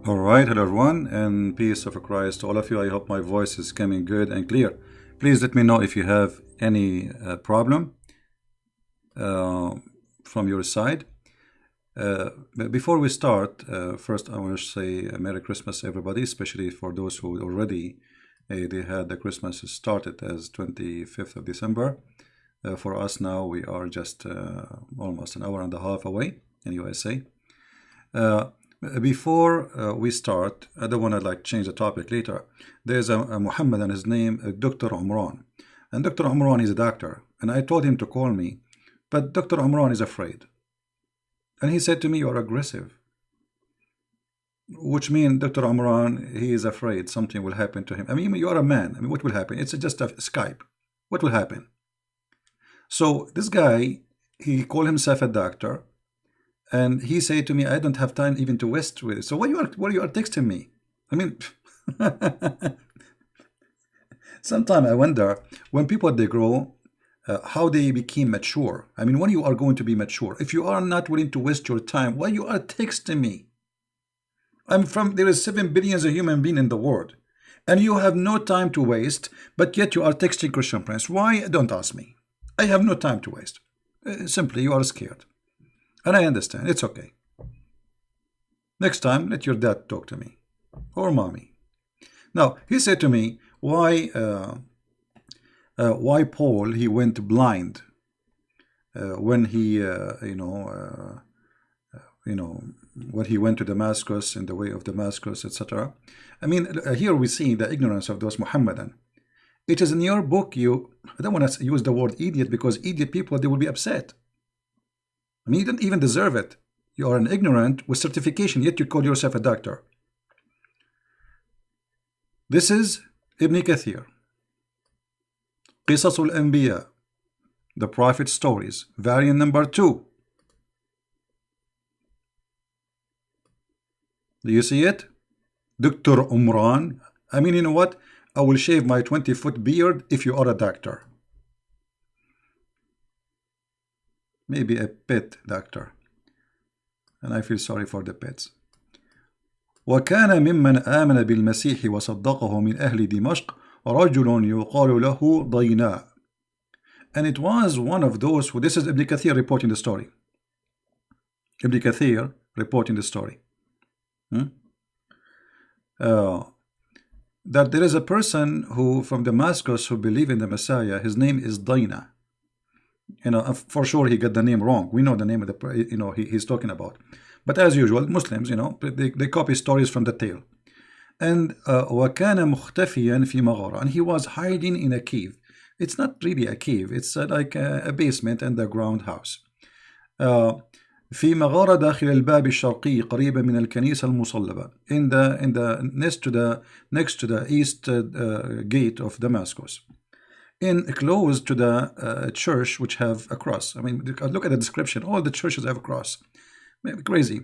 All right, hello everyone, and peace of Christ to all of you. I hope my voice is coming good and clear. Please let me know if you have any problem from your side. But before we start, first I want to say Merry Christmas, everybody, especially for those who already they had the Christmas started as 25th of December. For us now, we are just almost an hour and a half away in USA. Before we start, I don't want to change the topic later. There's a Muhammad and his name Dr. Umran, and Dr. Umran is a doctor, and I told him to call me, but Dr. Umran is afraid, and he said to me, "You are aggressive," which means Dr. Umran, he is afraid something will happen to him. I mean, you are a man. I mean, what will happen? It's just a Skype. What will happen? So this guy, he called himself a doctor. And he said to me, "I don't have time even to waste with it." So what you are texting me? I mean, sometimes I wonder when people they grow, how they became mature. I mean, when you are going to be mature, if you are not willing to waste your time, why you are texting me? There is 7 billion of human beings in the world, and you have no time to waste, but yet you are texting Christian Prince. Why? Don't ask me. I have no time to waste. Simply, you are scared. And I understand, it's okay. Next time, let your dad talk to me, or mommy. Now, he said to me, why Paul, he went blind when he, when he went to Damascus, in the way of Damascus, etc. I mean, here we see the ignorance of those Muhammadan. It is in your book, I don't want to use the word idiot, because idiot people, they will be upset. I mean, you don't even deserve it. You are an ignorant with certification, yet you call yourself a doctor. This is Ibn Kathir. Qisas al-Anbiya, the Prophet Stories, variant number 2. Do you see it? Dr. Umran. I mean, you know what? I will shave my 20-foot beard if you are a doctor. Maybe a pet doctor, and I feel sorry for the pets. وكان ممن آمن بالمسيح وصدقه من أهل دمشق رجل يقال له ضيناء. And it was one of those who, this is Ibn Kathir reporting the story. Ibn Kathir reporting the story. That there is a person who from Damascus who believe in the Messiah. His name is Dayna. For sure he got the name wrong. We know the name of the, he's talking about. But as usual, Muslims, they copy stories from the tale. And وَكَانَ مُخْتَفِيًا فِي مَغَارَةٍ, and he was hiding in a cave. It's not really a cave. It's like a basement, underground house. في مغارة داخل الباب الشرقي قريبة من الكنيسة المصلبة. In the next to the east gate of Damascus. Close to the church which have a cross. I mean, look at the description. All the churches have a cross. Crazy.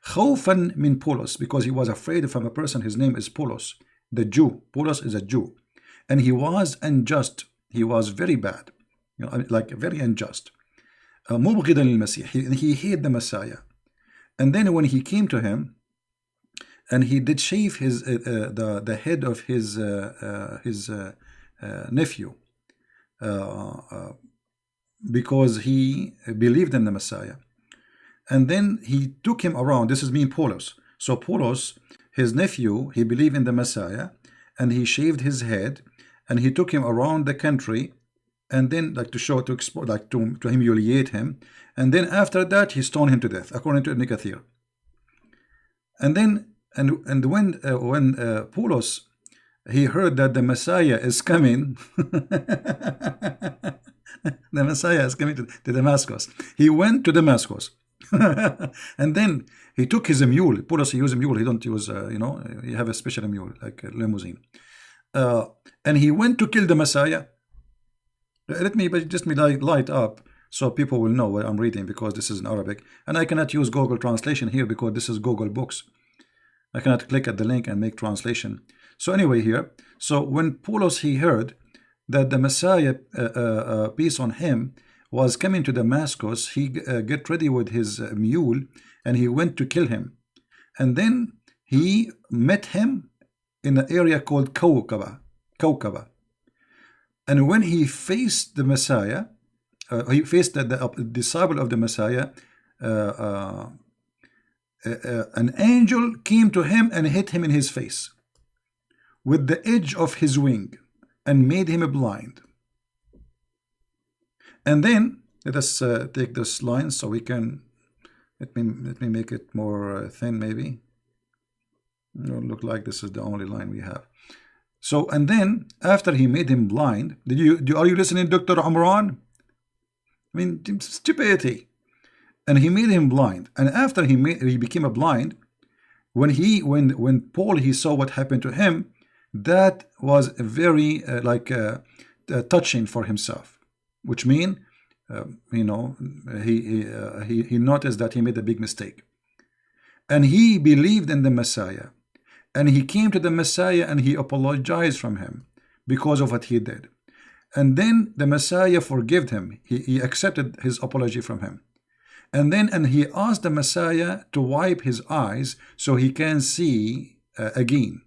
خوفا من Paulos, because he was afraid from a person. His name is Paulos, the Jew. Paulos is a Jew, and he was unjust. He was very bad, like very unjust. مبغضا للمسيح. He hated the Messiah. And then when he came to him, and he did shave his the head of his nephew. Because he believed in the Messiah, and then he took him around. This is mean Paulos. So Paulos, his nephew, he believed in the Messiah, and he shaved his head, and he took him around the country, and then to humiliate him, and then after that he stoned him to death, according to Ibn Kathir. And then when Paulos, he heard that the Messiah is coming. The Messiah is coming to Damascus. He went to Damascus. And then he took his mule. Paulos, he used a mule. He don't use, you have a special mule, like a limousine. And he went to kill the Messiah. Let me light up so people will know what I'm reading, because this is in Arabic. And I cannot use Google translation here because this is Google Books. I cannot click at the link and make translation. So anyway here, so when Paulos, he heard that the Messiah, peace on him, was coming to Damascus, he get ready with his mule, and he went to kill him. And then he met him in an area called Kawkaba. And when he faced the Messiah, he faced the disciple of the Messiah, an angel came to him and hit him in his face with the edge of his wing and made him blind. And then let us take this line so we can let me make it more thin, maybe. It'll look like this is the only line we have. So, and then after he made him blind, are you listening, Dr. Umran? I mean, stupidity. And he made him blind. And after he became a blind, when Paul he saw what happened to him, that was very touching for himself, which means he noticed that he made a big mistake, and he believed in the Messiah, and he came to the Messiah and he apologized from him because of what he did. And then the Messiah forgave him. He accepted his apology from him. And he asked the Messiah to wipe his eyes so he can see again.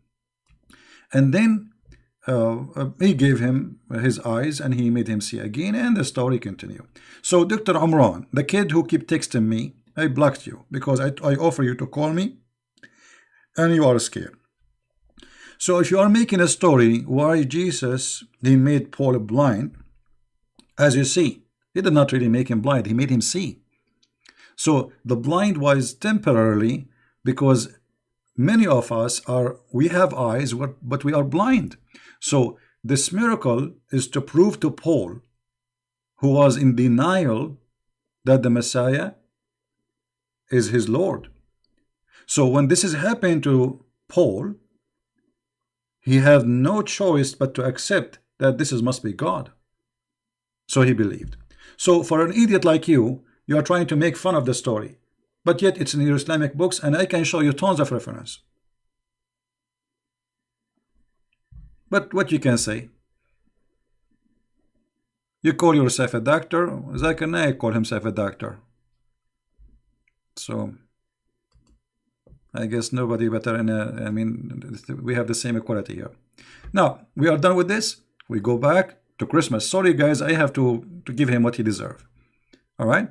And then he gave him his eyes and he made him see again, and the story continued. So Dr. Umran, the kid who keep texting me, I blocked you because I offer you to call me and you are scared. So if you are making a story why Jesus, he made Paul blind, as you see, he did not really make him blind, he made him see. So the blind was temporarily, because many of us we have eyes, but we are blind. So this miracle is to prove to Paul, who was in denial, that the Messiah is his Lord. So when this is happening to Paul, he had no choice but to accept that this must be God. So he believed. So for an idiot like you, you are trying to make fun of the story, but yet it's in your Islamic books, and I can show you tons of reference. But what you can say? You call yourself a doctor. Zakir Naik called himself a doctor. So I guess nobody better I mean, we have the same equality here. Now we are done with this. We go back to Christmas. Sorry guys, I have to give him what he deserves. All right.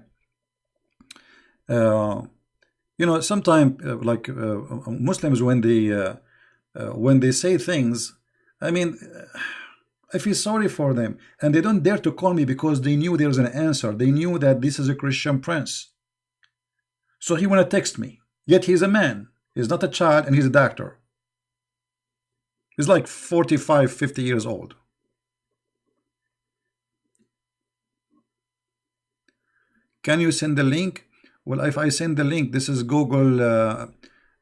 You know, sometimes Muslims, when they say things, I mean, I feel sorry for them, and they don't dare to call me because they knew there's an answer. They knew that this is a Christian prince. So he want to text me. Yet he's a man. He's not a child, and he's a doctor. He's like 45, 50 years old. Can you send the link? Well, if I send the link, this is Google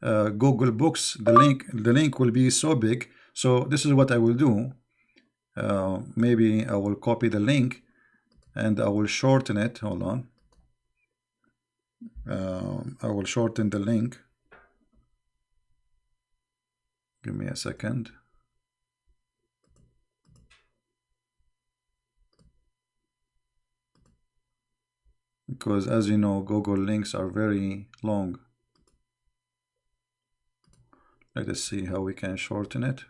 Google Books. The link will be so big. So this is what I will do. Maybe I will copy the link and I will shorten it. Hold on. I will shorten the link. Give me a second. Because as you know, Google links are very long. Let us see how we can shorten it.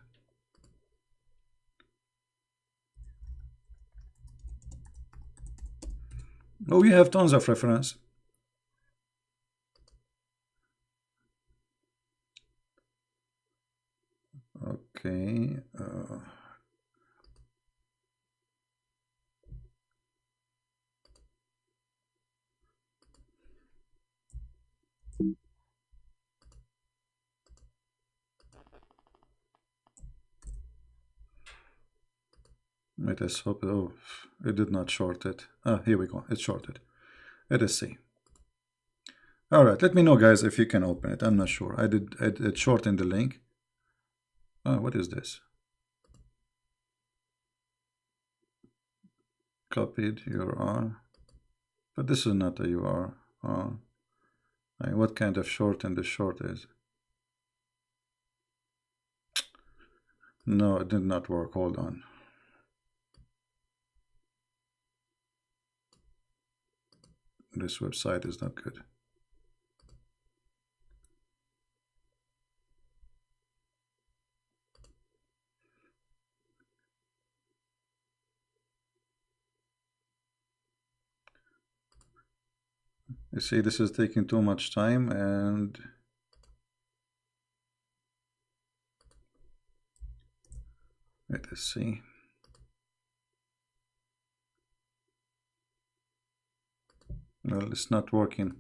Oh, we have tons of reference. Okay. Let us hope. Oh, it did not short it. Ah, here we go. It's shorted. Let us see. All right. Let me know, guys, if you can open it. I'm not sure. I did shorten the link. Oh, what is this? Copied URL. But this is not a URL. What kind of shorten the short is? No, it did not work. Hold on. This website is not good. You see, this is taking too much time, and let's see. Well, it's not working.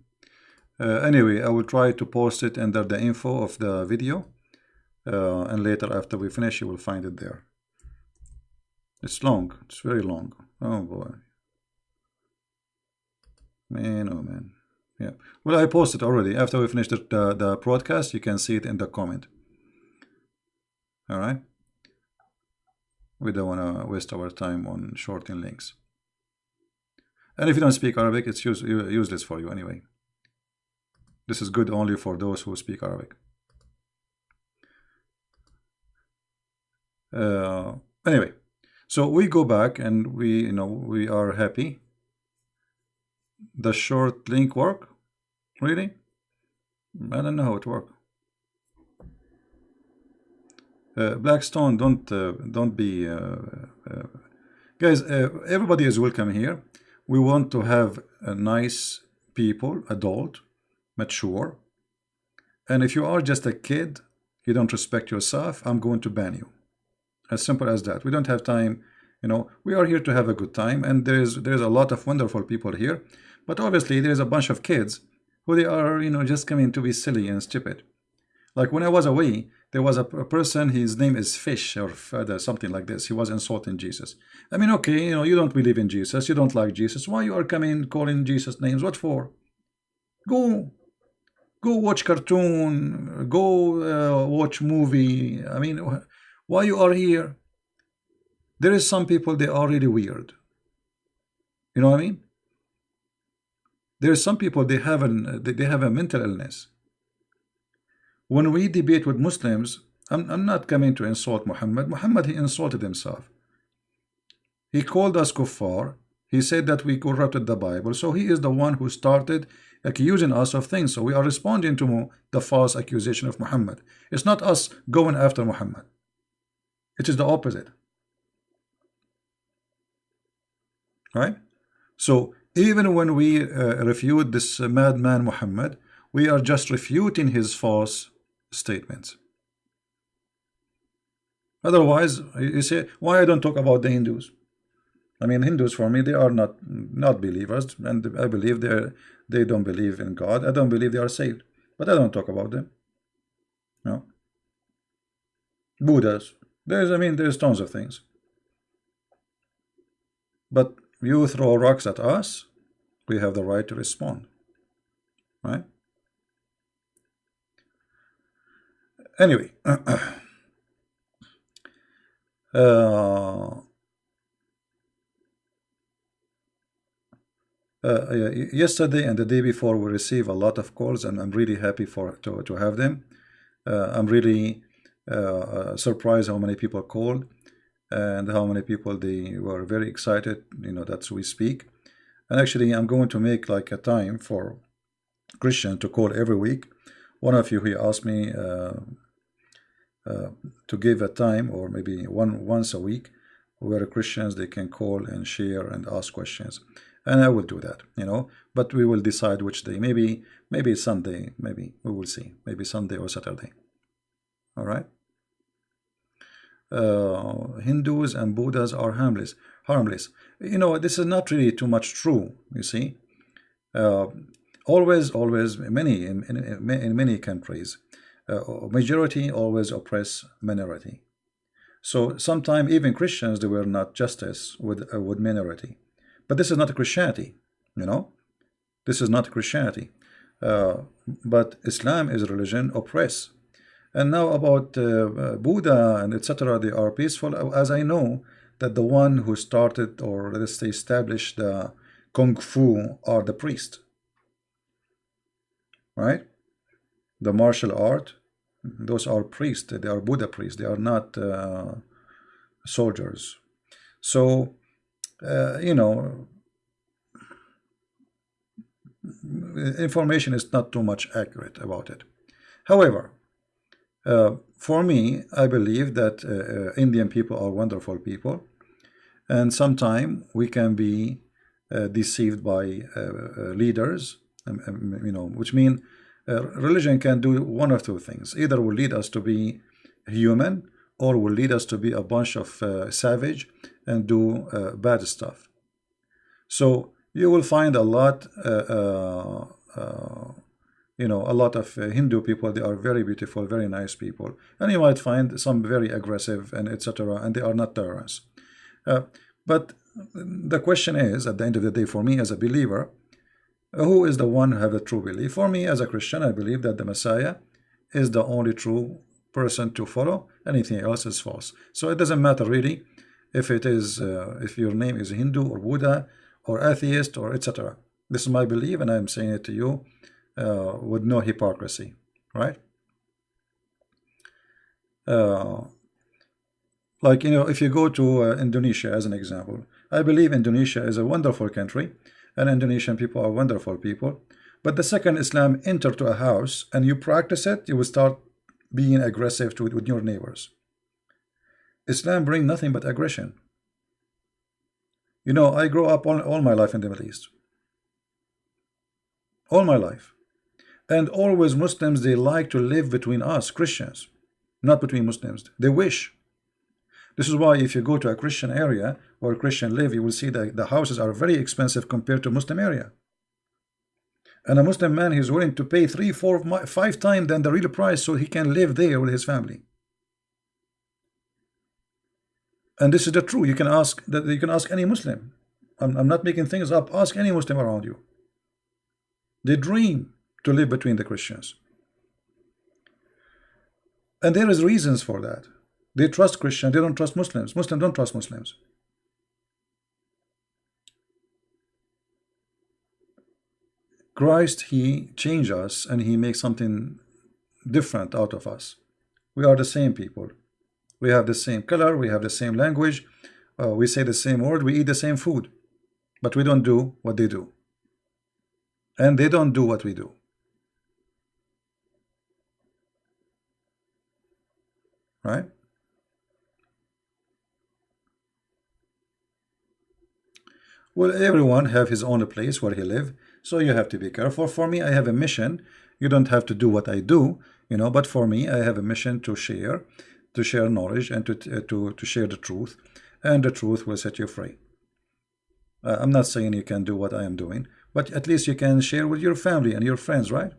Anyway, I will try to post it under the info of the video, and later after we finish, you will find it there. It's long. It's very long. Oh boy. Man, oh man. Yeah. Well, I posted already. After we finish the broadcast, you can see it in the comment. All right. We don't want to waste our time on shorting links. And if you don't speak Arabic, it's useless for you anyway. This is good only for those who speak Arabic. Anyway, so we go back and we are happy. The short link work? Really? I don't know how it works. Blackstone, don't be guys. Everybody is welcome here. We want to have a nice people, adult, mature. And if you are just a kid, you don't respect yourself, I'm going to ban you. As simple as that. We don't have time. We are here to have a good time, and there's a lot of wonderful people here. But obviously, there's a bunch of kids who they are, just coming to be silly and stupid. Like when I was away, there was a person, his name is Fish or Fada, something like this. He was insulting Jesus. I mean, okay, you don't believe in Jesus, you don't like Jesus. Why you are coming calling Jesus names? What for? Go watch cartoon, go watch movie. I mean, why you are here? There is some people, they are really weird. You know what I mean? There are some people, they have a mental illness. When we debate with Muslims, I'm not coming to insult Muhammad. Muhammad, he insulted himself. He called us kuffar. He said that we corrupted the Bible. So he is the one who started accusing us of things. So we are responding to the false accusation of Muhammad. It's not us going after Muhammad. It is the opposite. Right? So even when we refute this madman Muhammad, we are just refuting his false statements. Otherwise, you say, why I don't talk about the Hindus? I mean, Hindus for me, they are not believers, and I believe they don't believe in God. I don't believe they are saved, but I don't talk about them. No. Buddhas, there's tons of things. But you throw rocks at us, we have the right to respond, right? Anyway, yesterday and the day before we received a lot of calls, and I'm really happy to have them. I'm really surprised how many people called and how many people they were very excited, that we speak. And actually, I'm going to make like a time for Christian to call every week. One of you, he asked me to give a time, or maybe once a week, where Christians, they can call and share and ask questions. And I will do that, but we will decide which day. Maybe Sunday, maybe we will see. Maybe Sunday or Saturday. All right. Hindus and Buddhas are harmless. This is not really too much true. You see, always, in many countries, majority always oppress minority. So sometimes even Christians, they were not justice with minority. But this is not Christianity, This is not Christianity. But Islam is a religion oppress. And now about Buddha and etc., they are peaceful, as I know that the one who started, or let's say established, the Kung Fu are the priest, right? The martial art, those are priests. They are Buddha priests. They are not soldiers. So, information is not too much accurate about it. However, for me, I believe that Indian people are wonderful people, and sometimes we can be deceived by leaders which mean religion can do one of two things. Either will lead us to be human, or will lead us to be a bunch of savage and do bad stuff. So you will find a lot, a lot of Hindu people. They are very beautiful, very nice people, and you might find some very aggressive and etc. And they are not terrorists. But the question is, at the end of the day, for me as a believer, who is the one who have a true belief? For me as a Christian, I believe that the Messiah is the only true person to follow. Anything else is false. So it doesn't matter really if it is if your name is Hindu or Buddha or atheist or etc. This is my belief, and I'm saying it to you with no hypocrisy, right? Like, if you go to Indonesia as an example, I believe Indonesia is a wonderful country, and Indonesian people are wonderful people. But the second Islam enter to a house and you practice it, you will start being aggressive with your neighbors. Islam bring nothing but aggression. I grew up all my life in the Middle East. All my life. And always Muslims, they like to live between us, Christians, not between Muslims. They wish. This is why if you go to a Christian area or a Christian live, you will see that the houses are very expensive compared to Muslim area. And a Muslim man, he's willing to pay 3, 4, 5 times than the real price so he can live there with his family. And this is the truth. You can ask any Muslim. I'm not making things up. Ask any Muslim around you. They dream to live between the Christians. And there is reasons for that. They trust Christians, they don't trust Muslims. Muslims don't trust Muslims. Christ, he changed us and he makes something different out of us. We are the same people. We have the same color, we have the same language, we say the same word, we eat the same food, but we don't do what they do. And they don't do what we do. Right? Well, everyone have his own place where he live, so you have to be careful. For me, I have a mission. You don't have to do what I do, but for me, I have a mission to share knowledge and to share the truth, and the truth will set you free. I'm not saying you can do what I am doing, but at least you can share with your family and your friends, right?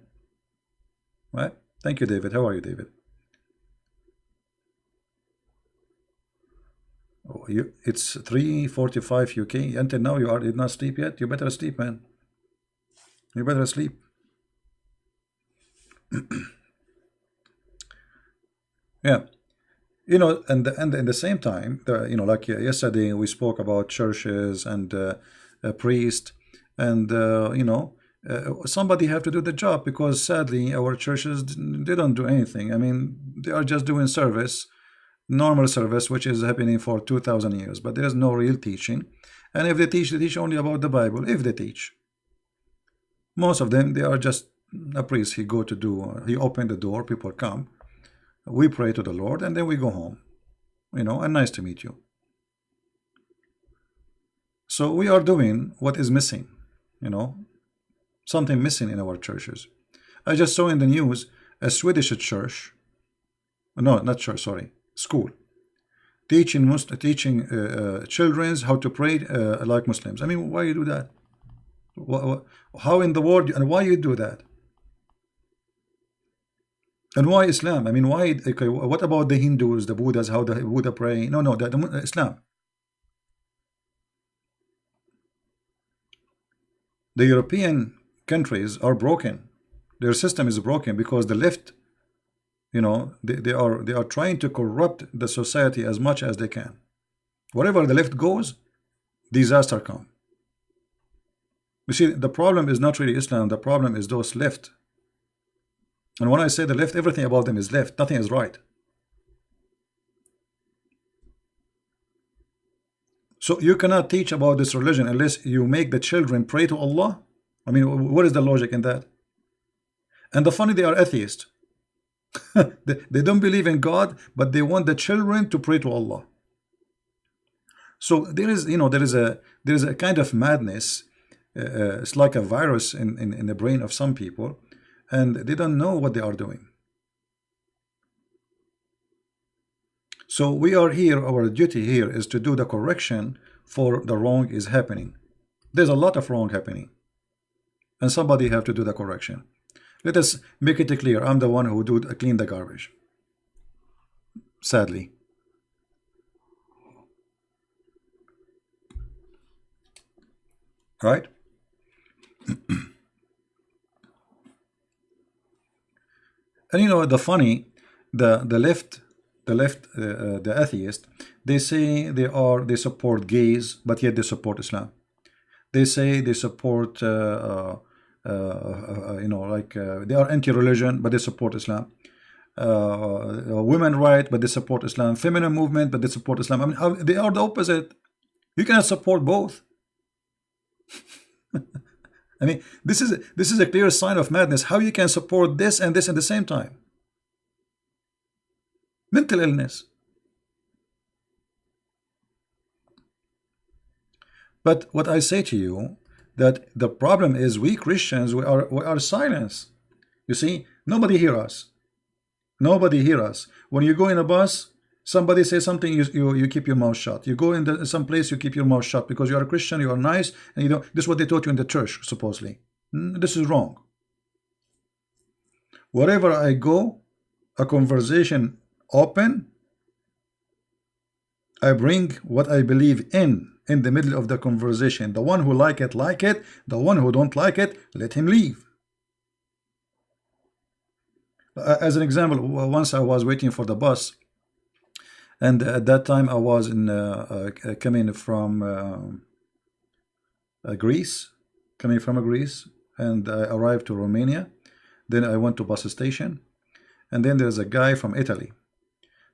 Right? Thank you, David. How are you, David? Oh, it's 3:45 UK. Until now, you did not sleep yet. You better sleep, man. You better sleep. Yeah. And in the same time, like yesterday we spoke about churches and a priest, and somebody have to do the job, because sadly our churches, they don't do anything. I mean, they are just doing service, normal service, which is happening for 2,000 years, but there is no real teaching. And if they teach only about the Bible. If they teach, most of them, they are just a priest. He opened the door, people come. We pray to the Lord, and then we go home, and nice to meet you. So we are doing what is missing, something missing in our churches. I just saw in the news a Swedish church, no, not church, sorry, school, teaching children how to pray like Muslims. I mean, why you do that? How in the world, and why you do that? And why Islam? I mean, why? Okay, what about the Hindus, the Buddhas, how the Buddha pray? No, the Islam. The European countries are broken. Their system is broken because the left, they are trying to corrupt the society as much as they can. Wherever the left goes, disaster come. You see, the problem is not really Islam. The problem is those left. And when I say the left, everything about them is left. Nothing is right. So you cannot teach about this religion unless you make the children pray to Allah. I mean, what is the logic in that? And the funny, they are atheists. They don't believe in God, but they want the children to pray to Allah. So there is a kind of madness it's like a virus in the brain of some people, and they don't know what they are doing. So we are here, our duty here is to do the correction for the wrong is happening. There's a lot of wrong happening, and somebody have to do the correction. Let us make it clear, I'm the one who do clean the garbage, sadly. Right? And you know the funny, the left, the atheist, they say they support gays, but yet they support Islam. They say they support you know, like they are anti-religion, but they support Islam. Women right, but they support Islam. Feminine movement, but they support Islam. I mean, they are the opposite. You cannot support both. I mean, this is a clear sign of madness. How you can support this and this at the same time? Mental illness. But what I say to you, that the problem is we Christians, we are silenced. You see, nobody hear us. Nobody hear us. When you go in a bus, somebody says something, you keep your mouth shut. You go in some place, you keep your mouth shut because you are a Christian, you are nice, and you know this is what they taught you in the church, supposedly. This is wrong. Wherever I go, a conversation open, I bring what I believe in the middle of the conversation. The one who like it, the one who don't like it, let him leave. As an example, once I was waiting for the bus, and at that time I was in coming from Greece, and I arrived to Romania. Then I went to bus station, and then there's a guy from Italy.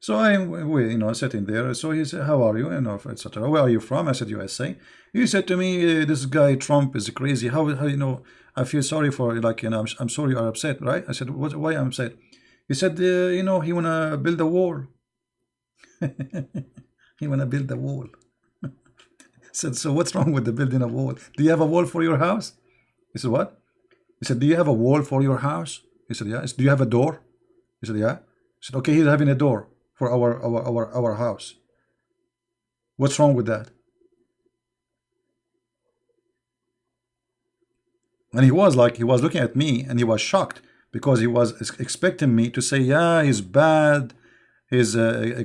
So we, you know, sitting there. So he said, "How are you?" And etc. "Where are you from?" I said, "USA." He said to me, "This guy Trump is crazy. How you know? I feel sorry for, like, you know, I'm sorry you are upset, right?" I said, "Why I'm upset?" He said, "You know, he wanna build a wall." He wanna build a wall. I said, "So what's wrong with the building a wall? Do you have a wall for your house?" He said, "What?" He said, "Do you have a wall for your house?" He said, "Yeah." He said, "Do you have a door?" He said, "Yeah." He said, "Okay, he's having a door for our house. What's wrong with that?" And he was looking at me, and he was shocked because he was expecting me to say, "Yeah, he's bad, he's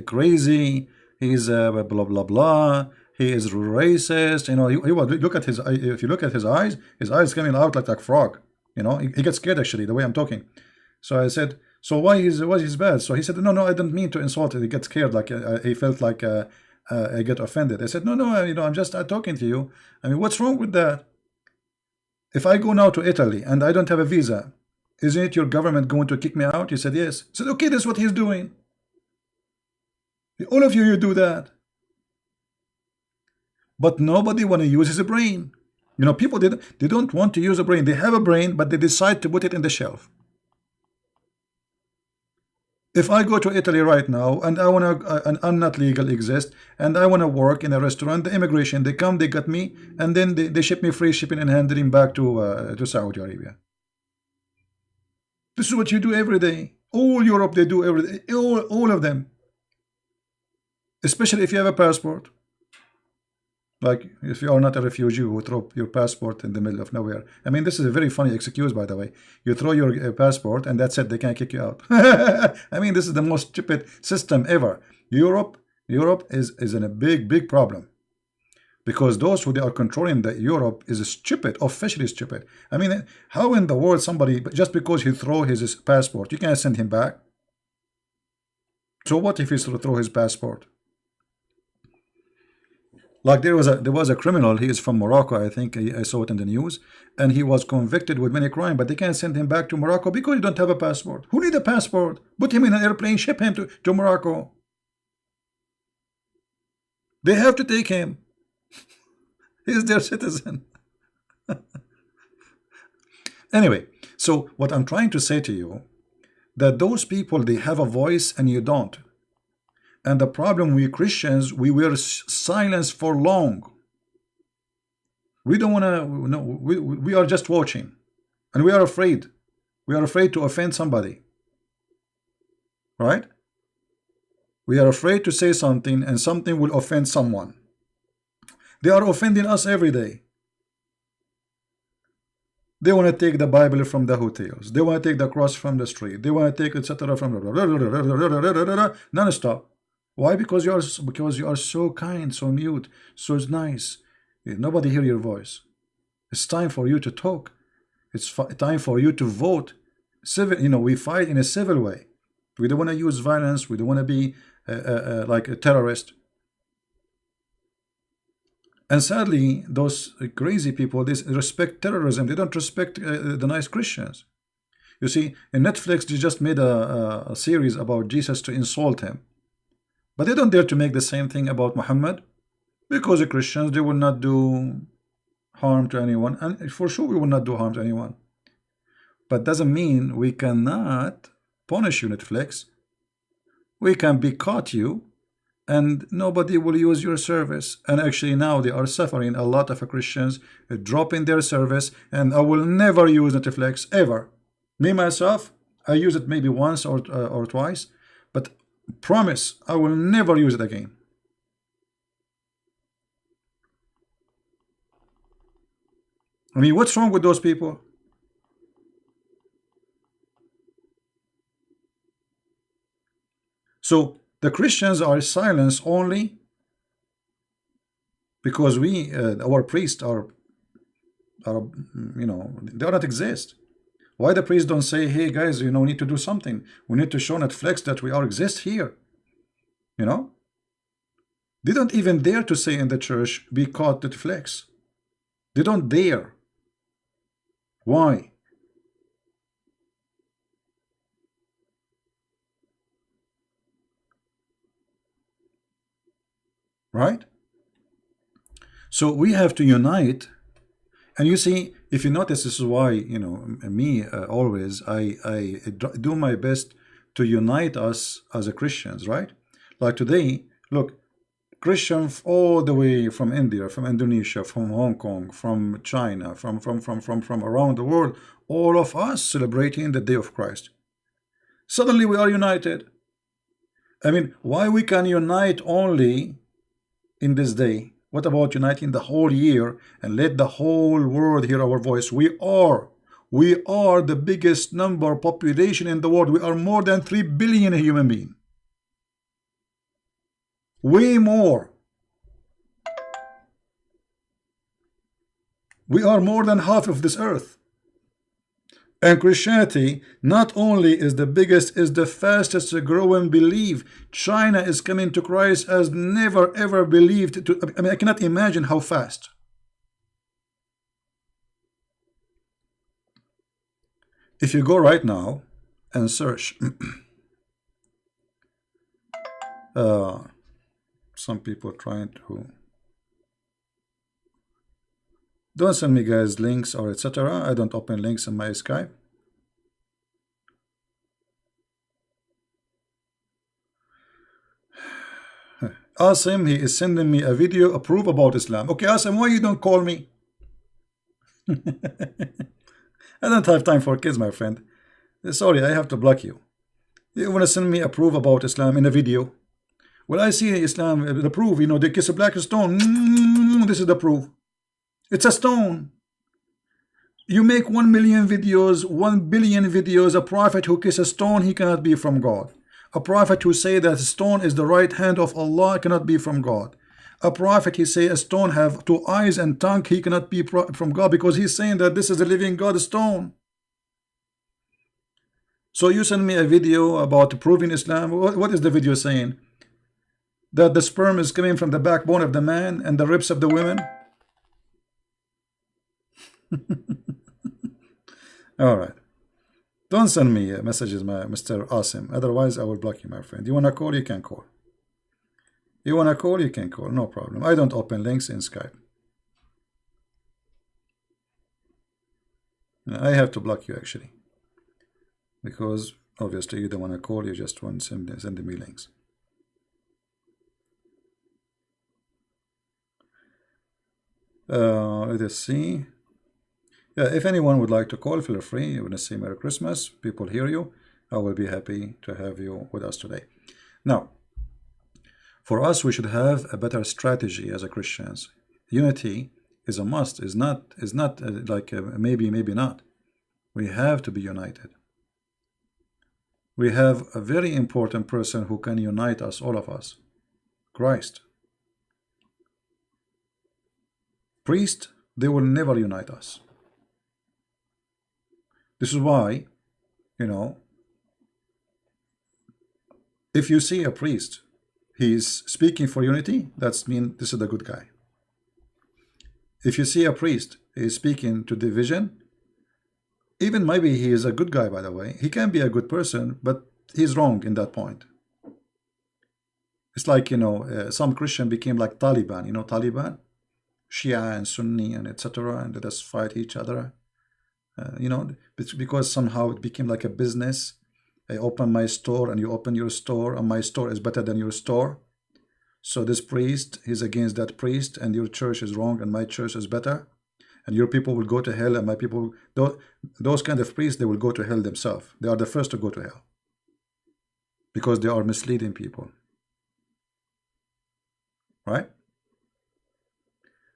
crazy, he's blah blah blah, he is racist." You know, he was look at his, if you look at his eyes coming out like a frog. You know, he gets scared actually the way I'm talking. So I said, "So why is bad?" So he said, "No, I didn't mean to insult it." He gets scared, like he felt like I get offended. I said, "No, you know, I'm just talking to you. I mean, what's wrong with that? If I go now to Italy and I don't have a visa, isn't it your government going to kick me out?" He said, "Yes." I said, "Okay, that's what he's doing. All of you do that." But nobody want to use his brain. You know, people, they don't want to use a brain. They have a brain, but they decide to put it in the shelf. If I go to Italy right now and I want to, and I'm not legal exist, and I want to work in a restaurant, the immigration, they come, they got me, and then they ship me free shipping and handling back to Saudi Arabia. This is what you do every day. All Europe, they do every day. All of them. Especially if you have a passport. Like, if you are not a refugee who throw your passport in the middle of nowhere. I mean, this is a very funny excuse, by the way. You throw your passport and that's it. They can't kick you out. I mean, this is the most stupid system ever. Europe is in a big problem. Because those who they are controlling the Europe is stupid, officially stupid. I mean, how in the world somebody, just because he throw his passport, you can't send him back? So what if he throw his passport? Like there was a criminal, he is from Morocco, I think I saw it in the news, and he was convicted with many crime, but they can't send him back to Morocco because he don't have a passport. Who need a passport? Put him in an airplane, ship him to Morocco. They have to take him. He is their citizen. Anyway, so what I'm trying to say to you, that those people, they have a voice and you don't. And the problem, we Christians, we were silenced for long. We don't want to, no, we are just watching. And we are afraid. We are afraid to offend somebody. Right? We are afraid to say something and something will offend someone. They are offending us every day. They want to take the Bible from the hotels. They want to take the cross from the street. They want to take etc. from non-stop. Why? Because you are so kind, so mute, so nice. Nobody hear your voice. It's time for you to talk. It's time for you to vote. Civil, we fight in a civil way. We don't want to use violence. We don't want to be like a terrorist. And sadly, those crazy people, they respect terrorism. They don't respect the nice Christians. You see, in Netflix, they just made a series about Jesus to insult him. But they don't dare to make the same thing about Muhammad, because the Christians, they will not do harm to anyone. And for sure, we will not do harm to anyone. But doesn't mean we cannot punish you, Netflix. We can boycott you, and nobody will use your service. And actually now they are suffering. A lot of Christians dropping their service, and I will never use Netflix ever. Me myself, I use it maybe once or twice, but promise I will never use it again. I mean, what's wrong with those people? So the Christians are silenced only because our priests are they do not exist. Why the priests don't say, hey guys, we need to do something. We need to show Netflix that we exist here. They don't even dare to say in the church, be caught Netflix. They don't dare. Why? Right? So we have to unite. And you see, if you notice, this is why, me always, I do my best to unite us as a Christians, right? Like today, look, Christians all the way from India, from Indonesia, from Hong Kong, from China, from around the world, all of us celebrating the day of Christ. Suddenly we are united. I mean, why we can unite only in this day? What about uniting the whole year and let the whole world hear our voice? We are the biggest number population in the world. We are more than 3 billion human beings. Way more. We are more than half of this earth. And Christianity not only is the biggest, is the fastest growing belief. China is coming to Christ as never ever believed. I mean, I cannot imagine how fast. If you go right now and search, some people trying to, don't send me guys links or etc. I don't open links in my Skype. Asim, he is sending me a video approve about Islam. Okay, Asim, why you don't call me? I don't have time for kids, my friend. Sorry, I have to block you. You want to send me a proof about Islam in a video? Well, I see Islam, the proof, they kiss a black stone. This is the proof. It's a stone. You make 1 million videos, 1 billion videos. A prophet who kisses a stone, he cannot be from God. A prophet who say that stone is the right hand of Allah cannot be from God. A prophet, he say a stone have 2 eyes and tongue, he cannot be from God, because he's saying that this is a living God stone. So you send me a video about proving Islam. What is the video saying? That the sperm is coming from the backbone of the man and the ribs of the women? All right. Don't send me messages, Mr. Asim. Otherwise, I will block you, my friend. You want to call? You can call. You want to call? You can call. No problem. I don't open links in Skype. I have to block you, actually. Because, obviously, you don't want to call. You just want to send me links. Let us see. Yeah, if anyone would like to call, feel free. You want to say Merry Christmas. People hear you. I will be happy to have you with us today. Now, for us, we should have a better strategy as a Christians. Unity is a must. Is not like maybe not. We have to be united. We have a very important person who can unite us, all of us. Christ. Priest, they will never unite us. This is why, you know, if you see a priest, he's speaking for unity, that's mean this is the good guy. If you see a priest, he's speaking to division, even maybe he is a good guy, by the way. He can be a good person, but he's wrong in that point. It's like, you know, some Christian became like Taliban, you know, Taliban, Shia and Sunni and etc. and they just fight each other. You know, because somehow it became like a business. I open my store and you open your store, and my store is better than your store. So this priest, he's against that priest, and your church is wrong and my church is better. And your people will go to hell, and my people, those kind of priests, they will go to hell themselves. They are the first to go to hell because they are misleading people. Right?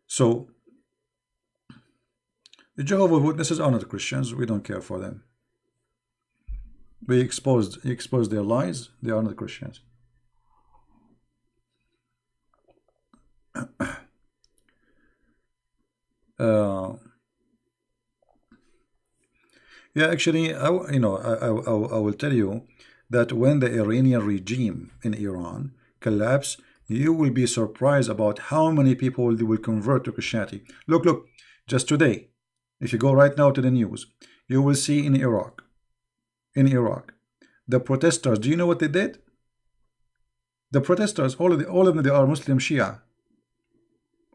So the Jehovah's Witnesses are not Christians. We don't care for them. We exposed their lies. They are not Christians. Yeah, actually, I will tell you that when the Iranian regime in Iran collapse, you will be surprised about how many people they will convert to Christianity. Look, just today, if you go right now to the news, you will see in Iraq, the protesters. Do you know what they did? The protesters, all of them, they are Muslim Shia.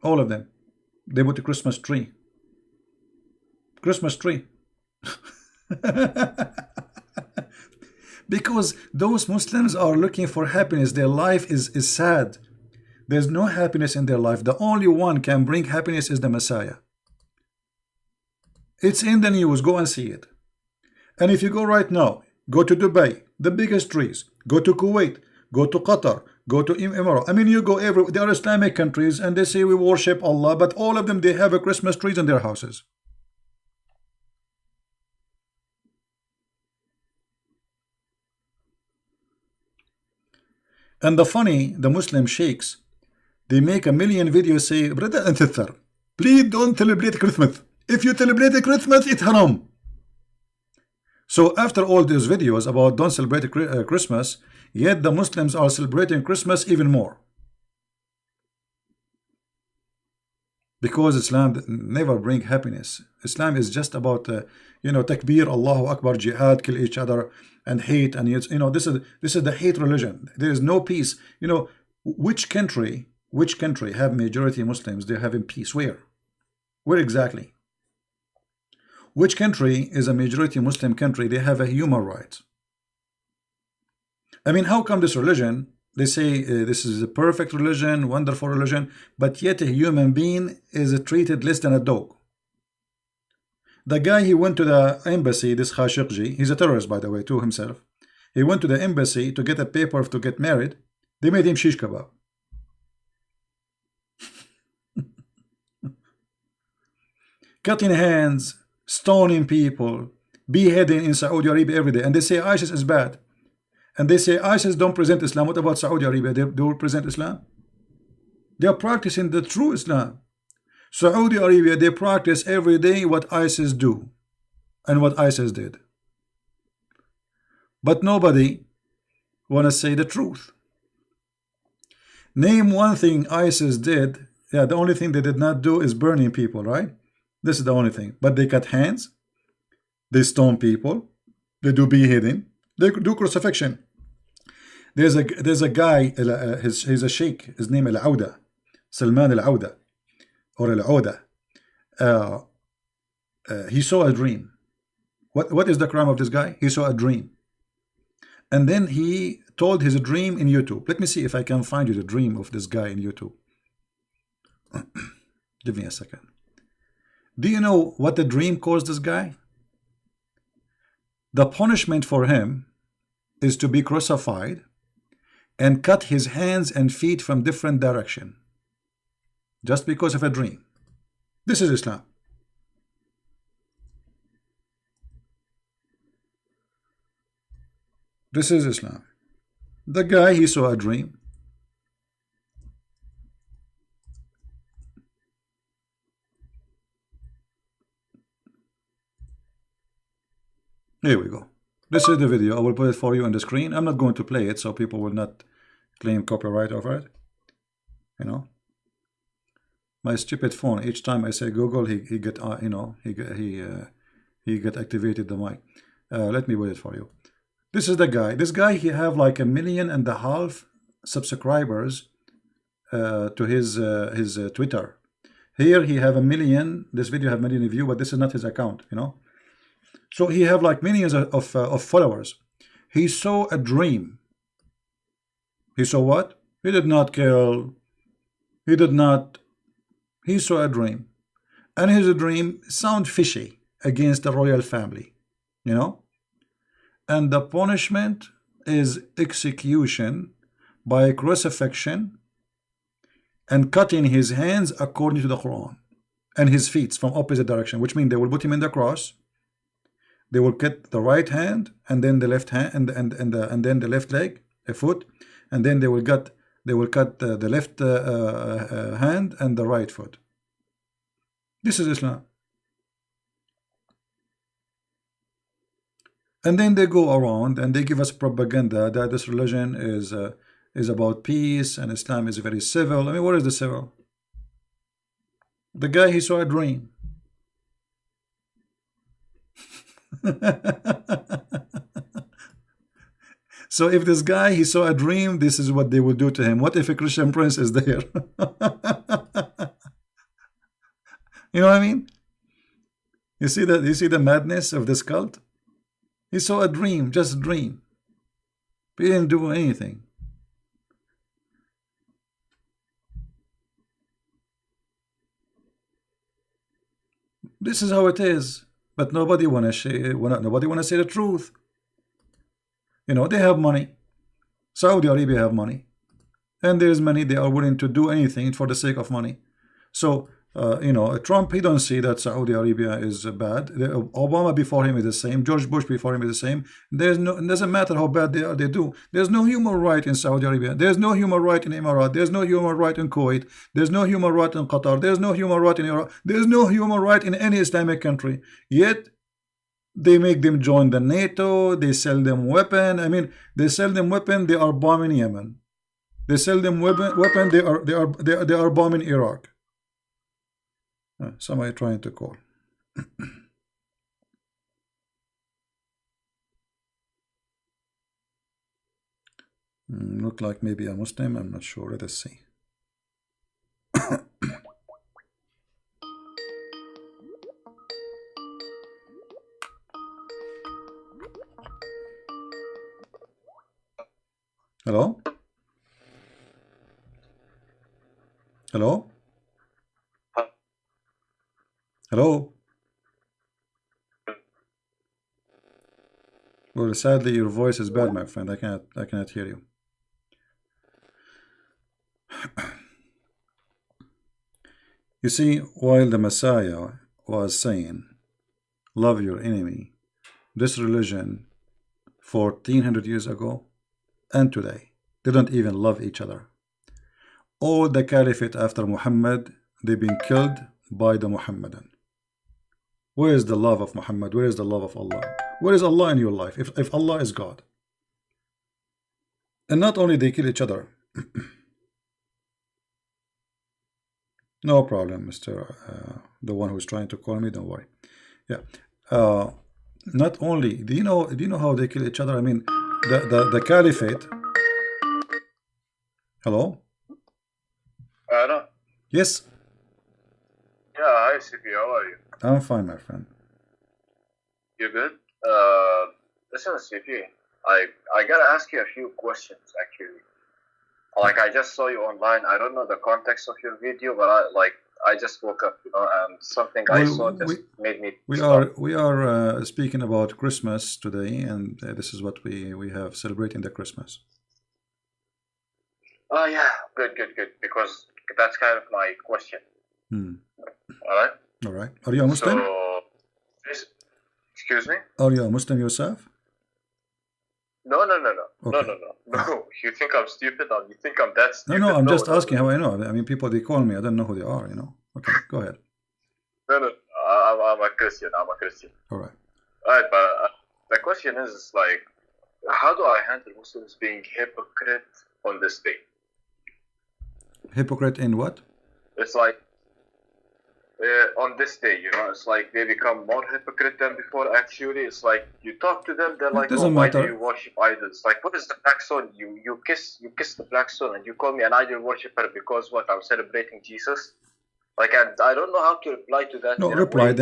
All of them. They put a Christmas tree. Christmas tree. Because those Muslims are looking for happiness. Their life is sad. There's no happiness in their life. The only one can bring happiness is the Messiah. It's in the news. Go and see it. And if you go right now, go to Dubai, the biggest trees. Go to Kuwait. Go to Qatar. Go to Emirates. I mean, you go everywhere. They are Islamic countries, and they say we worship Allah, but all of them, they have a Christmas trees in their houses. And the Muslim sheikhs, they make a million videos say, brother and sister, please don't celebrate Christmas. If you celebrate Christmas, it's haram. So after all these videos about don't celebrate Christmas, yet the Muslims are celebrating Christmas even more. Because Islam never bring happiness. Islam is just about, takbir, Allahu Akbar, jihad, kill each other, and hate. And this is the hate religion. There is no peace. Which country have majority Muslims? They're having peace. Where exactly? Which country is a majority Muslim country? They have a human right. I mean, how come this religion, they say this is a perfect religion, wonderful religion, but yet a human being is treated less than a dog? The guy, he went to the embassy, this Khashoggi, he's a terrorist, by the way, too, himself. He went to the embassy to get a paper to get married. They made him shish kebab. Cutting hands, stoning people, beheading in Saudi Arabia every day. And they say ISIS is bad. And they say ISIS don't present Islam. What about Saudi Arabia? They will present Islam? They are practicing the true Islam. Saudi Arabia, they practice every day what ISIS do and what ISIS did. But nobody want to say the truth. Name one thing ISIS did. Yeah, the only thing they did not do is burning people, right? This is the only thing. But they cut hands, they stone people, they do beheading, they do crucifixion. There's a guy, he's a sheikh, his name Al-Auda, Salman Al-Auda, or Al-Auda. He saw a dream. What is the crime of this guy? He saw a dream. And then he told his dream in YouTube. Let me see if I can find you the dream of this guy in YouTube. Give me a second. Do you know what the dream caused this guy? The punishment for him is to be crucified and cut his hands and feet from different direction, just because of a dream. This is Islam. This is Islam. The guy, he saw a dream. Here we go. This is the video. I will put it for you on the screen. I'm not going to play it so people will not claim copyright over it. You know, my stupid phone. Each time I say Google, he get you know, he get activated the mic. Let me put it for you. This is the guy. This guy, he have like 1.5 million subscribers to his Twitter. Here he have 1 million. This video have 1 million view, but this is not his account. You know. So he have like millions of followers. He saw a dream. He saw what? He did not kill. He did not. He saw a dream. And his dream sound fishy against the royal family. You know? And the punishment is execution by crucifixion and cutting his hands according to the Quran, and his feet from opposite direction, which means they will put him in the cross. They will cut the right hand and then the left hand and then the left leg, a foot, and then they will cut the left hand and the right foot. This is Islam. And then they go around and they give us propaganda that this religion is about peace and Islam is very civil. I mean, what is the civil? The guy, he saw a dream. So if this guy, he saw a dream, this is what they would do to him. What if a Christian prince is there? You know what I mean? You see that? You see the madness of this cult? He saw a dream, just a dream. He didn't do anything. This is how it is. But nobody wanna say the truth. You know, they have money. Saudi Arabia have money, and there's money. They are willing to do anything for the sake of money. So you know, Trump, he don't see that Saudi Arabia is bad. Obama before him is the same. George Bush before him is the same. There's no, it doesn't matter how bad they are. They do. There's no human right in Saudi Arabia. There's no human right in Emirates. There's no human right in Kuwait. There's no human right in Qatar. There's no human right in Iraq. There's no human right in any Islamic country. Yet they make them join the NATO. They sell them weapon. I mean, they sell them weapon. They are bombing Yemen. They sell them weapon. They are bombing Iraq. Somebody trying to call. Look like maybe a Muslim. I'm not sure. Let us see. Hello? Hello? Hello? Well, sadly, your voice is bad, my friend. I cannot hear you. You see, while the Messiah was saying, love your enemy, this religion 1400 years ago and today, they don't even love each other. All the caliphate after Muhammad, they've been killed by the Muhammadan. Where is the love of Muhammad? Where is the love of Allah? Where is Allah in your life? If Allah is God. And not only they kill each other. No problem, Mr. The one who's trying to call me, don't worry. Yeah. Not only, do you know how they kill each other? I mean, the caliphate. Hello? Hello? Yes. Yeah, hi CP, how are you? I'm fine, my friend. You good? Listen, CP, I gotta ask you a few questions actually. Like I just saw you online. I don't know the context of your video, but I just woke up, and something I saw Well, just made me we start. are speaking about Christmas today, and this is what we have celebrating the Christmas. Oh yeah, good, because that's kind of my question. Hmm. All right. All right. Are you a Muslim? So, excuse me? Are you a Muslim yourself? No. Okay. No. You think I'm stupid? Or you think I'm that stupid? No, I'm just asking how I know. I mean, people, they call me. I don't know who they are, Okay, go ahead. No. I'm a Christian. All right. All right, but the question is like, how do I handle Muslims being hypocrite on this day? Hypocrite in what? It's like, on this day, it's like they become more hypocrite than before. Actually, it's like you talk to them, they're It like, "Oh, doesn't why do matter. you worship idols? Like, what is the black stone? You kiss the black stone, and you call me an idol worshiper because what? I'm celebrating Jesus. Like, and I don't know how to reply to that. No, in a reply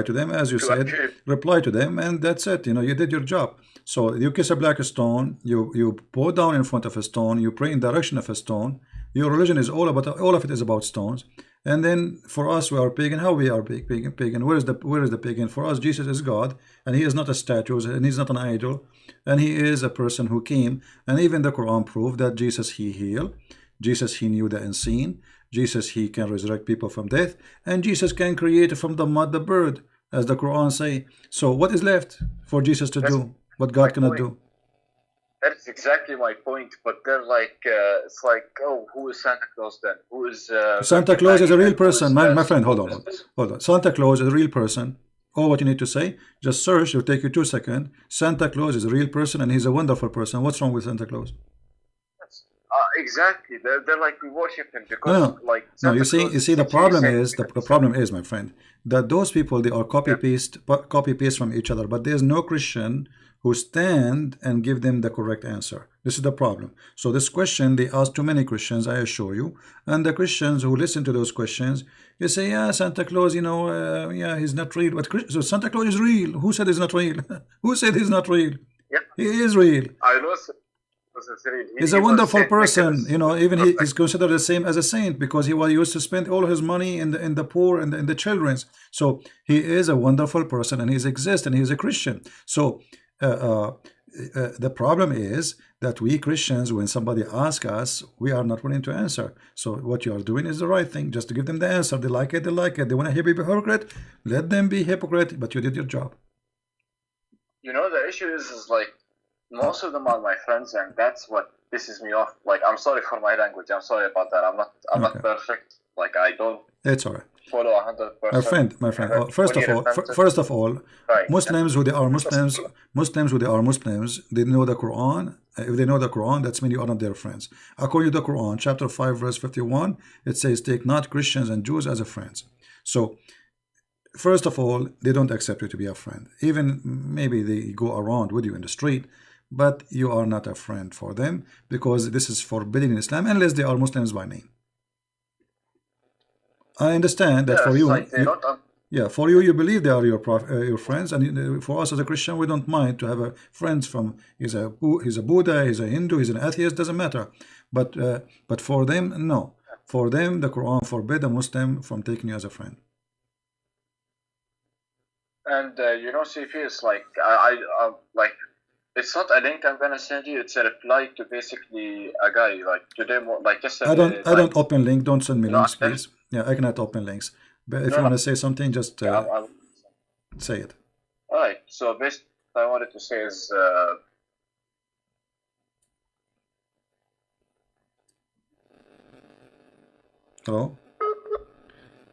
to them, as you to said. actually, Reply to them, and that's it. You did your job. So you kiss a black stone, you bow down in front of a stone, you pray in the direction of a stone. Your religion is all of it is about stones. And then for us, we are pagan. How we are pagan? Where is the pagan? For us, Jesus is God, and he is not a statue, and he's not an idol, and he is a person who came. And even the Quran proved that Jesus, he healed. Jesus, he knew the unseen. Jesus, he can resurrect people from death, and Jesus can create from the mud the bird, as the Quran say. So what is left for Jesus to do? What God cannot do? That's exactly my point. But they're like, it's like, oh, who is Santa Claus then? Who is Santa Claus is a real person, my friend. Hold on. Santa Claus is a real person. All what you need to say, just search. It'll take you 2 seconds. Santa Claus is a real person, and he's a wonderful person. What's wrong with Santa Claus? Exactly. They're like, we worship him because like no. Santa You see, the problem is, my friend, that those people, they are copy paste from each other, but there's no Christian who stand and give them the correct answer. This is the problem. So this question, they ask too many Christians, I assure you, and the Christians who listen to those questions, you say, yeah, Santa Claus, yeah, he's not real. But so Santa Claus is real. Who said he's not real? Who said he's not real? Yeah. He is real. I know. He's a wonderful person, even he's considered the same as a saint, because he used to spend all his money in the poor and in the children's. So he is a wonderful person, and he's exists, and he's a Christian. So the problem is that we Christians, when somebody asks us, we are not willing to answer. So what you are doing is the right thing, just to give them the answer. They like it, they like it. They want to be hypocrite, let them be hypocrite, but you did your job. The issue is like, most of them are my friends, and that's what pisses me off. Like, I'm sorry for my language. I'm sorry about that. I'm not perfect. Like, I don't. It's all right. Follow 100%. My friend. First of all, right. Muslims who they are Muslims, they know the Quran. If they know the Quran, that's mean you are not their friends. According to the Quran, chapter 5, verse 51, it says, "Take not Christians and Jews as a friends." So, first of all, they don't accept you to be a friend. Even maybe they go around with you in the street, but you are not a friend for them, because this is forbidden in Islam, unless they are Muslims by name. I understand that for you, like for you believe they are your friends, and for us as a Christian, we don't mind to have a friends from he's a Buddha, he's a Hindu, he's an atheist, doesn't matter. But for them, no. For them, the Quran forbid a Muslim from taking you as a friend. And CP is like, I like, it's not a link I'm gonna send you. It's a reply to basically a guy like today, like yesterday. I don't open link. Don't send me links, please. Yeah, I cannot open links. But if you want to say something, just say it. All right. So basically, what I wanted to say is, hello.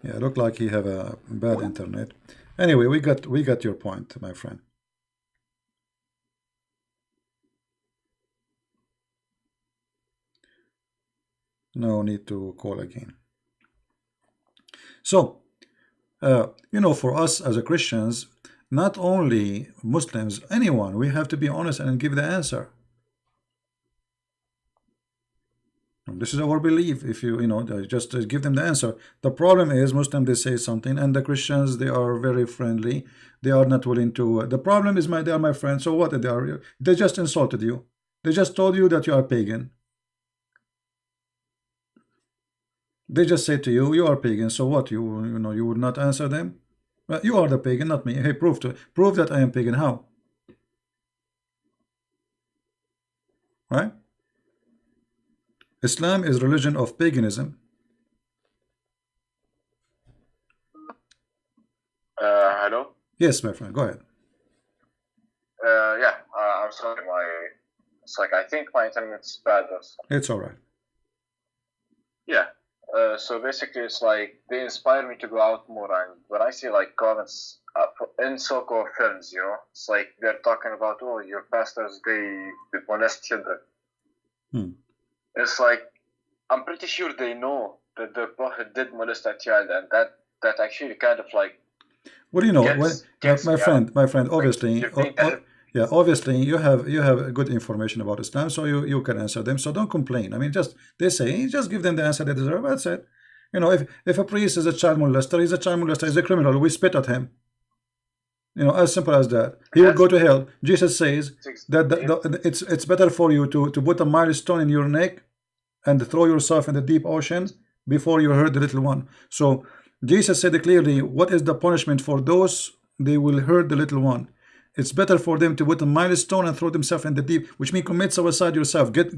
Yeah, look like he have a bad internet. Anyway, we got your point, my friend. No need to call again. So, for us as a Christians, not only Muslims, anyone, we have to be honest and give the answer. This is our belief. If just give them the answer. The problem is Muslims, they say something, and the Christians, they are very friendly. They are not willing to. The problem is they are my friends. So what? They just insulted you. They just told you that you are pagan. They just say to you, you are pagan, so what? You know, you would not answer them? Well, you are the pagan, not me. Hey, prove that I am pagan. How? Right? Islam is religion of paganism. Hello? Yes, my friend, go ahead. Yeah, I'm sorry, it's like, I think my internet's bad or something. It's all right. Yeah, so basically it's like, they inspire me to go out more, and when I see like comments in so-called films, you know, it's like they're talking about, oh, your pastors, they molest children. It's like, I'm pretty sure they know that the prophet did molest a child, and that actually kind of like, what do you know? My friend, obviously, yeah, obviously you have good information about Islam, so you can answer them. So don't complain. I mean, they say, just give them the answer they deserve. That's it. You know, if a priest is a child molester, he's a child molester, he's a criminal. We spit at him. You know, as simple as that. He will go to hell. Jesus says that it's better for you to put a milestone in your neck and throw yourself in the deep ocean before you hurt the little one. So Jesus said clearly, what is the punishment for those they will hurt the little one? It's better for them to put a milestone and throw themselves in the deep, which means commit suicide yourself. Get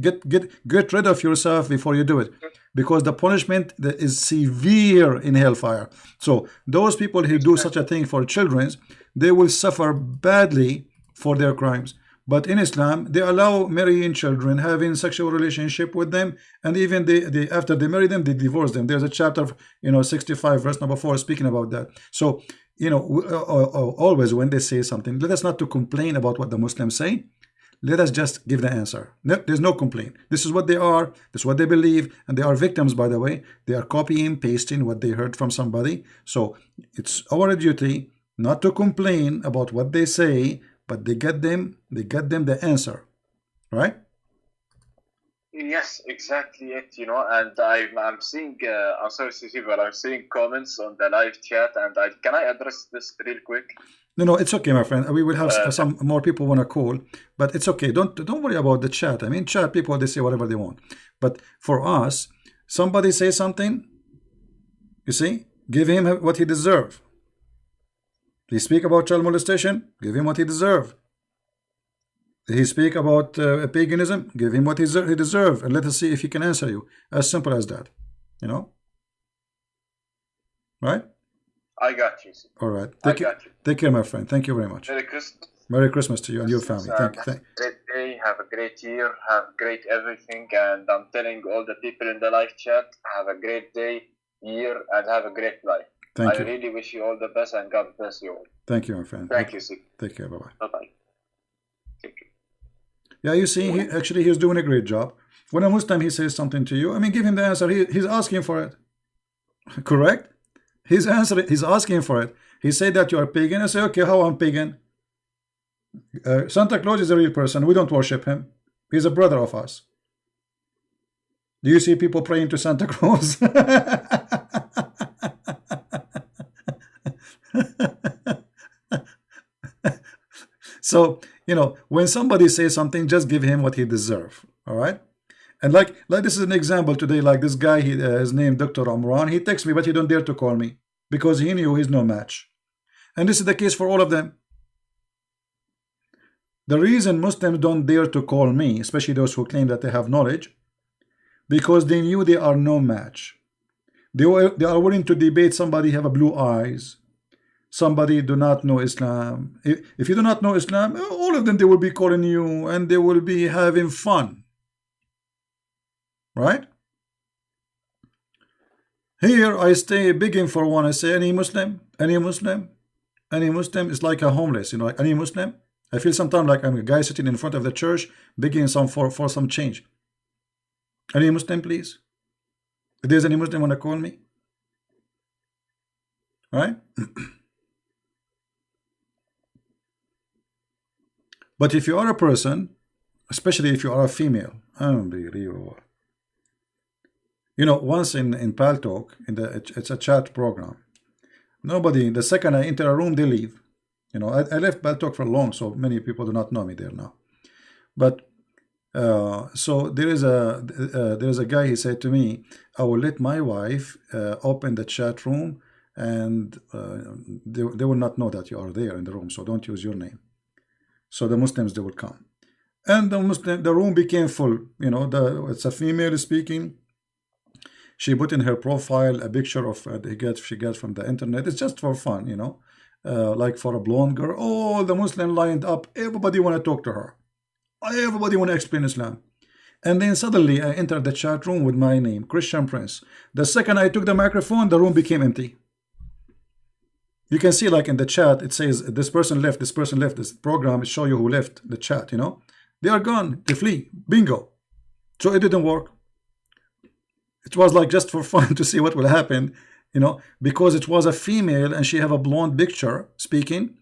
rid of yourself before you do it, because the punishment is severe in hellfire. So those people who do such a thing for children, they will suffer badly for their crimes. But in Islam, they allow marrying children, having sexual relationship with them, and even they after they marry them, they divorce them. There's a chapter of 65 verse number 4 speaking about that. So always when they say something, let us not to complain about what the Muslims say. Let us just give the answer. There's no complaint. This is what they are. This is what they believe, and they are victims, by the way. They are copying, pasting what they heard from somebody. So it's our duty not to complain about what they say, but they get them the answer, right? Yes, exactly it, and I'm seeing, I'm sorry, Steve, but I'm seeing comments on the live chat, and can I address this real quick? No, it's okay, my friend. We will have some more people want to call, but it's okay. Don't worry about the chat. I mean, chat people, they say whatever they want. But for us, somebody say something, you see, give him what he deserves. He speak about child molestation, give him what he deserves. He speak about paganism, give him what he deserves, and let us see if he can answer you. As simple as that, right? I got you. All right. Take care, my friend. Thank you very much. Merry Christmas. Merry Christmas to you and your family. Thank you. Great day. Have a great year. Have great everything. And I'm telling all the people in the live chat, have a great day, year, and have a great life. Thank you. I really wish you all the best, and God bless you all. Thank you, my friend. Thank you, Steve. Take care. Bye-bye. Bye-bye. Thank you. Yeah, you see, he's doing a great job. When a Muslim, he says something to you, I mean, give him the answer. He's asking for it. Correct? He's asking for it. He said that you are pagan. I say, okay, how I'm pagan? Santa Claus is a real person. We don't worship him. He's a brother of us. Do you see people praying to Santa Claus? So, when somebody says something, just give him what he deserves. All right? And like this is an example today, like this guy, his name Dr. Amran, he texts me, but he don't dare to call me because he knew he's no match. And this is the case for all of them. The reason Muslims don't dare to call me, especially those who claim that they have knowledge, because they knew they are no match. They are willing to debate somebody have a blue eyes, somebody do not know Islam. If you do not know Islam, all of them, they will be calling you and they will be having fun. Right? Here I stay begging for one. I say, any Muslim is like a homeless, like any Muslim. I feel sometimes like I'm a guy sitting in front of the church begging for some change. Any Muslim, please? If there's any Muslim want to call me, right? But if you are a person, especially if you are a female, unbelievable. Once in Paltalk, it's a chat program. Nobody, the second I enter a room, they leave. I left Paltalk for long, so many people do not know me there now. But So there is a guy. He said to me, "I will let my wife open the chat room, and they will not know that you are there in the room. So don't use your name. So the Muslims, they will come." And the room became full. You know, it's a female speaking. She put in her profile a picture of she got from the internet. It's just for fun, you know, like for a blonde girl. Oh, the Muslim lined up. Everybody want to talk to her. Everybody want to explain Islam. And then suddenly I entered the chat room with my name, Christian Prince. The second I took the microphone, the room became empty. You can see, like in the chat, it says this person left, this person left. This program show you who left the chat, you know. They are gone, they flee, bingo. So it didn't work. It was like just for fun to see what will happen, you know, because it was a female and she have a blonde picture speaking.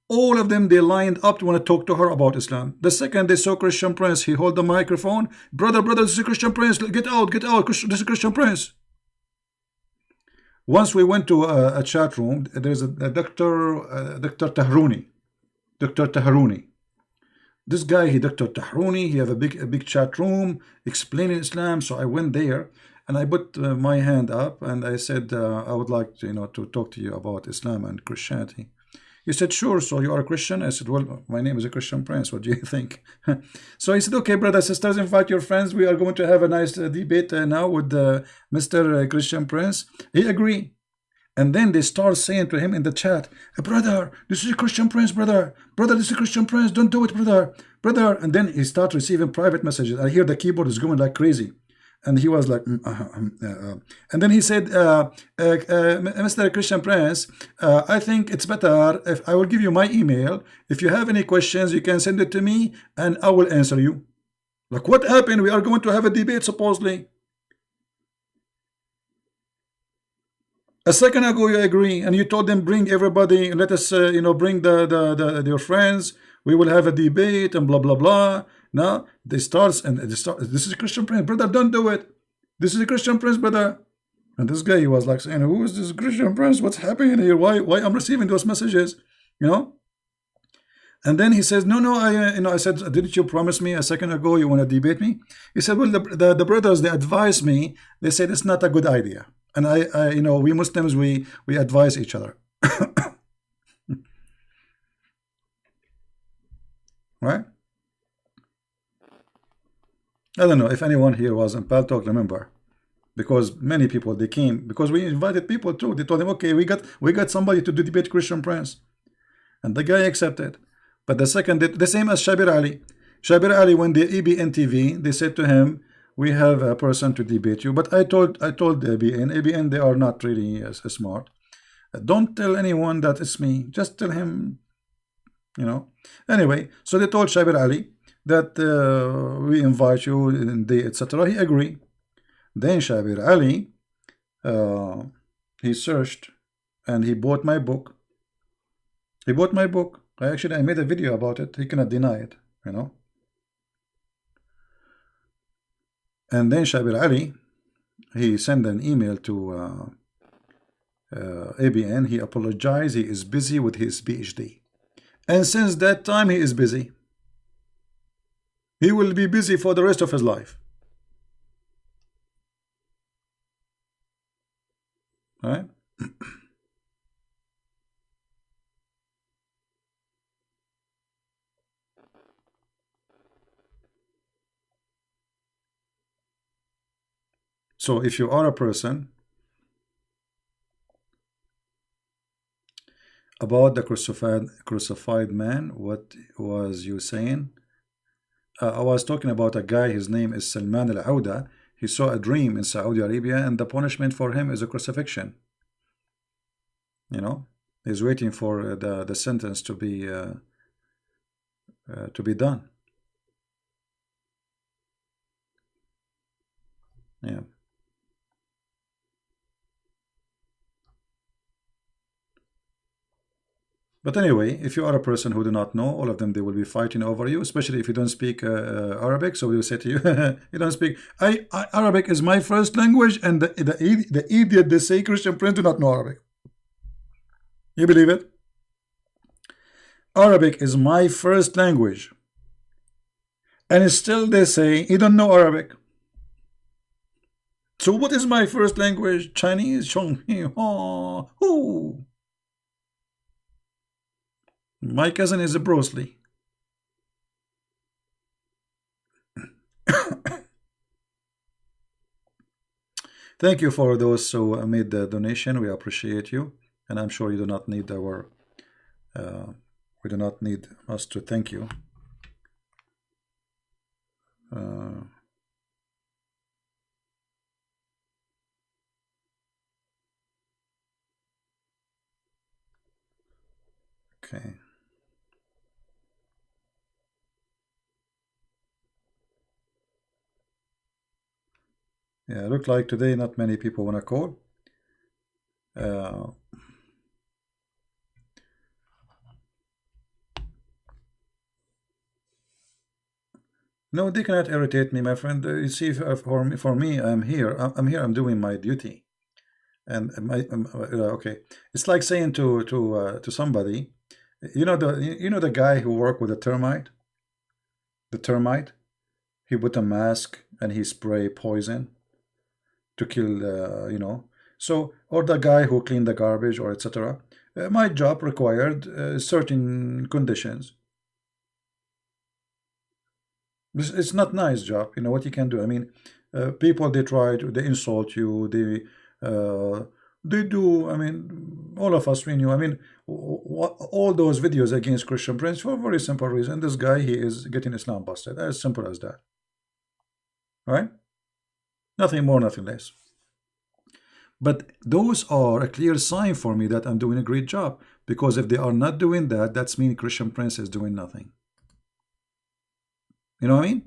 All of them, they lined up to want to talk to her about Islam. The second they saw Christian Prince, he hold the microphone. Brother, this is Christian Prince. Get out, this is Christian Prince. Once we went to a chat room, there's a Dr. Tahruni. Dr. Tahruni. This guy, Dr. Tahruni, he have a big chat room explaining Islam. So I went there and I put my hand up and I said, I would like to, you know, to talk to you about Islam and Christianity. He said, sure. So you are a Christian? I said, well, my name is a Christian Prince. What do you think? So he said, okay, brothers, sisters, invite your friends. We are going to have a nice debate now with Mr. Christian Prince. He agreed. And then they start saying to him in the chat, brother, this is a Christian Prince, brother. Brother, this is a Christian Prince. Don't do it, brother. Brother. And then he started receiving private messages. I hear the keyboard is going like crazy. And he was like, and then he said, Mr. Christian Prince, I think it's better if I will give you my email. If you have any questions, you can send it to me and I will answer you. Like, what happened? We are going to have a debate, supposedly. A second ago, you agree, and you told them, bring everybody, let us, you know, bring your friends. We will have a debate and blah, blah, blah. Now they start, this is a Christian Prince, brother, don't do it. This is a Christian Prince, brother. And this guy, he was like saying, who is this Christian Prince? What's happening here? Why I'm receiving those messages, you know? And then he says, no, I said, didn't you promise me a second ago you want to debate me? He said, well, the brothers, they advised me. They said it's not a good idea. And I you know, we Muslims, we advise each other. Right? I don't know if anyone here was in Paltalk, remember, because many people, they came because we invited people too. They told them, okay, we got somebody to debate Christian Prince, and the guy accepted. But the second, the same as Shabir Ali. Shabir Ali, when the ABN TV, they said to him, we have a person to debate you. But I told ABN, they are not really smart. Don't tell anyone that it's me. Just tell him, you know. Anyway, so they told Shabir Ali that we invite you and they, etc. He agreed. Then Shabir Ali, he searched and he bought my book. He bought my book. I made a video about it. He cannot deny it, you know. And then Shabir Ali, he sent an email to ABN. He apologized. He is busy with his PhD. And since that time, he is busy. He will be busy for the rest of his life. Right? So if you are a person about the crucified man, what was you saying? I was talking about a guy, his name is Salman al-Auda. He saw a dream in Saudi Arabia and the punishment for him is a crucifixion. You know, he's waiting for the sentence to be done. Yeah. But anyway, if you are a person who do not know, all of them, they will be fighting over you, especially if you don't speak Arabic. So we will say to you, you don't speak. Arabic is my first language, and the idiot, they say Christian Prince do not know Arabic. You believe it? Arabic is my first language. And still they say, you don't know Arabic. So what is my first language? Chinese? My cousin is a Bruce Lee. Thank you for those who made the donation. We appreciate you. And I'm sure you do not need we do not need us to thank you. Okay. Yeah, look like today not many people want to call. No, they cannot irritate me, my friend. You see, for me, I'm here. I'm here. I'm doing my duty. And okay, it's like saying to somebody, you know the guy who worked with the termite. He put a mask and he spray poison to kill, So, or the guy who cleaned the garbage or etc. My job required certain conditions. It's not nice job. You know what you can do. I mean, people they insult you. They do. I mean, all of us we knew. I mean, all those videos against Christian Prince for a very simple reason. This guy he is getting Islam busted. As simple as that. Right? Nothing more, nothing less. But those are a clear sign for me that I'm doing a great job. Because if they are not doing that, that's mean Christian Prince is doing nothing. You know what I mean?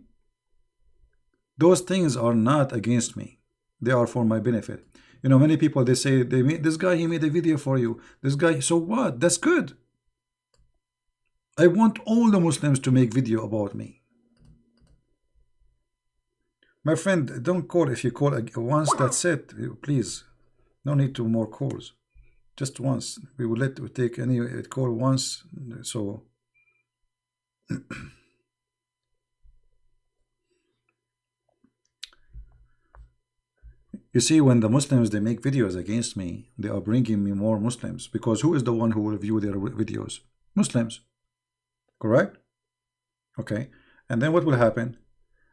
Those things are not against me. They are for my benefit. You know, many people they say this guy he made a video for you. This guy, so what? That's good. I want all the Muslims to make video about me. My friend, don't call. If you call once, that's it. Please, no need to more calls. Just once. We will take any call once. So. You see, when the Muslims they make videos against me, they are bringing me more Muslims because who is the one who will view their videos? Muslims, correct? Okay, and then what will happen?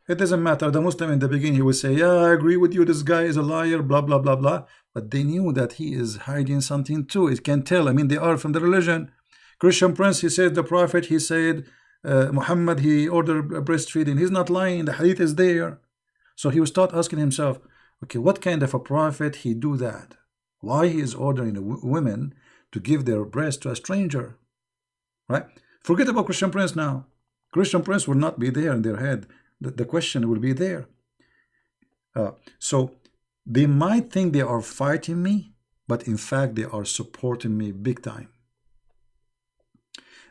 It doesn't matter. The Muslim in the beginning he will say, "Yeah, I agree with you. This guy is a liar." Blah blah blah blah. But they knew that he is hiding something too. It can tell. I mean, they are from the religion. Christian Prince, he said the Prophet. He said Muhammad. He ordered breastfeeding. He's not lying. The hadith is there. So he will start asking himself, okay, what kind of a prophet he do that? Why he is ordering women to give their breast to a stranger? Right? Forget about Christian Prince now. Christian Prince will not be there in their head. The question will be there. So they might think they are fighting me, but in fact they are supporting me big time.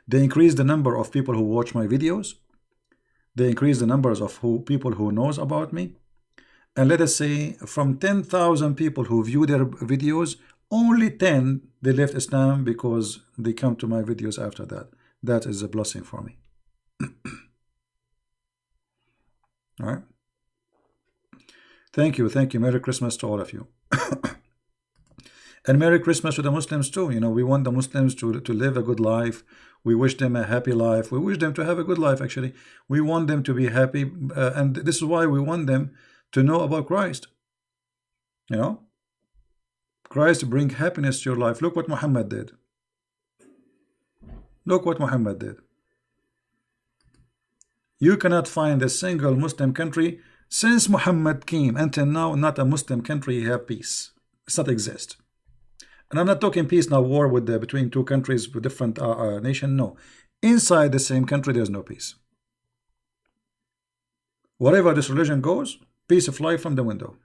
They increase the number of people who watch my videos. They increase the numbers of people who knows about me. And let us say from 10,000 people who view their videos, only 10 they left Islam because they come to my videos after that. That is a blessing for me. All right. Thank you. Thank you. Merry Christmas to all of you. And Merry Christmas to the Muslims too. You know, we want the Muslims to live a good life. We wish them a happy life. We wish them to have a good life, actually. We want them to be happy. And this is why we want them to know about Christ. You know, Christ bring happiness to your life. Look what Muhammad did. Look what Muhammad did. You cannot find a single Muslim country since Muhammad came until now, not a Muslim country have peace. It's not exist. And I'm not talking peace now, war with between two countries with different nation. No, inside the same country there's no peace. Wherever this religion goes, peace fly from the window.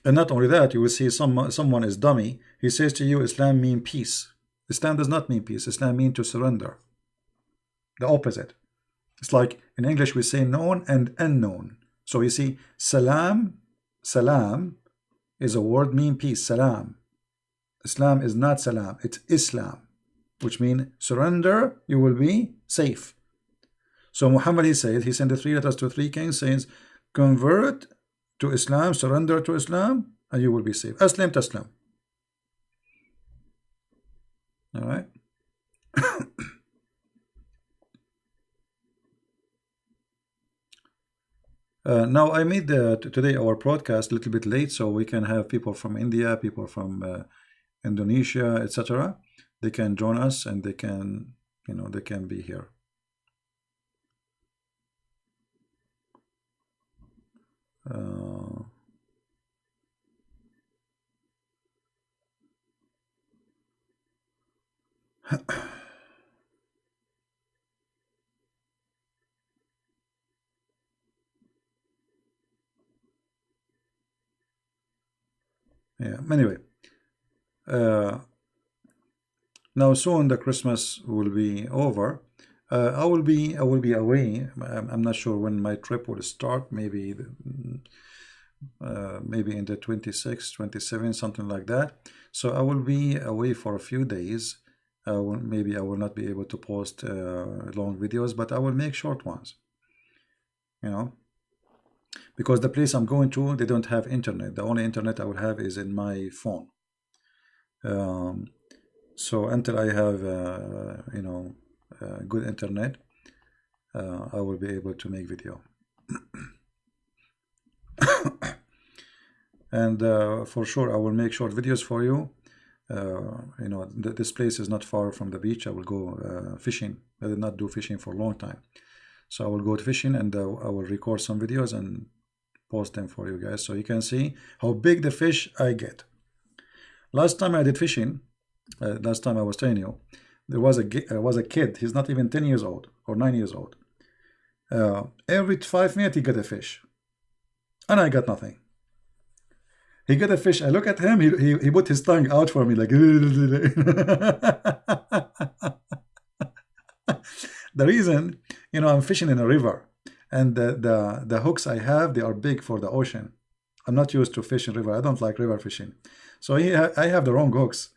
And not only that, you will see someone is dummy. He says to you, Islam means peace. Islam does not mean peace. Islam means to surrender. The opposite. It's like in English we say known and unknown. So you see, salam is a word mean peace. Salam. Islam is not salam, it's Islam, which means surrender, you will be safe. So Muhammad, he said, he sent the 3 letters to 3 kings, saying, convert to Islam, surrender to Islam, and you will be safe. Aslam taslam. All right. Now I made today our broadcast a little bit late, so we can have people from India, people from Indonesia, etc. They can join us, and they can, they can be here. Yeah. Anyway, now soon the Christmas will be over. I will be away. I'm not sure when my trip will start. Maybe maybe in the 26, 27, something like that. So I will be away for a few days. Maybe I will not be able to post long videos, but I will make short ones. Because the place I'm going to, they don't have internet. The only internet I will have is in my phone. So until I have good internet, I will be able to make video. And for sure I will make short videos for you. This place is not far from the beach. I will go fishing. I did not do fishing for a long time, so I will go to fishing, and I will record some videos and post them for you guys, so you can see how big the fish I get. Last time I did fishing, last time I was telling you, there was a kid. He's not even 10 years old or 9 years old. Every 5 minutes he got a fish, and I got nothing. He got a fish. I look at him. He put his tongue out for me like. The reason, I'm fishing in a river, and the hooks I have, they are big for the ocean. I'm not used to fishing river. I don't like river fishing, so I have the wrong hooks,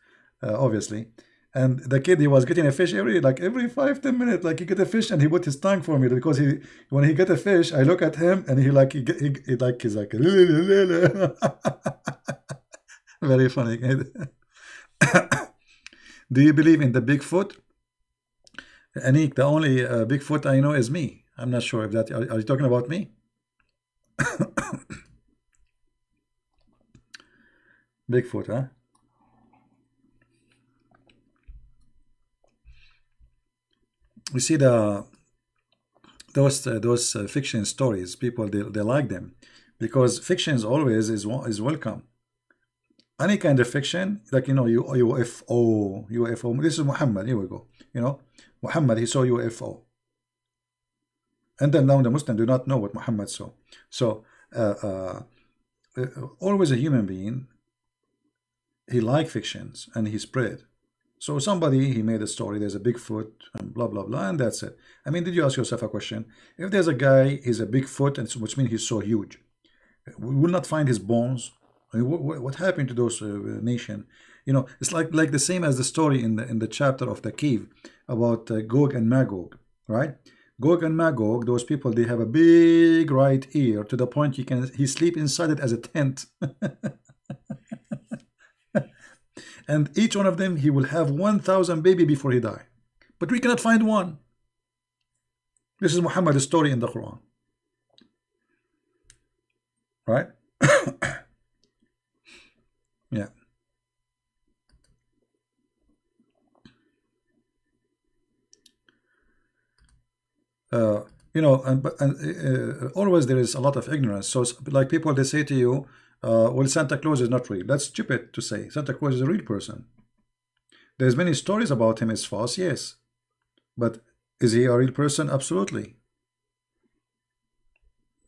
obviously. And the kid, he was getting a fish every 5-10 minutes. Like, he get a fish and he put his tongue for me, because when he get a fish, I look at him and he's like very funny. Do you believe in the Bigfoot? Anik, the only Bigfoot I know is me. I'm not sure if that are you talking about me? Bigfoot, huh? We see those fiction stories. People, they like them because fiction is always is welcome. Any kind of fiction, like UFO. This is Muhammad. Here we go. Muhammad, he saw UFO, and then now the Muslims do not know what Muhammad saw. So always a human being, he liked fictions and he spread. So somebody, he made a story, there's a Bigfoot and blah blah blah, and that's it. I mean, did you ask yourself a question? If there's a guy, he's a Bigfoot, and which means he's so huge, we will not find his bones. I mean, what happened to those nation? It's like the same as the story in the chapter of the cave about Gog and Magog, right? Gog and Magog, those people, they have a big right ear to the point he sleep inside it as a tent. And each one of them, he will have 1,000 baby before he die. But we cannot find one. This is Muhammad's story in the Quran. Right? Yeah. Always there is a lot of ignorance. So like people, they say to you, well, Santa Claus is not real. That's stupid to say. Santa Claus is a real person. There's many stories about him is false, yes. But is he a real person? Absolutely.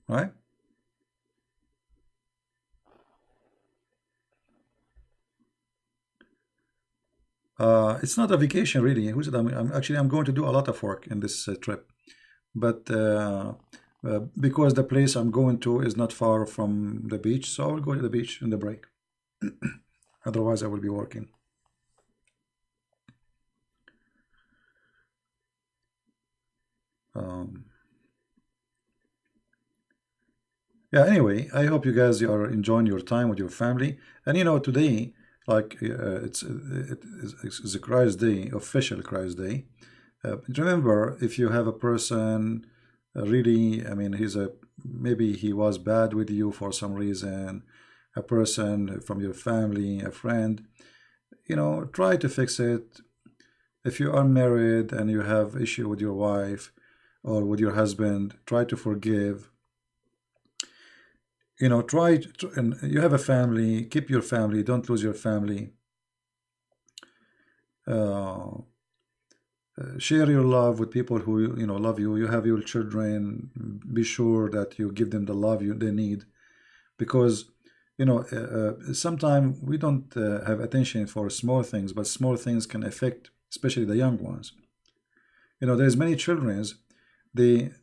Right? It's not a vacation, really. Who said I'm going to do a lot of work in this trip. But because the place I'm going to is not far from the beach, so I will go to the beach in the break. Otherwise, I will be working. Um, yeah. Anyway, I hope you guys are enjoying your time with your family. And today, like it's a Christ Day, official Christ Day. Remember, if you have a person, really, I mean, maybe he was bad with you for some reason, a person from your family, a friend, try to fix it. If you are married and you have issue with your wife or with your husband, try to forgive. And you have a family, keep your family, don't lose your family. Uh, Share your love with people who love you. You have your children. Be sure that you give them the love they need, because sometimes we don't have attention for small things, but small things can affect especially the young ones. There's many childrens, they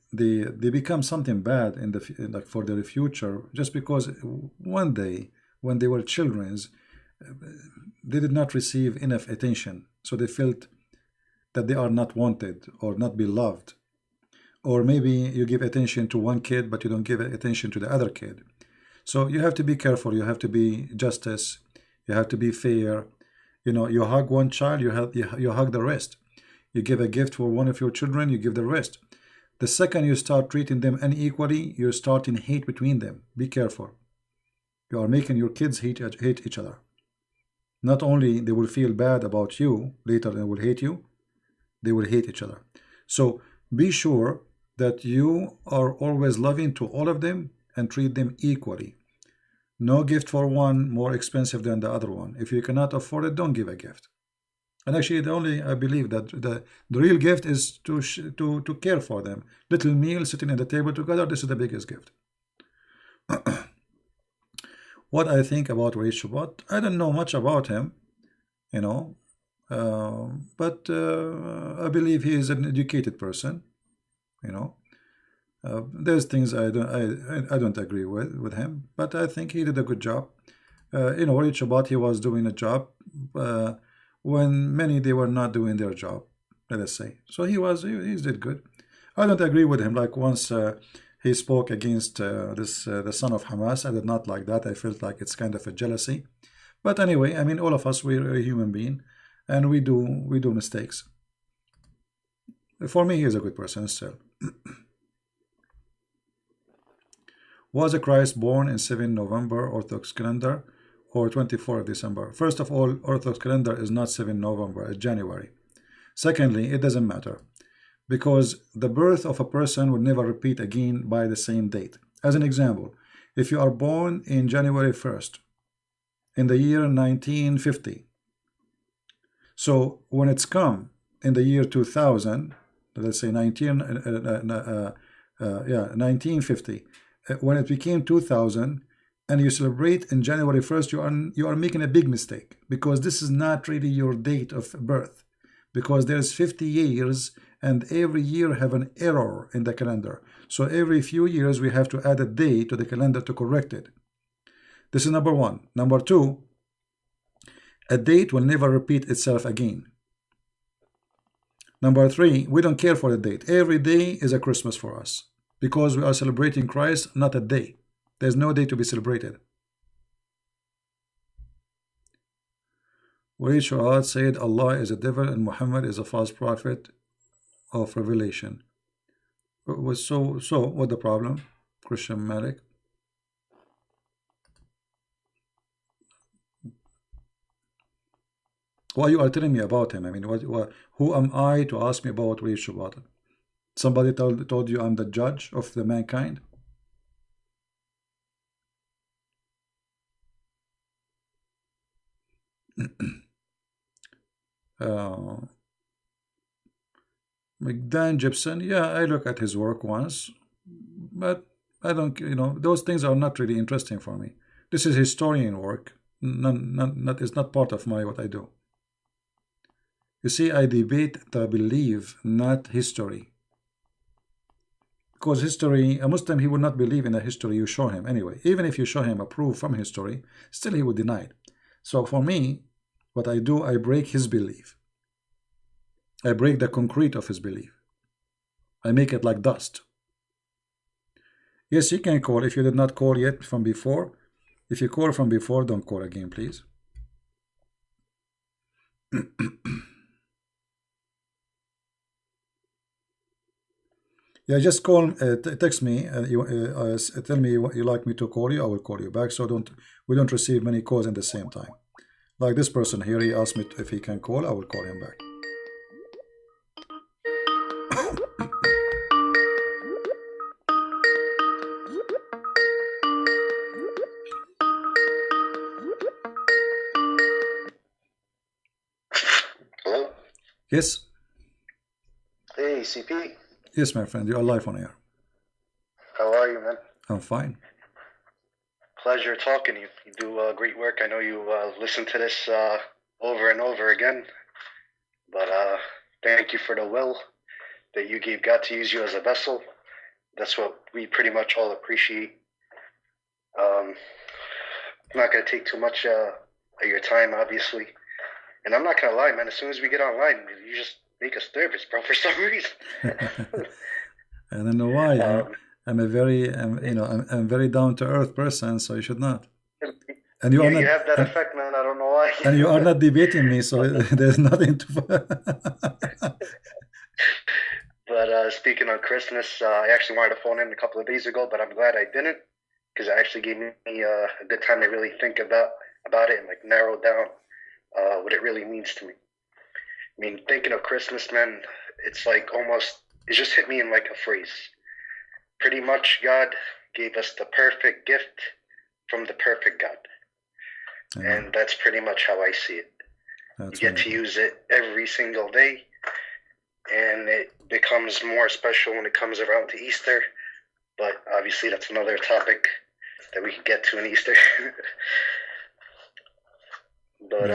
become something bad like for their future, just because one day when they were childrens, they did not receive enough attention, so they felt that they are not wanted or not beloved. Or maybe you give attention to one kid but you don't give attention to the other kid. So you have to be careful, you have to be justice, you have to be fair. You hug one child, you hug the rest. You give a gift for one of your children, you give the rest. The second you start treating them unequally, you're starting hate between them. Be careful. You are making your kids hate each other. Not only they will feel bad about you, later they will hate you, they will hate each other. So be sure that you are always loving to all of them and treat them equally. No gift for one more expensive than the other one. If you cannot afford it, don't give a gift. And actually, I believe that the real gift is to care for them. Little meal sitting at the table together, this is the biggest gift. What I think about Ray Shabbat, I don't know much about him, you know, but I believe he is an educated person, you know. There's things I don't agree with him, but I think he did a good job. Ray Shabbat, he was doing a job when many they were not doing their job, let us say. So he did good. I don't agree with him. Like once he spoke against the son of Hamas. I did not like that. I felt like it's kind of a jealousy. But anyway, I mean, all of us, we're a human being, and we do mistakes. For me, he is a good person still. Was Christ born in 7 November Orthodox calendar or 24 of December? First of all, Orthodox calendar is not 7 November, it's January. Secondly, it doesn't matter, because the birth of a person would never repeat again by the same date. As an example, if you are born in January 1st, in the year 1950, so when it's come in the year 2000, let's say 1950, when it became 2000, and you celebrate in January 1st, you are making a big mistake, because this is not really your date of birth, because there's 50 years and every year have an error in the calendar. So every few years we have to add a day to the calendar to correct it. This is number one. Number two, a date will never repeat itself again. Number three, we don't care for the date. Every day is a Christmas for us, because we are celebrating Christ, not a day. There's no day to be celebrated. Where Shu'ad said Allah is a devil and Muhammad is a false prophet of revelation. So what the problem, Christian Malik? Why you are telling me about him? I mean, who am I to ask me about Wali Shu'ad? Somebody told you I'm the judge of the mankind? Dan Gibson, yeah, I look at his work once, but I don't, those things are not really interesting for me. This is historian work. It's not part of what I do. You see, I debate the belief, not history. Because history, a Muslim, he would not believe in the history you show him anyway. Even if you show him a proof from history, still he would deny it. So for me, what I do, I break his belief. I break the concrete of his belief. I make it like dust. Yes, you can call if you did not call yet from before. If you call from before, don't call again, please. Yeah, just call, text me, tell me you like me to call you. I will call you back. So we don't receive many calls at the same time. Like this person here, he asked me if he can call. I will call him back. Hello? Yes? Hey, CP. Yes, my friend, you are live on air. How are you, man? I'm fine. Pleasure talking to you. You do great work. I know you listen to this over and over again. But thank you for the will that you gave God to use you as a vessel. That's what we pretty much all appreciate. I'm not going to take too much of your time, obviously. And I'm not going to lie, man. As soon as we get online, you just make us nervous, bro, for some reason. I don't know why. I'm a very, I'm very down to earth person, so you should not. And you are not. You have that effect, man. I don't know why. And you are not debating me, so there's nothing to. But speaking on Christmas, I actually wanted to phone in a couple of days ago, but I'm glad I didn't, because it actually gave me a good time to really think about it and like narrow down what it really means to me. I mean, thinking of Christmas, man, it's like almost, it just hit me in like a phrase. Pretty much God gave us the perfect gift from the perfect God. And that's pretty much how I see it. You get to use it every single day, and it becomes more special when it comes around to Easter. But obviously that's another topic that we could get to in Easter. But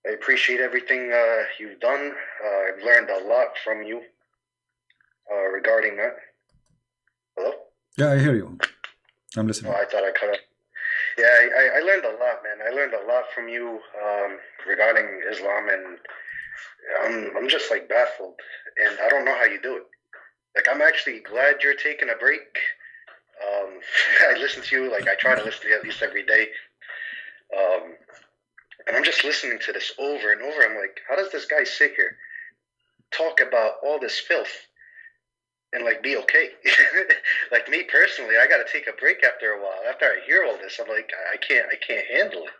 I appreciate everything you've done. I've learned a lot from you regarding that. Hello? Yeah, I hear you. I'm listening. Oh, I thought I cut off. Yeah, I learned a lot, man. I learned a lot from you regarding Islam, and I'm just like baffled, and I don't know how you do it. Like, I'm actually glad you're taking a break. I listen to you, like I try to listen to you at least every day. And I'm just listening to this over and over. I'm like, how does this guy sit here, talk about all this filth, and like be okay? Like me personally, I got to take a break after a while. After I hear all this, I'm like, I can't handle it.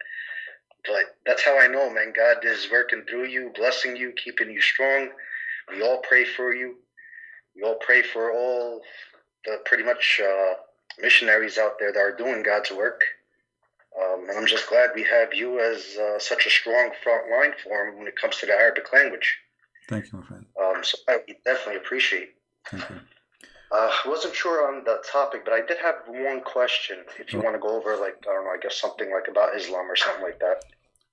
But that's how I know, man. God is working through you, blessing you, keeping you strong. We all pray for you. We all pray for all the pretty much missionaries out there that are doing God's work. And I'm just glad we have you as such a strong front line for him when it comes to the Arabic language. Thank you, my friend. So I definitely appreciate. Thank you. I wasn't sure on the topic, but I did have one question. If you want to go over, like, I don't know, I guess something like about Islam or something like that.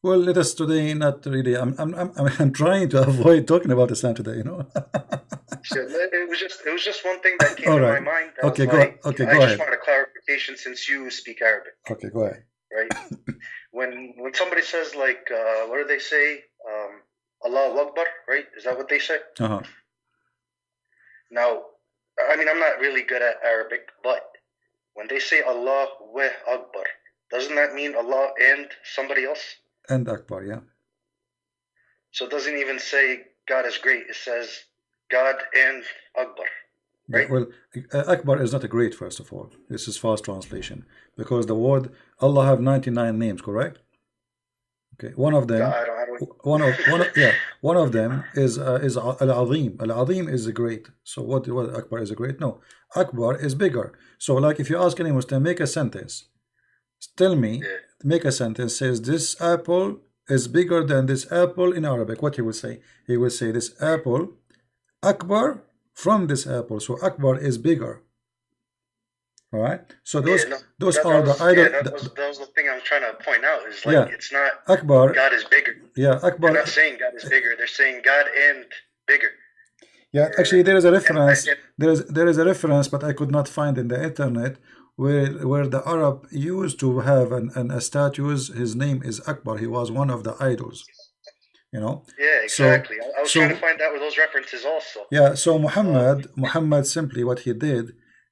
Well, let us today not really. I'm trying to avoid talking about Islam today. You know. So it was just one thing that came to my mind. Okay, go ahead. Okay, I go just ahead. wanted a clarification since you speak Arabic. Okay, go ahead. Right. When somebody says like, what do they say? Allahu Akbar, right? Is that what they say? Uh-huh. Now, I mean, I'm not really good at Arabic, but when they say Allahu Akbar, doesn't that mean Allah and somebody else? And Akbar, yeah. So it doesn't even say God is great. It says God and Akbar, right? Well, Akbar is not a great, first of all. This is fast translation. Because the word Allah have 99 names, correct? Okay, one of them, one of them is Al-Azim. Al-Azim is great. So what Akbar is a great? No, Akbar is bigger. So like if you ask any Muslim, make a sentence. Tell me, make a sentence says this apple is bigger than this apple in Arabic. What he will say? He will say this apple, Akbar from this apple. So Akbar is bigger. All right. So those are the idol. That was the thing I'm trying to point out. Is like it's not Akbar. God is bigger. Yeah, Akbar. They're not saying God is bigger. They're saying God and bigger. Yeah, actually, there is a reference. There is a reference, but I could not find in the internet where the Arab used to have a statue. His name is Akbar. He was one of the idols. you know. Yeah, exactly. I was trying to find out where those references also. Yeah, so Muhammad simply what he did,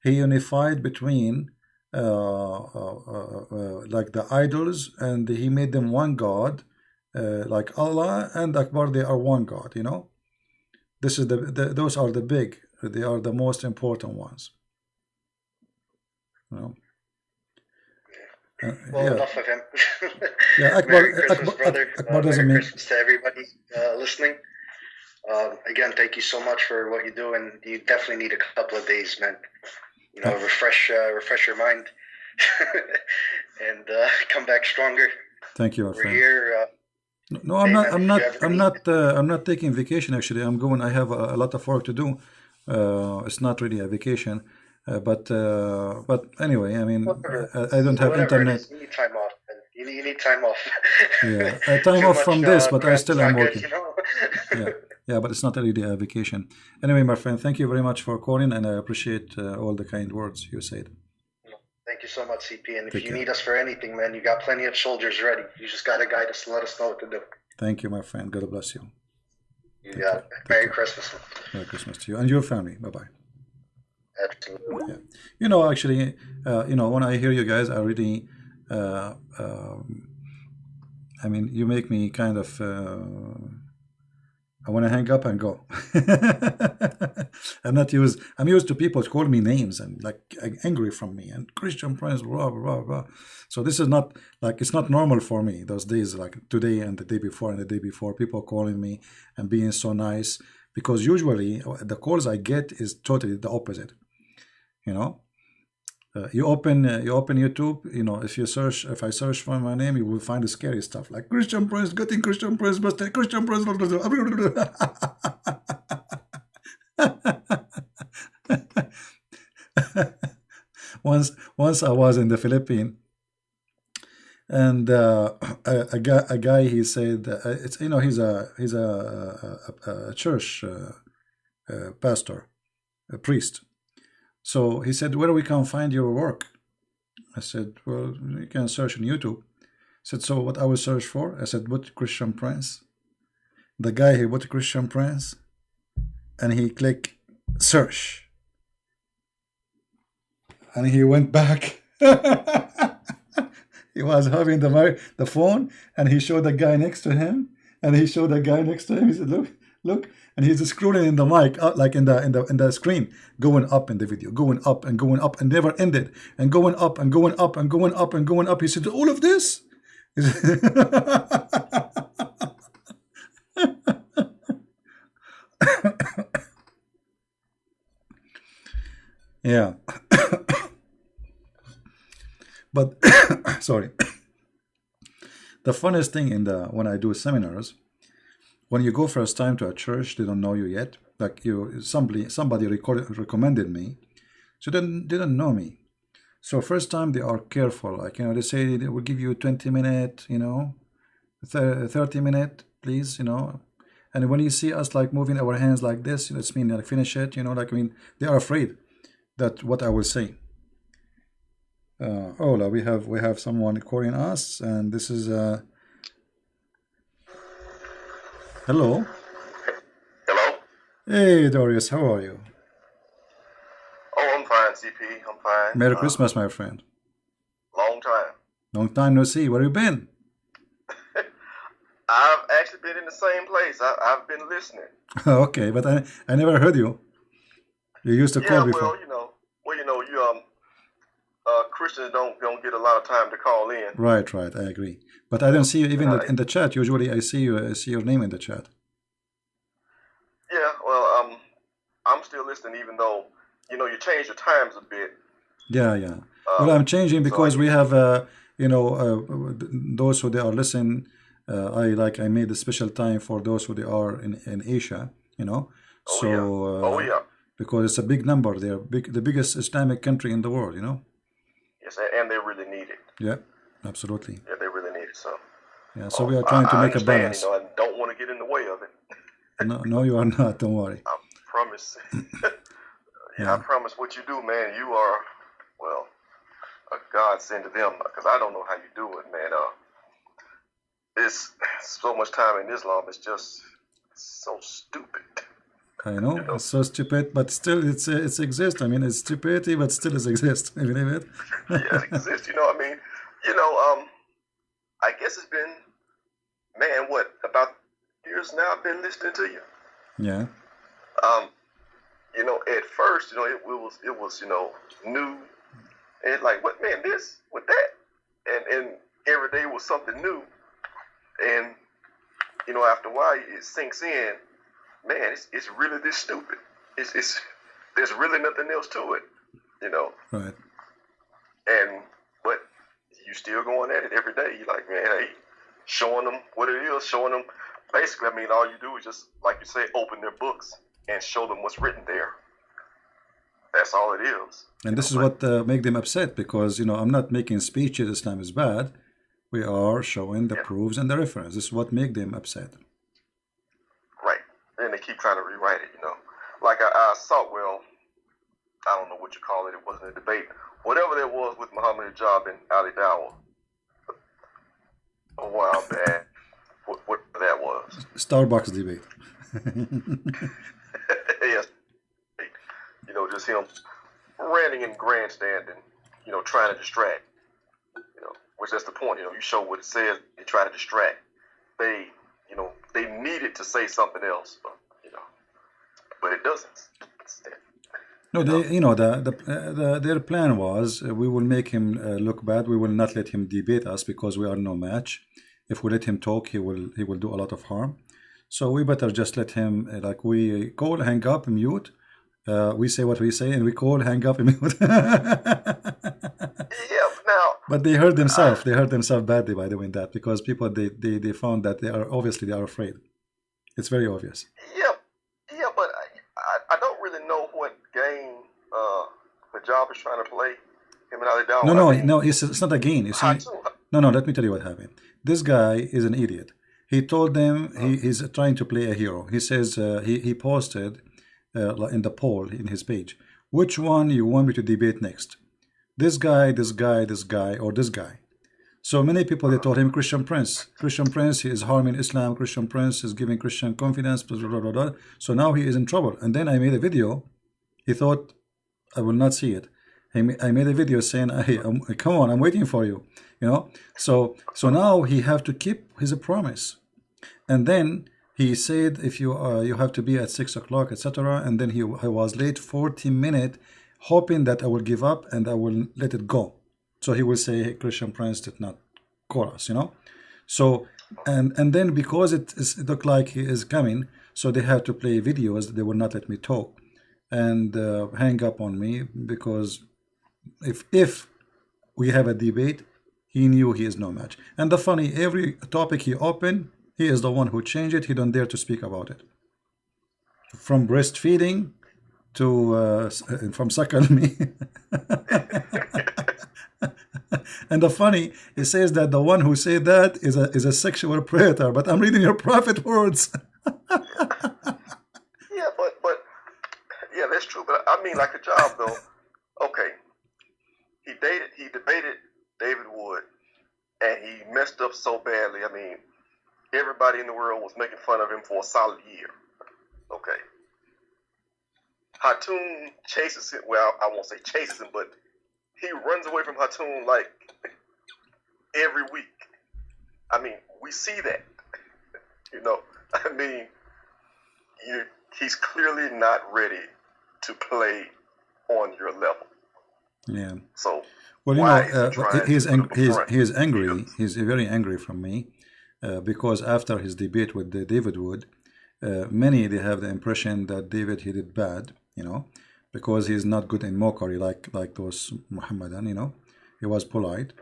he unified between like the idols, and he made them one God, like Allah and Akbar, they are one God, you know. This is those are the big, they are the most important ones, you know. Well, Yeah. enough of him. Yeah, Merry Christmas, brother. Akbar doesn't Merry mean. Christmas to everybody listening. Again, thank you so much for what you do, and you definitely need a couple of days, man. You know, refresh your mind, and come back stronger. Thank you, my We're friend. here. No, I'm not. I'm not taking vacation. Actually, I'm going. I have a lot of work to do. It's not really a vacation, but anyway, I mean, I don't have internet. You need time off. You need time off. Yeah, time off from this, but I still am working. You know? Yeah, but it's not really a vacation. Anyway, my friend, thank you very much for calling, and I appreciate all the kind words you said. Thank you so much, CP. And if you need us for anything, man, you got plenty of soldiers ready. You just got to guide us and let us know what to do. Thank you, my friend. God bless you. You got it. Merry Christmas. Merry Christmas to you and your family. Bye-bye. Absolutely. Yeah. You know, actually, you know, when I hear you guys, I really, I mean, you make me kind of, I want to hang up and go. I'm used to people call me names and like angry from me and Christian Prince, blah, blah, blah. So this is not like, it's not normal for me those days, like today and the day before and the day before, people calling me and being so nice, because usually the calls I get is totally the opposite, you know. You open YouTube, you know, if I search for my name, you will find the scary stuff like Christian Prince, getting Christian Prince, busted Christian Prince. Once I was in the Philippines, and a guy he said, it's, you know, he's a church pastor, a priest. So he said, where we can find your work? I said, well, you can search on YouTube. He said, so what I will search for? I said, what Christian Prince? The guy, he put Christian Prince, and he clicked search. And he went back. He was having the phone, and he showed the guy next to him, and he showed the guy next to him. He said, look. And he's scrolling in the mic, like in the screen, going up in the video, going up, and never ended, and going up and going up and going up and going up. He said, all of this. Yeah. But sorry. The funniest thing when I do seminars, when you go first time to a church, they don't know you yet. Like somebody recommended me, so they didn't know me. So first time they are careful. Like, you know, they say they will give you 20-minute, you know, 30-minute, please, you know. And when you see us like moving our hands like this, it's mean like finish it, you know. Like, I mean, they are afraid that what I will say. Ola, we have someone calling us, and this is hello. Hello. Hey Darius, how are you? Oh, I'm fine, CP. I'm fine. Merry Christmas, my friend. Long time. Long time no see. Where you been? I've actually been in the same place. I've been listening. Okay, but I never heard you. You used to call before. Well, you Christians don't get a lot of time to call in. Right, I agree. But I don't see you even in the chat. Usually, I see your name in the chat. Yeah, well, I'm still listening, even though you change the times a bit. Yeah. Well, I'm changing because we have those who they are listening. I made a special time for those who they are in Asia. You know. Yeah. Because it's a big number. They're the biggest Islamic country in the world. You know. Yes, and they really need it. Yeah, absolutely. Yeah, they really need it. So. Yeah, so we are trying to make a balance. I don't want to get in the way of it. No, you are not. Don't worry. I promise. I promise. What you do, man, you are, well, a godsend to them. Because I don't know how you do it, man. It's so much time in Islam is just so stupid. I know, it's so stupid, but still it's exists. I mean, it's stupidity, but still it exists. You believe it? Yeah, it exists. I mean, I guess it's been, man, what, about years now I've been listening to you. Yeah. At first, it was new, and like, what, man, this with that, and every day was something new, and after a while it sinks in. Man, it's really this stupid. It's there's really nothing else to it, Right. But you still going at it every day. You're like, man, hey, showing them what it is, showing them. Basically, I mean, all you do is just, like you say, open their books and show them what's written there. That's all it is. And this is what make them upset, because I'm not making speeches Islam is bad. We are showing the proofs and the reference. This is what make them upset. And they keep trying to rewrite it, Like I saw, well, I don't know what you call it. It wasn't a debate. Whatever there was with Muhammad Hijab and Ali Dawah a while back, what that was. Starbucks debate. Yes. Just him ranting and grandstanding, trying to distract, which that's the point. You show what it says, they try to distract. They needed to say something else, but it doesn't. No, their plan was we will make him look bad. We will not let him debate us because we are no match. If we let him talk, he will do a lot of harm. So we better just let him, we call, hang up, mute. We say what we say, and we call, hang up, mute. But they hurt themselves. They hurt themselves badly by doing that, because people they found that they are afraid. It's very obvious. Yeah, but I don't really know what game Hijab is trying to play. Him and Ali Dawah. No. It's not a game. You see, no. Let me tell you what happened. This guy is an idiot. He told them he's trying to play a hero. He says he posted in the poll in his page, which one you want me to debate next? This guy, or this guy. So many people, they told him Christian Prince. Christian Prince, he is harming Islam. Christian Prince is giving Christian confidence. Blah, blah, blah, blah. So now he is in trouble. And then I made a video. He thought I will not see it. I made a video saying, hey, come on, I'm waiting for you. So now he have to keep his promise. And then he said, if you have to be at 6 o'clock, etc. And then he was late 40 minutes, hoping that I will give up and I will let it go. So he will say, hey, Christian Prince did not call us, So, and then because it looked like he is coming, so they have to play videos. They will not let me talk and hang up on me, because if we have a debate, he knew he is no match. And the funny, every topic he opened, he is the one who changed it. He don't dare to speak about it. From breastfeeding to from suckle me. And the funny, he says that the one who said that is a sexual predator. But I'm reading your prophet words. Yeah, that's true. But I mean, like Hijab though. Okay, he debated David Wood, and he messed up so badly. I mean, everybody in the world was making fun of him for a solid year. Okay. Hatun chases him. Well, I won't say chases him, but he runs away from Hatun like every week. I mean, we see that. I mean, he's clearly not ready to play on your level. Yeah. So, he is angry. He's very angry from me because after his debate with David Wood, many they have the impression that David, he did bad, because he's not good in mockery like those Muhammadan, he was polite.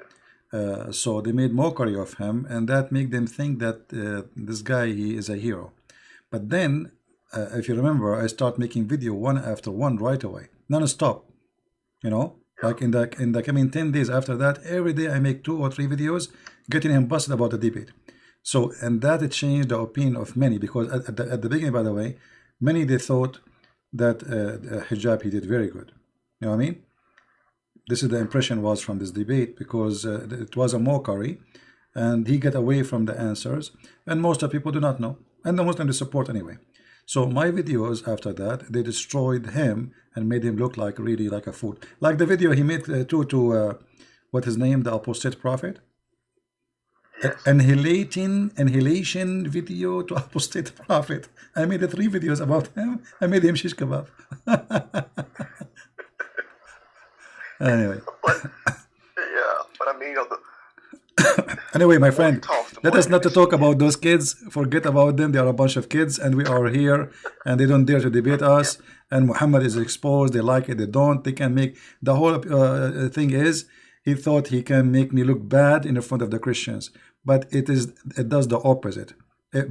So they made mockery of him, and that made them think that this guy, he is a hero. But then, if you remember, I start making video one after one right away, non-stop, like in the coming 10 days after that, every day I make 2 or 3 videos getting him busted about the debate. So, and that it changed the opinion of many, because at the beginning, by the way, many they thought that Hijab, he did very good. You know what I mean? This is the impression was from this debate, because it was a mockery, and he get away from the answers, and most of people do not know, and the Muslims support anyway. So my videos after that, they destroyed him and made him look like really like a fool. Like the video he made to what his name, the apostate prophet. Yes. Annihilation video to apostate prophet. I made 3 videos about him. I made him shish kebab. Anyway. But I mean, you know, Anyway, my friend, let us not to talk Yeah. about those kids. Forget about them. They are a bunch of kids, and we are here, and they don't dare to debate us. And Muhammad is exposed. They like it. They don't. They can make the whole thing is he thought he can make me look bad in the front of the Christians, but it does the opposite.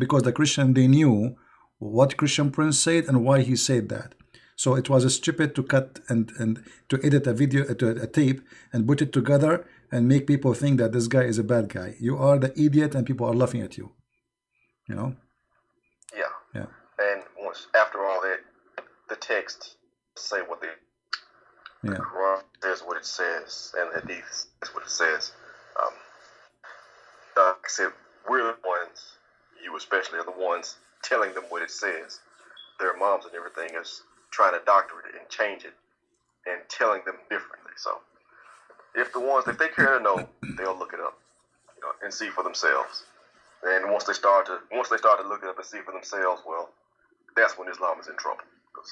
Because the Christian, they knew what Christian Prince said and why he said that. So it was stupid to cut and to edit a video, a tape, and put it together and make people think that this guy is a bad guy. You are the idiot, and people are laughing at you. You know? Yeah. Yeah. And once after all that, the text say what the Yeah. Quran says what it says, and the Hadith says what it says. Like I said, we're the ones, you especially, are the ones telling them what it says. Their moms and everything is trying to doctor it and change it and telling them differently. So if they care to know, they'll look it up, you know, and see for themselves. And once they start to look it up and see for themselves, well, that's when Islam is in trouble, because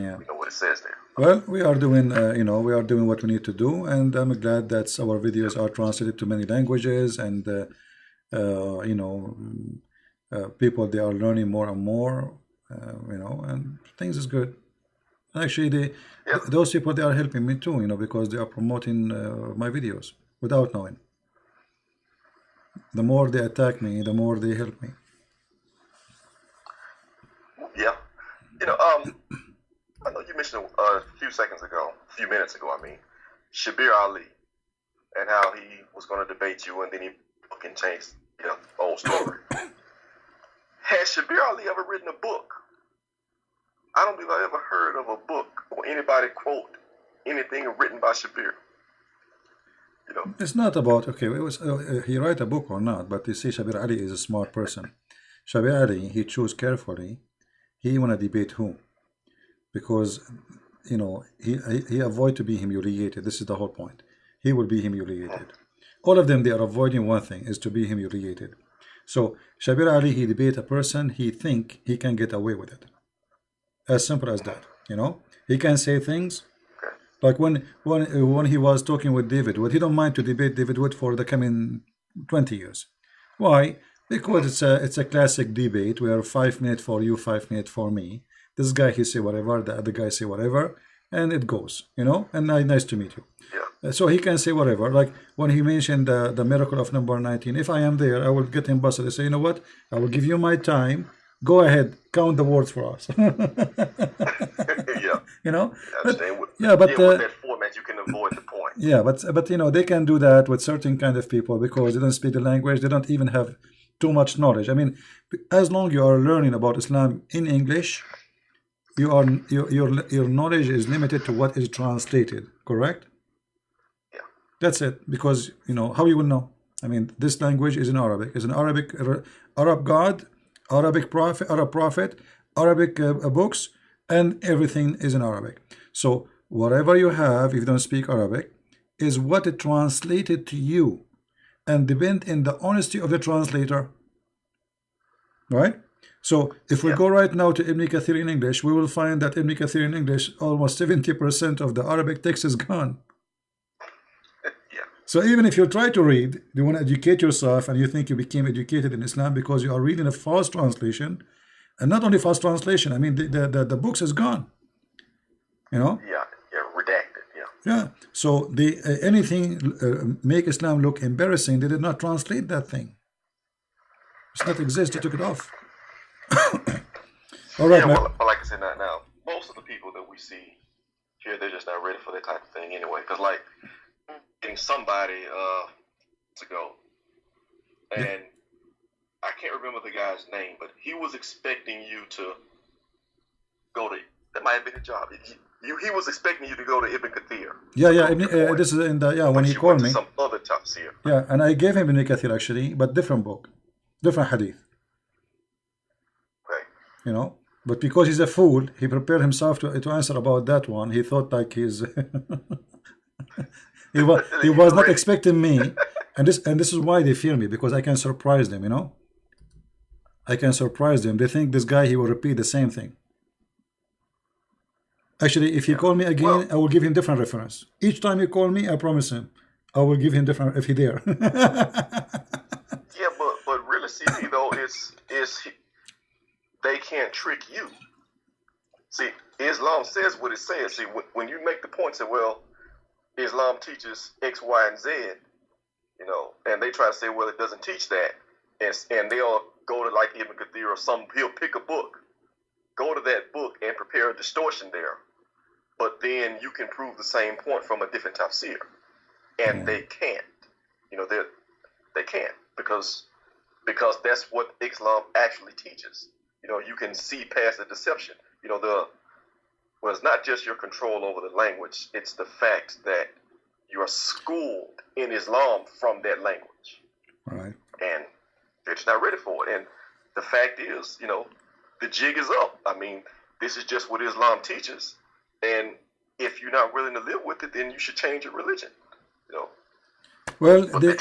Yeah. we know what it says there. Well, we are doing, we are doing what we need to do, and I'm glad that our videos are translated to many languages, and people, they are learning more and more, and things is good. Actually, Yeah. those people, they are helping me too, because they are promoting my videos without knowing. The more they attack me, the more they help me. Yeah. I know you mentioned a few minutes ago, Shabir Ali, and how he was going to debate you, and then he fucking changed the whole story. Has Shabir Ali ever written a book? I don't believe I ever heard of a book or anybody quote anything written by Shabir. It's not about, okay, it was he write a book or not, but you see, Shabir Ali is a smart person. Shabir Ali, he chose carefully. He want to debate who? Because, he avoid to be humiliated. This is the whole point. He will be humiliated. All of them, they are avoiding one thing, is to be humiliated. So, Shabir Ali, he debate a person, he think he can get away with it. As simple as that, He can say things like when he was talking with David Wood, he don't mind to debate David Wood for the coming 20 years. Why? Because it's a classic debate where 5 minutes for you, 5 minutes for me. This guy, he say whatever, the other guy say whatever, and it goes, and nice to meet you. Yeah. So he can say whatever. Like when he mentioned the miracle of number 19, if I am there, I will get him busted. I say, you know what? I will give you my time. Go ahead, count the words for us. Yeah. But, with that format, you can avoid the point. Yeah, but they can do that with certain kind of people because they don't speak the language. They don't even have too much knowledge. I mean, as long you are learning about Islam in English, your knowledge is limited to what is translated. Correct? Yeah. That's it. Because how you will know? I mean, this language is in Arabic. It's an Arab God, Arabic prophet, Arabic books, and everything is in Arabic. So whatever you have, if you don't speak Arabic, is what it translated to you, and depend in the honesty of the translator. Right? So if we go right now to Ibn Kathir in English, we will find that Ibn Kathir in English, almost 70% of the Arabic text is gone. So even if you try to read, you want to educate yourself, and you think you became educated in Islam because you are reading a false translation, and not only false translation. I mean, the books is gone. Yeah, redacted. Yeah. So anything make Islam look embarrassing. They did not translate that thing. It's not exist. They took it off. All right. Yeah, well, like I said, now most of the people that we see here, they're just not ready for that type of thing anyway. Because like getting somebody to go, and I can't remember the guy's name, but he was expecting you to go to. That might have been a job. he was expecting you to go to Ibn Kathir. This is in the when he called me. Some other tafsir. Yeah, and I gave him Ibn Kathir actually, but different book, different hadith. Okay. You know, but because he's a fool, he prepared himself to answer about that one. He thought like he's he was not expecting me, and this is why they fear me, because I can surprise them. You know, I can surprise them. They think this guy, he will repeat the same thing. Actually, if he call me again, I will give him different reference. Each time you call me, I promise him, I will give him different if he dare. Yeah, but really, CP though, they can't trick you. See, Islam says what it says. See, when you make the point that, well, Islam teaches X, Y, and Z, you know, and they try to say, well, it doesn't teach that, and they'll go to like Ibn Kathir or he'll pick a book, go to that book and prepare a distortion there, but then you can prove the same point from a different tafsir, and they can't. You know, they can't because that's what Islam actually teaches. You know, you can see past the deception. You know, well, it's not just your control over the language, it's the fact that you're schooled in Islam from that language. Right. And they're just not ready for it. And the fact is, you know, the jig is up. I mean, this is just what Islam teaches. And if you're not willing to live with it, then you should change your religion. You know. Well, But they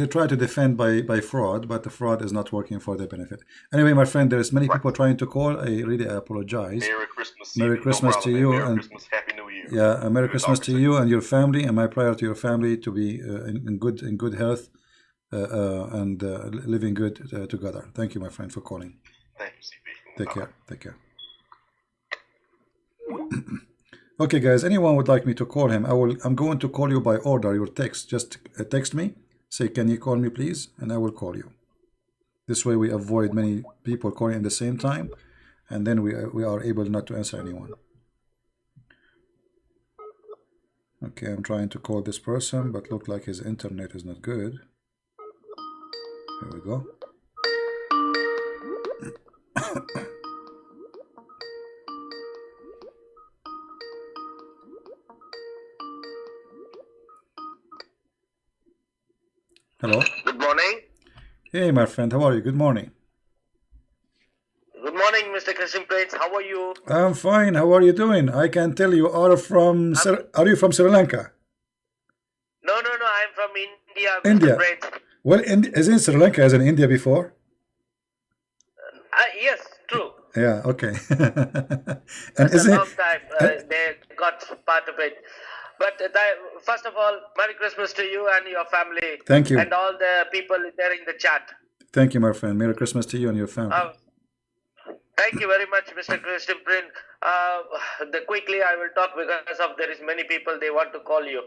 try to defend by fraud, but the fraud is not working for their benefit. Anyway, my friend, there's many people trying to call. I really apologize. Merry Christmas. Merry Christmas to you, Merry and Christmas, Happy New Year. yeah, Merry Christmas to you and your family, and my prayer to your family to be in good health and living good together. Thank you, my friend, for calling. Thank you, CP. Take care. Take care. Okay, guys. Anyone would like me to call him? I'm going to call you by order. Your text. Just text me. Say, can you call me, please? And I will call you. This way, we avoid many people calling at the same time, and then we are able not to answer anyone. Okay, I'm trying to call this person, but look like his internet is not good. Here we go. Hello. Good morning. Hey, my friend. How are you? Good morning. Good morning, Mr. Christian Prince. How are you? I'm fine. How are you doing? I can tell you are from. Are you from Sri Lanka? No. I'm from India, Mr. India. Prince. Well, isn't Sri Lanka as in India before? Yes, true. Yeah. Okay. And It's a long time they got part of it. But first of all, Merry Christmas to you and your family. Thank you. And all the people there in the chat. Thank you, my friend. Merry Christmas to you and your family. Thank you very much, Mr. Christian Prince. Quickly, I will talk because of there is many people they want to call you.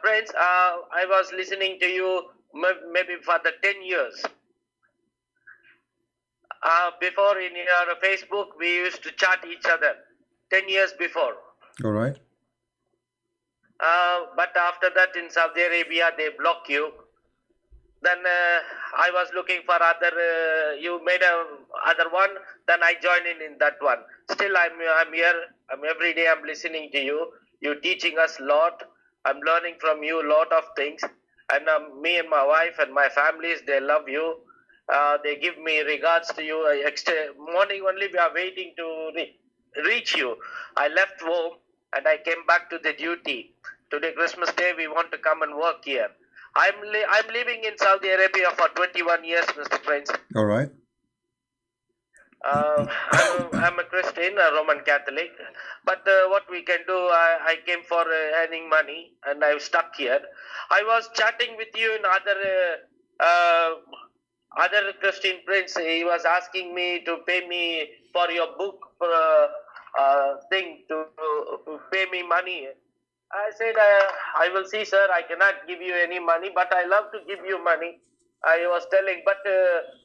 Prince, I was listening to you maybe for the 10 years. Before in your Facebook, we used to chat each other 10 years before. All right. But after that in Saudi Arabia, they block you. Then I was looking for other, you made other one, then I joined in that one. Still I'm here, every day I'm listening to you. You're teaching us a lot. I'm learning from you a lot of things. And me and my wife and my families, they love you. They give me regards to you. Morning only we are waiting to reach you. I left home and I came back to the duty. Today, Christmas Day, we want to come and work here. I'm living in Saudi Arabia for 21 years, Mr. Prince. All right. I'm a Christian, a Roman Catholic. But what we can do, I came for earning money and I'm stuck here. I was chatting with you in other Christian Prince. He was asking me to pay me for your book thing, to pay me money. I said, I will see, sir. I cannot give you any money, but I love to give you money. I was telling, but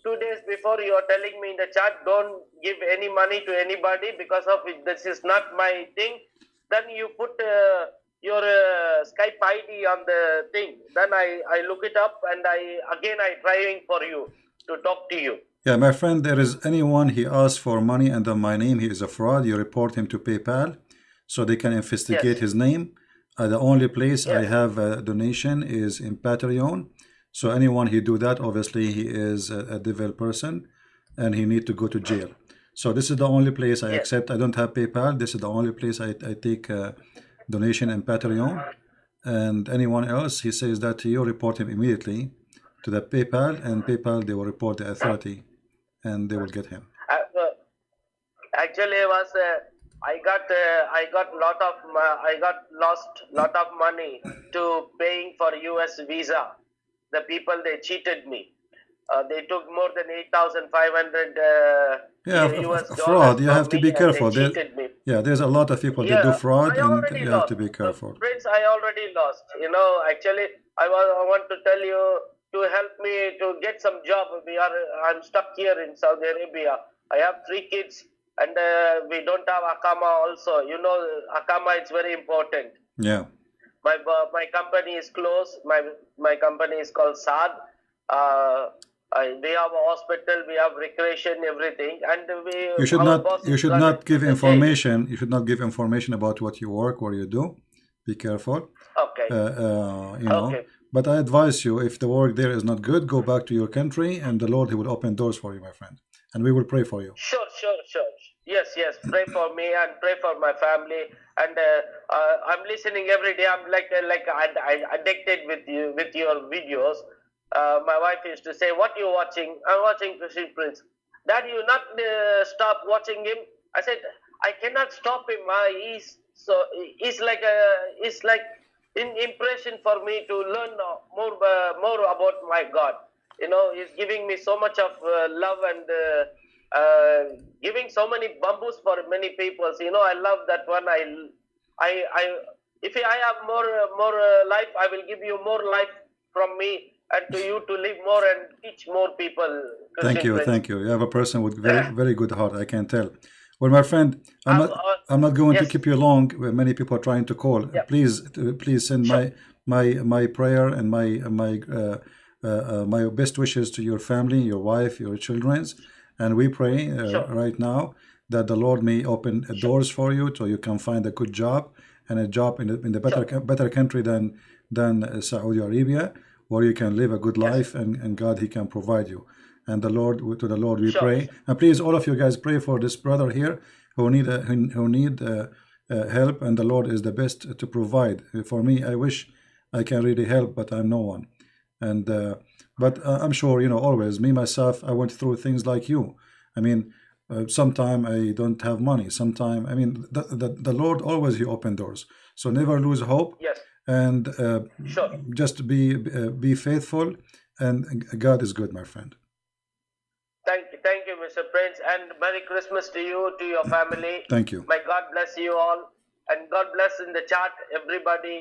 2 days before you are telling me in the chat, don't give any money to anybody because of it. This is not my thing. Then you put your Skype ID on the thing. Then I look it up and I trying for you to talk to you. Yeah, my friend, there is anyone he asks for money under my name, he is a fraud. You report him to PayPal so they can investigate Yes, his name. The only place I yes, have a donation is in Patreon. So anyone he do that, obviously he is a devil person and he need to go to jail. So this is the only place I yes. accept. I don't have PayPal. This is the only place I take donation in Patreon. And anyone else, he says that to you, report him immediately to the PayPal, and PayPal, they will report the authority and they will get him. Actually, I got I got lost lot of money to paying for US visa. The people they cheated me. They took more than 8,500 Yeah, US dollars fraud. You from have to me, be and they careful. cheated me. Yeah, there's a lot of people that do Yeah, fraud, I and already you have lost. to be careful. Prince, I already lost. Actually, I want to tell you to help me to get some job. I'm stuck here in Saudi Arabia. I have 3 kids, and we don't have Akama also. Akama is very important. Yeah, My company is closed. My company is called Saad. We have a hospital, we have recreation, everything, and our boss you is should gone not into give the jail. information. You should not give information about what you work or you do. Be careful. Okay, You know. okay. But I advise you, if the work there is not good, go back to your country, and the Lord, He will open doors for you, my friend, and we will pray for you. Sure. Yes. Pray for me and pray for my family. And I'm listening every day. I'm like I addicted with your videos. My wife used to say, "What you watching?" I'm watching Christian Prince. Dad, you not stop watching him? I said, I cannot stop him. He's like an impression for me to learn more about my God. He's giving me so much of love and giving so many bamboos for many people. I love that one. If I have more life, I will give you more life from me and to you to live more and teach more people. Thank you, thank you. You have a person with very good heart. I can tell. Well, my friend, I'm not going to yes. keep you long. Many people are trying to call. Yeah. Please send Sure. my prayer and my best wishes to your family, your wife, your children, and we pray Sure. right now that the Lord may open doors for you so you can find a good job and a job in the better country than Saudi Arabia, where you can live a good life and God, He can provide you. And to the Lord we Sure. pray. And please, all of you guys, pray for this brother here who need help, and the Lord is the best to provide. For me, I wish I can really help, but I'm no one. And but I'm sure, always me myself, I went through things like you. I mean, sometime I don't have money. Sometime, I mean, the Lord always He open doors. So never lose hope. Yes. And Sure. just be faithful, and God is good, my friend. Thank you, Mr. Prince, and Merry Christmas to you, to your family. Thank you. May God bless you all, and God bless in the chat everybody.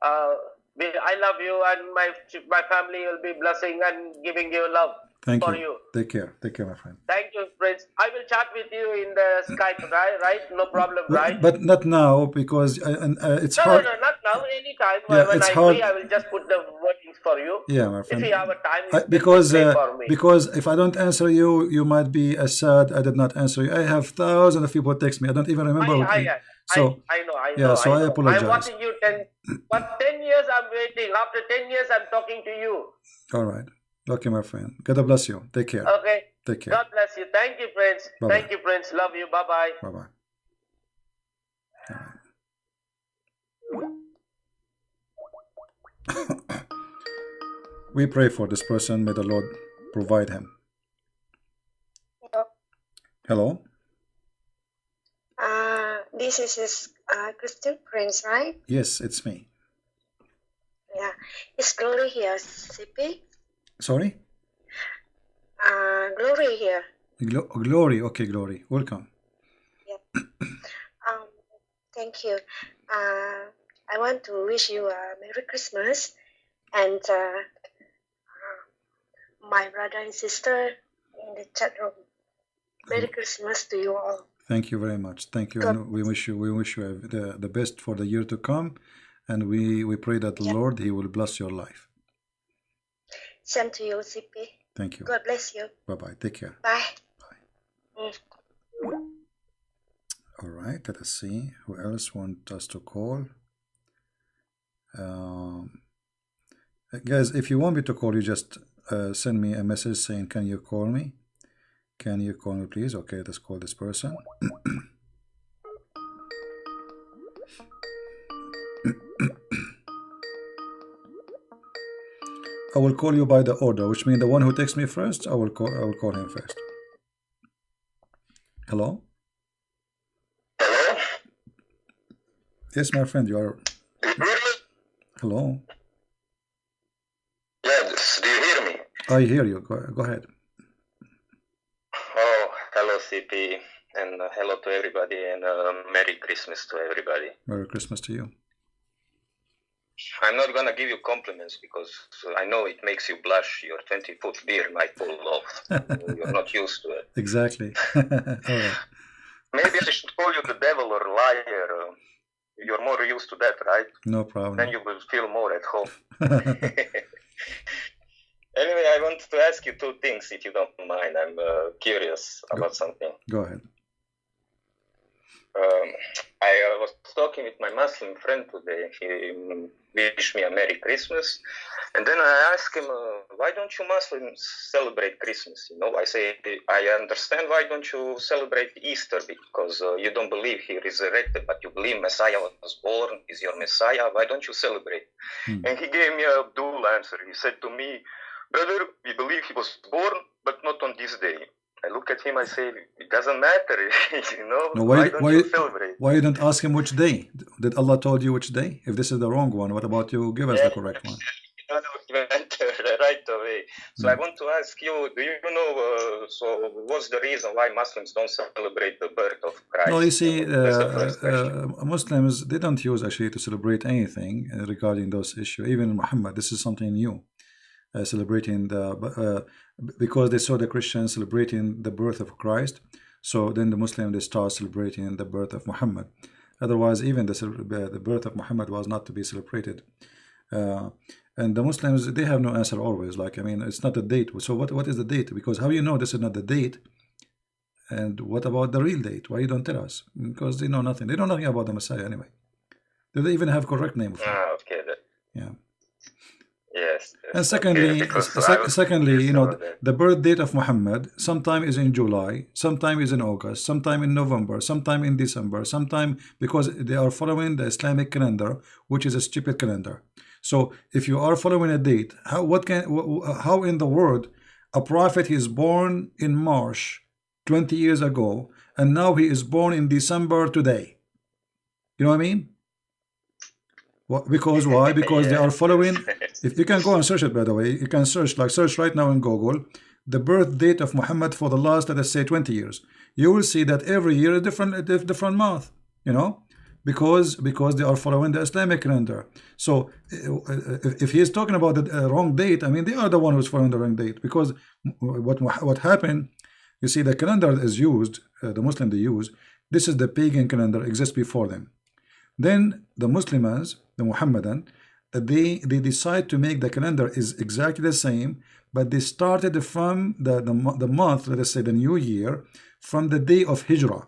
I love you, and my family will be blessing and giving you love Thank for you. you. Take care, my friend. Thank you, Prince. I will chat with you in the Skype, right? No problem, right? But not now, because it's No, hard. no, not now. Anytime. Yeah, when it's I'm hard. free, I will just put the wordings for you. Yeah, my friend. If you have a time, because for me. because if I don't answer you, you might be sad I did not answer you. I have thousands of people text me. I don't even remember. I know. Yeah, so I know. apologize. I'm watching you 10 years. I'm waiting. After 10 years, I'm talking to you. All right. Okay, my friend. God bless you. Take care. Okay. Take care. God bless you. Thank you, Prince. Bye-bye. Thank you, Prince. Love you. Bye-bye. Bye-bye. We pray for this person. May the Lord provide him. Hello? This is Christian Prince, right? Yes, it's me. Yeah. It's Glory here, CP. Sorry? Glory here. Glory. Okay, Glory. Welcome. Yeah. Thank you. I want to wish you a Merry Christmas, and my brother and sister in the chat room. Merry Christmas to you all. Thank you very much. Thank you. And we wish you the best for the year to come, and we pray that the Lord, He will bless your life. Same to you, CP. Thank you. God bless you. Bye-bye. Take care. Bye. All right, let us see who else wants us to call. Guys, if you want me to call you, just send me a message saying, can you call me? Can you call me, please? Okay, let's call this person. I will call you by the order, which means the one who texts me first, I will call him first. Hello? Hello? Yes, my friend, you are. Hello? Yes, do you hear me? I hear you. Go ahead. Oh, hello, CP, and hello to everybody, and Merry Christmas to everybody. Merry Christmas to you. I'm not gonna give you compliments because I know it makes you blush. Your 20-foot beard might pull off. You're not used to it. Exactly. All right. Maybe I should call you the devil or liar. You're more used to that, right? No problem. Then you will feel more at home. Anyway, I want to ask you two things, if you don't mind. I'm curious about something. Go ahead. I was talking with my Muslim friend today. He wished me a Merry Christmas. And then I asked him, why don't you Muslims celebrate Christmas? You know, I say, I understand why don't you celebrate Easter, because you don't believe he resurrected, but you believe Messiah was born, is your Messiah. Why don't you celebrate? And he gave me a dual answer. He said to me, brother, we believe he was born, but not on this day. I look at him, I say, it doesn't matter, you know, No, why don't you celebrate? Why you didn't ask him which day? Did Allah told you which day? If this is the wrong one, what about you give us the correct one? He went right away. So I want to ask you, do you know, so what's the reason why Muslims don't celebrate the birth of Christ? No, you see, That's the first question. Muslims, they don't use actually to celebrate anything regarding those issues. Even Muhammad, this is something new. Celebrating because they saw the Christians celebrating the birth of Christ, so then the Muslim they start celebrating the birth of Muhammad. Otherwise, even the birth of Muhammad was not to be celebrated. And the Muslims, they have no answer always. Like, I mean, it's not a date. So what is the date? Because how you know this is not the date? And what about the real date? Why you don't tell us? Because they know nothing. They know nothing about the Messiah anyway. Do they even have correct name of him? Okay. Yeah. Yes. And secondly, you know, the birth date of Muhammad sometime is in July, sometime is in August, sometime in November, sometime in December, sometime because they are following the Islamic calendar, which is a stupid calendar. So if you are following a date, how in the world a prophet is born in March 20 years ago, and now he is born in December today? You know what I mean? Because why? Because they are following. If you can go and search it, by the way, you can search right now in Google the birth date of Muhammad for the last, let us say, 20 years. You will see that every year is different month. You know, because they are following the Islamic calendar. So if he is talking about the wrong date, I mean, they are the one who's following the wrong date. Because what happened? You see, the calendar is used. The Muslim they use. This is the pagan calendar exists before them. Then the Muslims, the Muhammadan, they decide to make the calendar is exactly the same, but they started from the month, let us say the new year, from the day of Hijrah.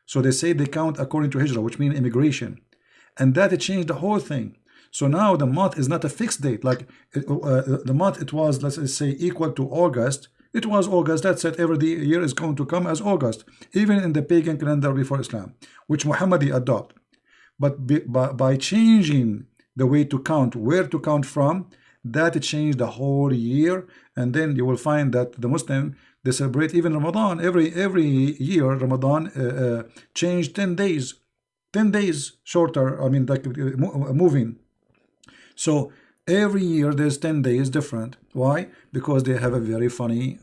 So they say they count according to Hijrah, which means immigration, and that changed the whole thing. So now the month is not a fixed date. Like the month it was, let's say, equal to August. It was August. That's it. Every year is going to come as August, even in the pagan calendar before Islam, which Muhammad adopt. But by changing the way to count, where to count from, that changed the whole year. And then you will find that the Muslim, they celebrate even Ramadan. Every year, Ramadan changed 10 days. 10 days shorter, I mean, like moving. So every year there's 10 days different. Why? Because they have a very funny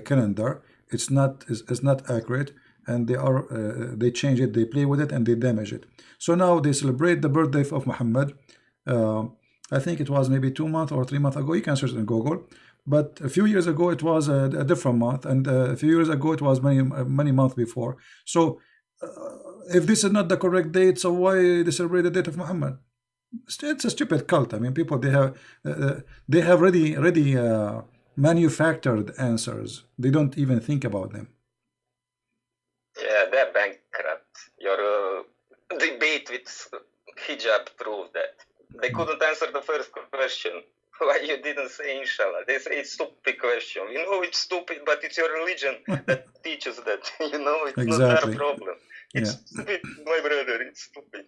calendar. It's not accurate. And they change it, they play with it, and they damage it. So now they celebrate the birthday of Muhammad. I think it was maybe 2 months or 3 months ago. You can search it in Google. But a few years ago, it was a different month. And a few years ago, it was many months before. So if this is not the correct date, so why they celebrate the date of Muhammad? It's a stupid cult. I mean, people, they have ready manufactured answers. They don't even think about them. Yeah, they're bankrupt. Your debate with hijab proved that. They couldn't answer the first question. Why you didn't say inshallah? They say it's stupid question. You know it's stupid, but it's your religion that teaches that. You know, it's not our problem. It's stupid, my brother, it's stupid.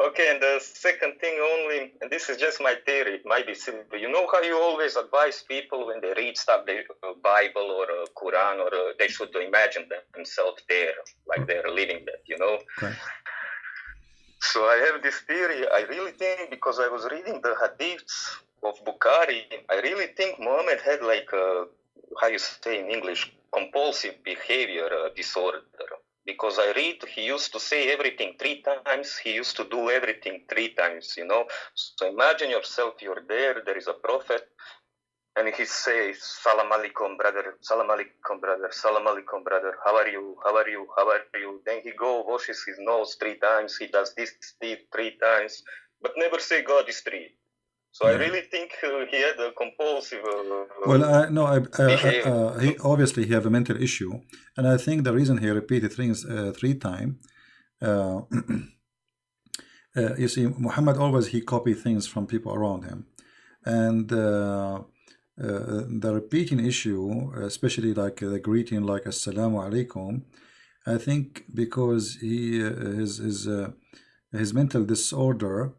Okay, and the second thing only, and this is just my theory, it might be simple. You know how you always advise people when they read stuff, the Bible or Quran, or they should imagine themselves there, like they're living that, you know? Okay. So I have this theory, I really think, because I was reading the hadiths of Bukhari, I really think Muhammad had like, how you say in English, compulsive behavior disorder. Because I read, he used to say everything 3 times, he used to do everything 3 times, you know. So imagine yourself, you're there is a prophet, and he says, Salam alaikum, brother, Salam alaikum, brother, Salam alaikum, brother, how are you, how are you, how are you? Then he washes his nose 3 times, he does this 3 times, but never say God is 3. So I really think he had a compulsive he obviously he have a mental issue, and I think the reason he repeated things 3 times, you see, Muhammad always he copied things from people around him, and the repeating issue, especially like the greeting like Assalamu alaikum, I think because his mental disorder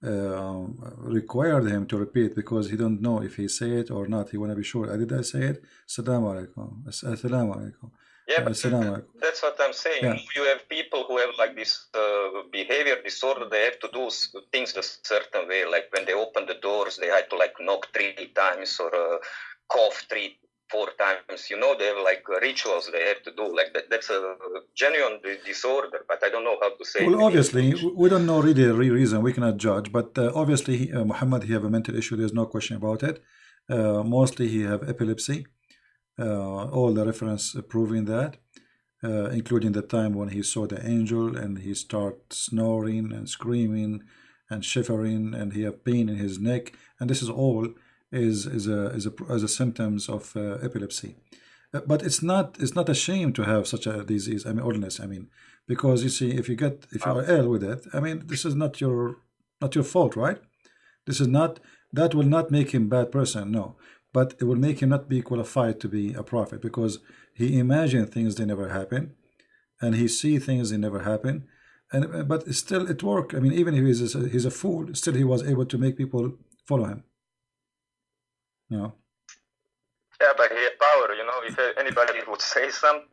required him to repeat, because he don't know if he say it or not. He want to be sure. Did I say it? Assalamu alaikum. Assalamu alaikum. Yeah, but that's what I'm saying. Yeah. You have people who have like this behavior disorder. They have to do things a certain way. Like when they open the doors, they had to like knock 3 times or cough 4 times. You know, they have like rituals they have to do. Like that. That's a genuine disorder, but I don't know how to say. Well, obviously, we don't know really the reason. We cannot judge. But obviously, Muhammad, he have a mental issue. There's no question about it. Mostly, he have epilepsy. All the reference proving that, including the time when he saw the angel and he start snoring and screaming and shivering, and he have pain in his neck, and this is all is a symptoms of epilepsy. But it's not a shame to have such a disease. I mean, illness. I mean, because you see, if you are ill with it, I mean, this is not your fault, right? This is not, that will not make him a bad person, no. But it will make him not be qualified to be a prophet, because he imagine things they never happen, and he see things they never happen, and but still it worked. I mean, even if he's a fool, still he was able to make people follow him. You know? Yeah, but he had power. You know, if anybody would say something,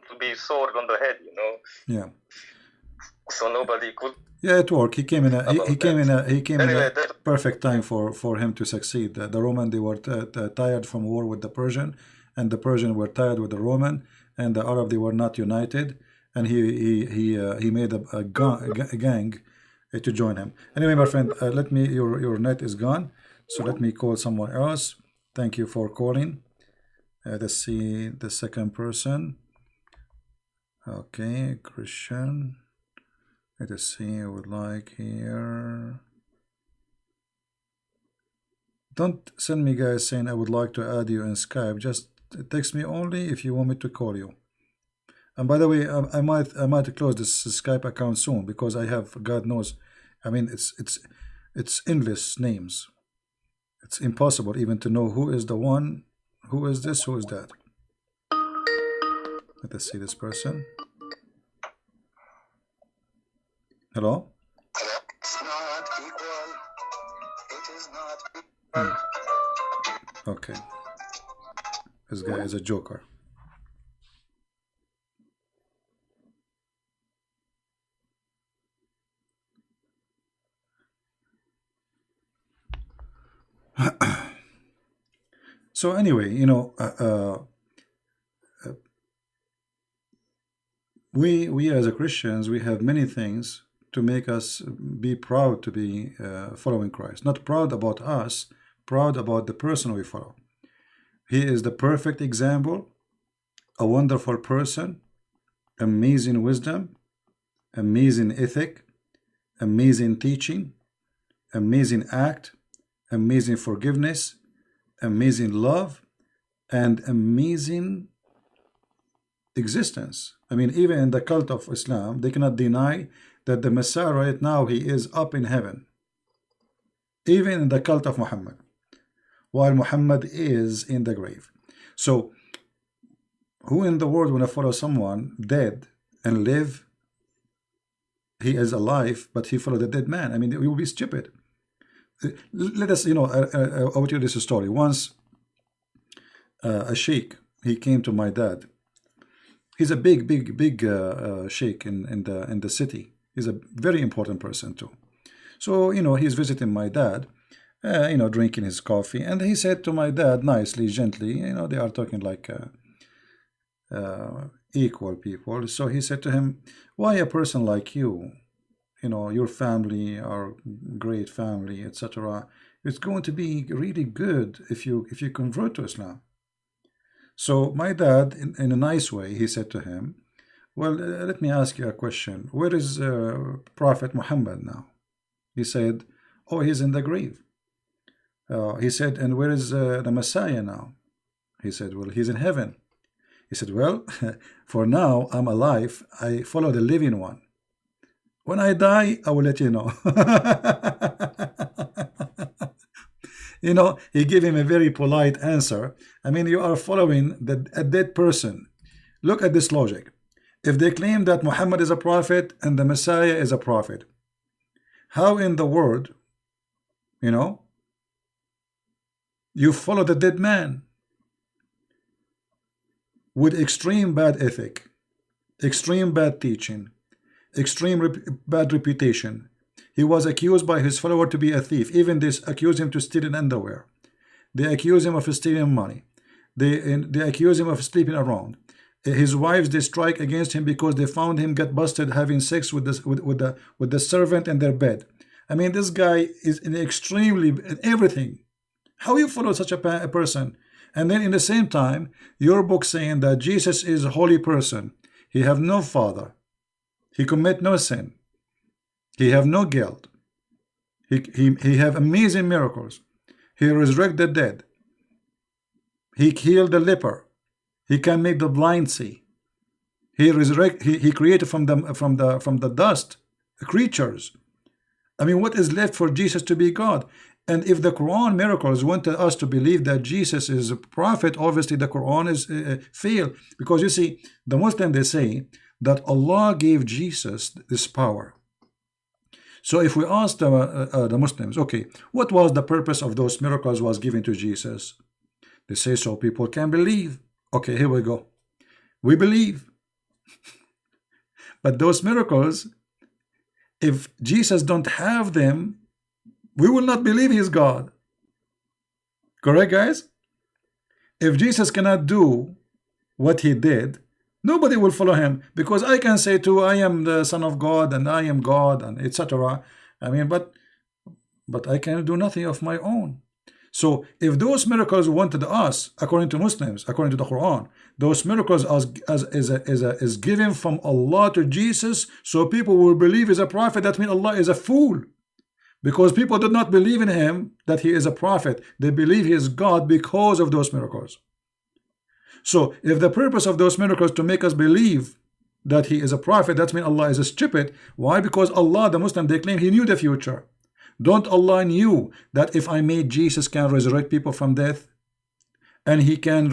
to be sword on the head. You know. Yeah. So nobody could. Yeah, it worked. He came in a perfect time for him to succeed. The Roman, they were tired from war with the Persian, and the Persian were tired with the Roman, and the Arab, they were not united, and he made a gang to join him. Anyway, my friend, your net is gone, so let me call someone else. Thank you for calling. Let's see the second person. Okay, Christian. Let us see, I would like here. Don't send me guys saying I would like to add you in Skype. Just text me only if you want me to call you. And by the way, I might close this Skype account soon, because I have, God knows, I mean, it's endless names. It's impossible even to know who is the one, who is this, who is that. Let us see this person. Hello? It's not equal. It is not equal. Okay. This guy is a joker. So anyway, you know, we as a Christians, we have many things to make us be proud to be following Christ. Not proud about us, proud about the person we follow. He is the perfect example, a wonderful person, amazing wisdom, amazing ethic, amazing teaching, amazing act, amazing forgiveness, amazing love, and amazing existence. I mean, even in the cult of Islam, they cannot deny that the Messiah right now, he is up in heaven. Even in the cult of Muhammad, while Muhammad is in the grave. So, who in the world want to follow someone dead and live? He is alive, but he followed a dead man. I mean, it will be stupid. Let us, I'll tell you this story. Once, a sheikh, he came to my dad. He's a big sheikh in the city. He's a very important person too. So, he's visiting my dad, drinking his coffee. And he said to my dad, nicely, gently, they are talking like equal people. So he said to him, why a person like you, your family, our great family, etc., it's going to be really good if you convert to Islam. So my dad, in a nice way, he said to him, well, let me ask you a question. Where is Prophet Muhammad now? He said, oh, he's in the grave. He said, and where is the Messiah now? He said, well, he's in heaven. He said, well, for now, I'm alive. I follow the living one. When I die, I will let you know. He gave him a very polite answer. I mean, you are following a dead person. Look at this logic. If they claim that Muhammad is a prophet and the Messiah is a prophet, how in the world, you follow the dead man with extreme bad ethic, extreme bad teaching, extreme bad reputation? He was accused by his follower to be a thief. Even they accuse him to steal underwear. They accuse him of stealing money. They accuse him of sleeping around. His wives, they strike against him because they found him get busted having sex with the servant in their bed. I mean, this guy is in extremely everything. How you follow such a person? And then in the same time, your book saying that Jesus is a holy person. He have no father. He commit no sin. He have no guilt. He have amazing miracles. He resurrect the dead. He healed the leper. He can make the blind see. He resurrect. He created from the dust creatures. I mean, what is left for Jesus to be God? And if the Quran miracles wanted us to believe that Jesus is a prophet, obviously the Quran is fail, because you see, the Muslim, they say that Allah gave Jesus this power. So if we ask the Muslims, okay, what was the purpose of those miracles was given to Jesus? They say so people can believe. Okay, here we go. We believe. But those miracles, if Jesus don't have them, we will not believe he's God. Correct, guys? If Jesus cannot do what he did, nobody will follow him, because I can say too, I am the Son of God and I am God and etc. I mean, but I can do nothing of my own. So if those miracles wanted us, according to Muslims, according to the Quran, those miracles is given from Allah to Jesus, so people will believe he's a prophet. That means Allah is a fool, because people do not believe in him that he is a prophet. They believe he is God because of those miracles. So if the purpose of those miracles to make us believe that he is a prophet, that means Allah is a stupid. Why? Because Allah, the Muslim, they claim he knew the future. Don't Allah knew that if I made Jesus can resurrect people from death, and he can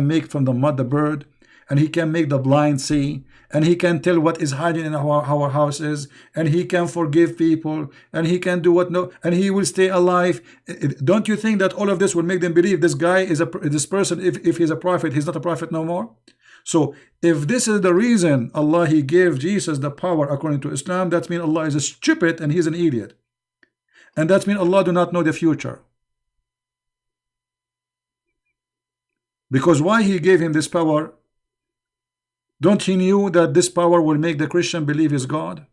make from the mud the bird, and he can make the blind see, and he can tell what is hiding in our houses, and he can forgive people, and he can do what no, and he will stay alive. Don't you think that all of this will make them believe this guy is this person, if he's a prophet, he's not a prophet no more? So if this is the reason Allah he gave Jesus the power according to Islam, that means Allah is a stupid and he's an idiot. And that means Allah do not know the future. Because why he gave him this power? Don't he knew that this power will make the Christian believe is God?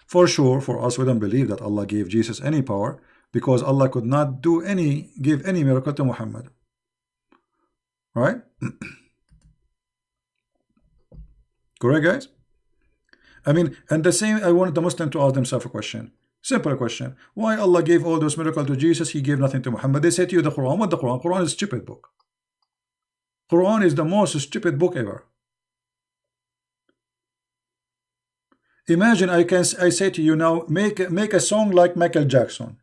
For sure, for us, we don't believe that Allah gave Jesus any power, because Allah could not give any miracle to Muhammad. Right? Correct, guys? I mean, and the same, I wanted the Muslim to ask themselves a question. Simple question. Why Allah gave all those miracles to Jesus, He gave nothing to Muhammad? They say to you the Quran. What the Quran? Quran is a stupid book. Quran is the most stupid book ever. Imagine I say to you now, make a song like Michael Jackson.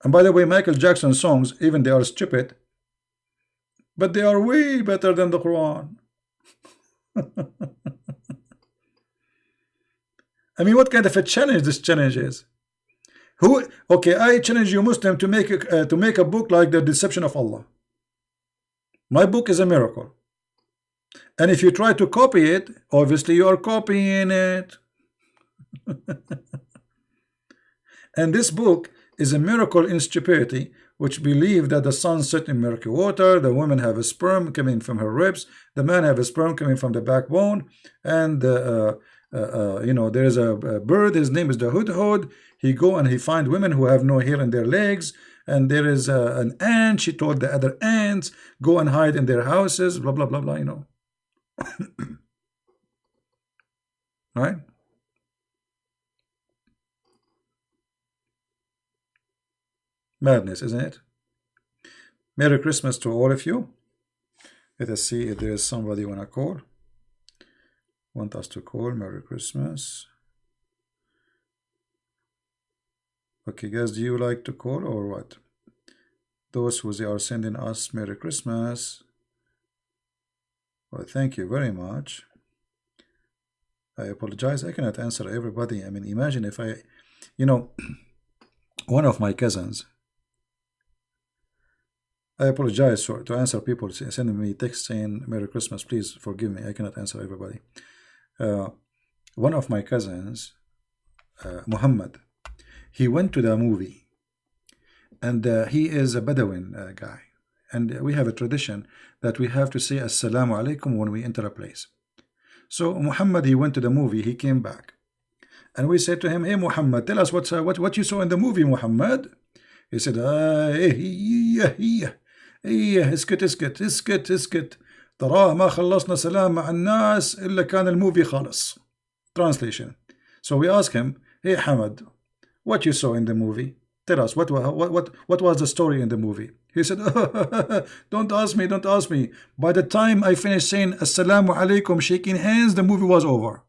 And by the way, Michael Jackson songs, even they are stupid, but they are way better than the Quran. I mean, what kind of a challenge this challenge is? Okay, I challenge you Muslim to make a book like The Deception of Allah. My book is a miracle. And if you try to copy it, obviously you are copying it. And this book is a miracle in stupidity, which believe that the sun set in murky water, the woman have a sperm coming from her ribs, the man have a sperm coming from the backbone, and you know, there is a bird, his name is the hudhud. He go and he find women who have no hair in their legs, and there is an ant. She told the other ants, go and hide in their houses, blah blah blah blah, you know. Right? Madness, isn't it? Merry Christmas to all of you. Let us see if there is somebody want to call. Want us to call. Merry Christmas. Okay, guys, do you like to call or what? Those who they are sending us Merry Christmas. Well, thank you very much. I apologize. I cannot answer everybody. I mean, imagine if I, you know, one of my cousins. I apologize to answer people sending me text saying Merry Christmas. Please forgive me. I cannot answer everybody. One of my cousins, Muhammad, he went to the movie, and he is a Bedouin guy, and we have a tradition that we have to say Assalamu alaikum when we enter a place. So Muhammad, he went to the movie, he came back, and we said to him, hey Muhammad, tell us what you saw in the movie, Muhammad. He said, اسكت تراه ما خلصنا سلام مع الناس إلا كان الموفي خالص. Translation. So we ask him, hey Hamad, what you saw in the movie? Tell us, what was the story in the movie? He said, don't ask me. By the time I finished saying Assalamu alaikum, shaking hands, the movie was over.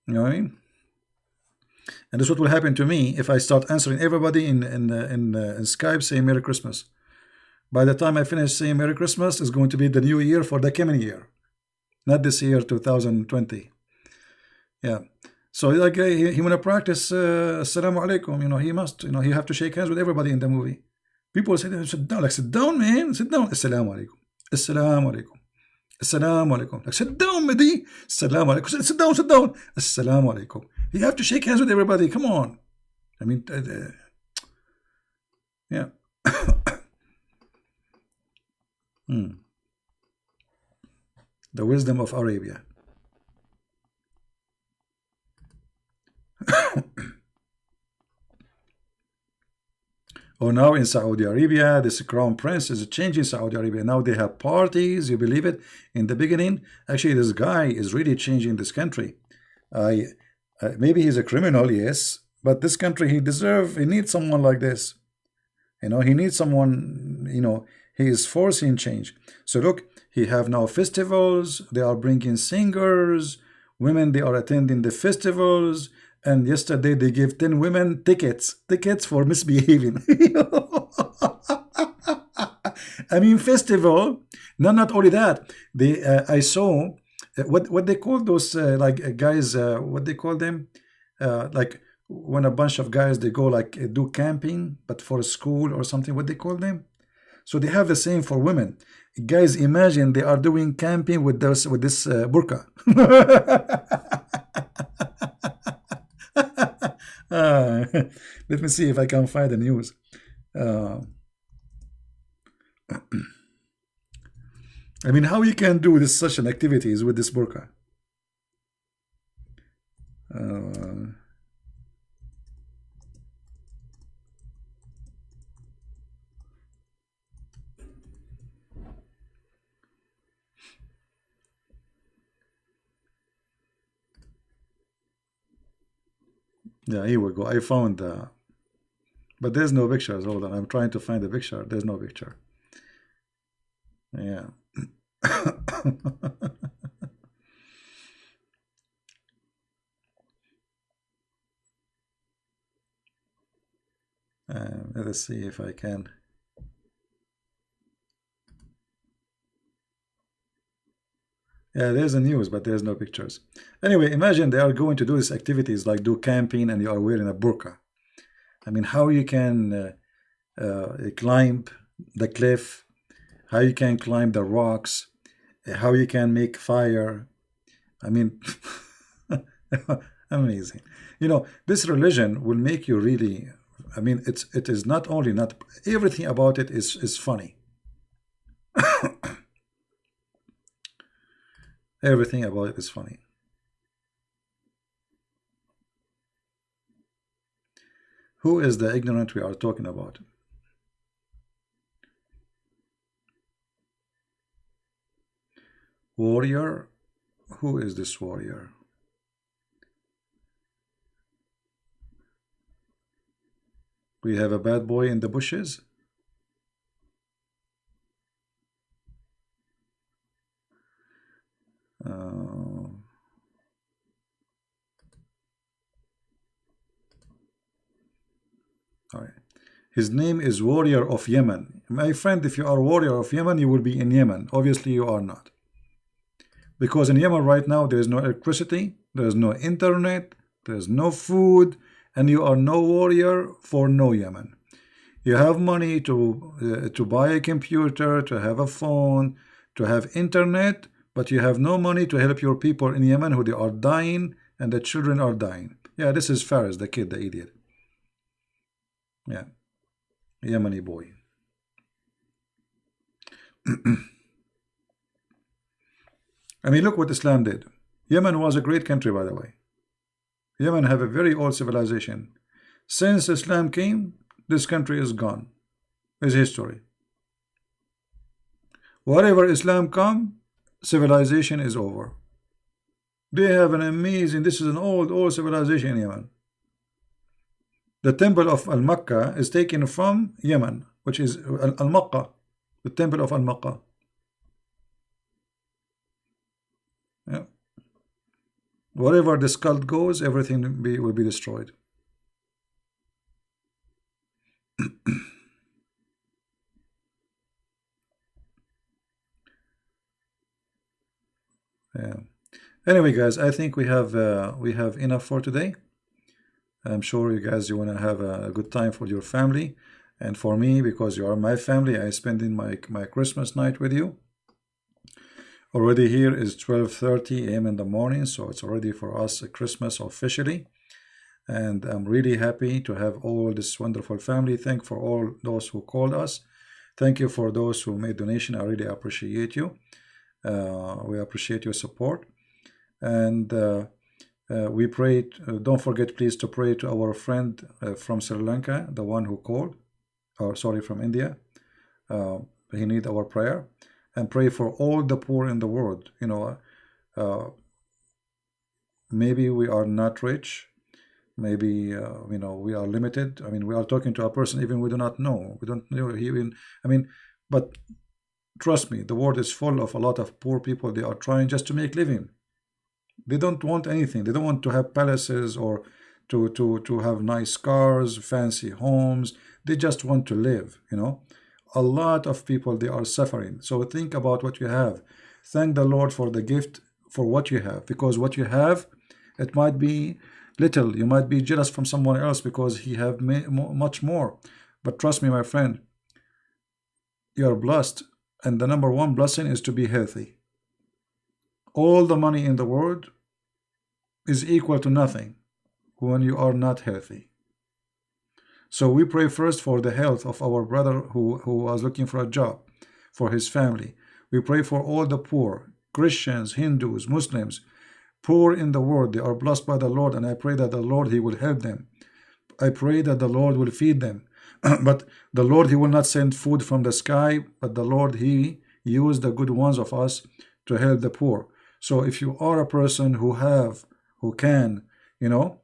You know what I mean? And this is what will happen to me if I start answering everybody in Skype saying Merry Christmas. By the time I finish saying Merry Christmas, it's going to be the new year for the coming year, not this year 2020. Yeah. So like he want to practice Assalamu alaikum. You know, he must. You know, he have to shake hands with everybody in the movie. People say, sit down, like sit down, man, sit down. Assalamu alaikum. Assalamu alaikum. Assalamu alaikum. Like sit down, Mehdi. Assalamu alaikum. Sit down. Assalamu alaikum. You have to shake hands with everybody. Come on. I mean, yeah. The wisdom of Arabia. Oh, now in Saudi Arabia, this crown prince is changing Saudi Arabia. Now they have parties. You believe it? In the beginning, actually, this guy is really changing this country. Maybe he's a criminal, yes, but this country, he needs someone like this. You know, he needs someone, you know, he is forcing change. So look, he have now festivals. They are bringing singers. Women, they are attending the festivals. And yesterday they gave 10 women tickets for misbehaving. I mean, festival. No, not only that. I saw what they call those like guys. What they call them? Like when a bunch of guys they go like do camping, but for a school or something. What they call them? So they have the same for women. Guys, imagine they are doing camping with this burqa. Let me see if I can find the news. I mean, how you can do this such an activities with this burqa? Yeah, here we go. I found but there's no pictures. Hold on, I'm trying to find the picture. There's no picture. Yeah. Let's see if I can. Yeah, there's a news, but there's no pictures. Anyway, imagine they are going to do these activities like do camping and you are wearing a burqa. I mean, how you can climb the cliff, how you can climb the rocks, how you can make fire. I mean, amazing. You know, this religion will make you really, I mean, it is not only not, everything about it is funny. Everything about it is funny. Who is the ignorant we are talking about? Warrior? Who is this warrior? We have a bad boy in the bushes. All right. His name is Warrior of Yemen. My friend, if you are Warrior of Yemen, you will be in Yemen. Obviously, you are not. Because in Yemen right now, there is no electricity, there is no internet, there is no food, and you are no warrior for no Yemen. You have money to buy a computer, to have a phone, to have internet, but you have no money to help your people in Yemen who they are dying and the children are dying. Yeah, this is Faris, the kid, the idiot. Yeah, Yemeni boy. I mean, look what Islam did. Yemen was a great country, by the way. Yemen have a very old civilization. Since Islam came, this country is gone. It's history. Wherever Islam come, civilization is over. They have an amazing, this is an old civilization in Yemen. The temple of Al-Makkah is taken from Yemen, which is Al-Makkah, the temple of Al-Makkah. Yeah. Wherever this cult goes, everything will be destroyed. Yeah. Anyway, guys, I think we have enough for today. I'm sure you guys, you want to have a good time for your family, and for me, because you are my family, I spend in my Christmas night with you. Already here is 12:30 a.m. in the morning, so it's already for us a Christmas officially, and I'm really happy to have all this wonderful family. Thank for all those who called us. Thank you for those who made donation. I really appreciate you. We appreciate your support, and we pray. Don't forget, please, to pray to our friend from Sri Lanka, the one who called, or sorry, from India. He needs our prayer, and pray for all the poor in the world. You know, maybe we are not rich. Maybe you know, we are limited. I mean, we are talking to a person even we do not know. We don't know even. I mean, but trust me, the world is full of a lot of poor people. They are trying just to make living. They don't want anything. They don't want to have palaces or to have nice cars, fancy homes. They just want to live, you know. A lot of people, they are suffering. So think about what you have. Thank the Lord for the gift, for what you have. Because what you have, it might be little. You might be jealous from someone else because he have much more. But trust me, my friend, you are blessed. And the number one blessing is to be healthy. All the money in the world is equal to nothing when you are not healthy. So we pray first for the health of our brother who was looking for a job, for his family. We pray for all the poor, Christians, Hindus, Muslims, poor in the world. They are blessed by the Lord, and I pray that the Lord, He will help them. I pray that the Lord will feed them. But the Lord, He will not send food from the sky, but the Lord, He used the good ones of us to help the poor. So if you are a person who can, you know,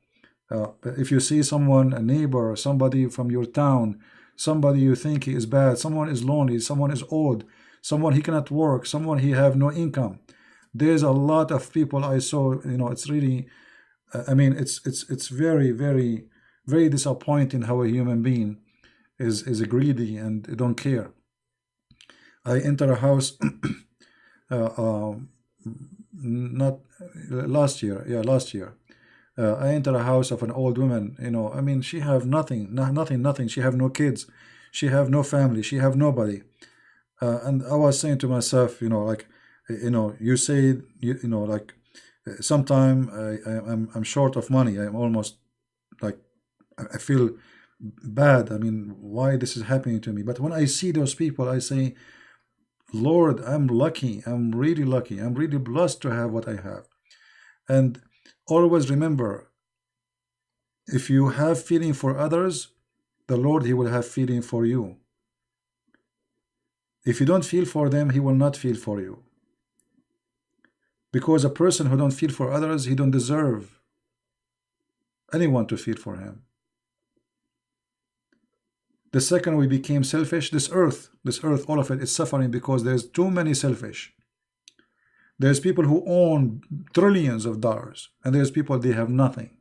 If you see someone, a neighbor, somebody from your town, somebody you think he is bad, someone is lonely, someone is old, someone he cannot work, someone he have no income. There's a lot of people I saw, it's really, I mean, it's very, very, very disappointing how a human being is greedy and don't care. I enter a house, not last year, yeah, last year. I enter a house of an old woman, I mean, she have nothing, nothing. She have no kids, she have no family, she have nobody. And I was saying to myself, like, you say, like, sometime I'm short of money. I'm almost like, I feel bad. I mean, why this is happening to me? But when I see those people, I say, Lord, I'm lucky. I'm really lucky. I'm really blessed to have what I have. And always remember, if you have feeling for others, the Lord, he will have feeling for you. If you don't feel for them, he will not feel for you. Because a person who don't feel for others, he don't deserve anyone to feel for him. The second we became selfish, this earth, all of it is suffering because there's too many selfish. There's people who own trillions of dollars, and there's people they have nothing.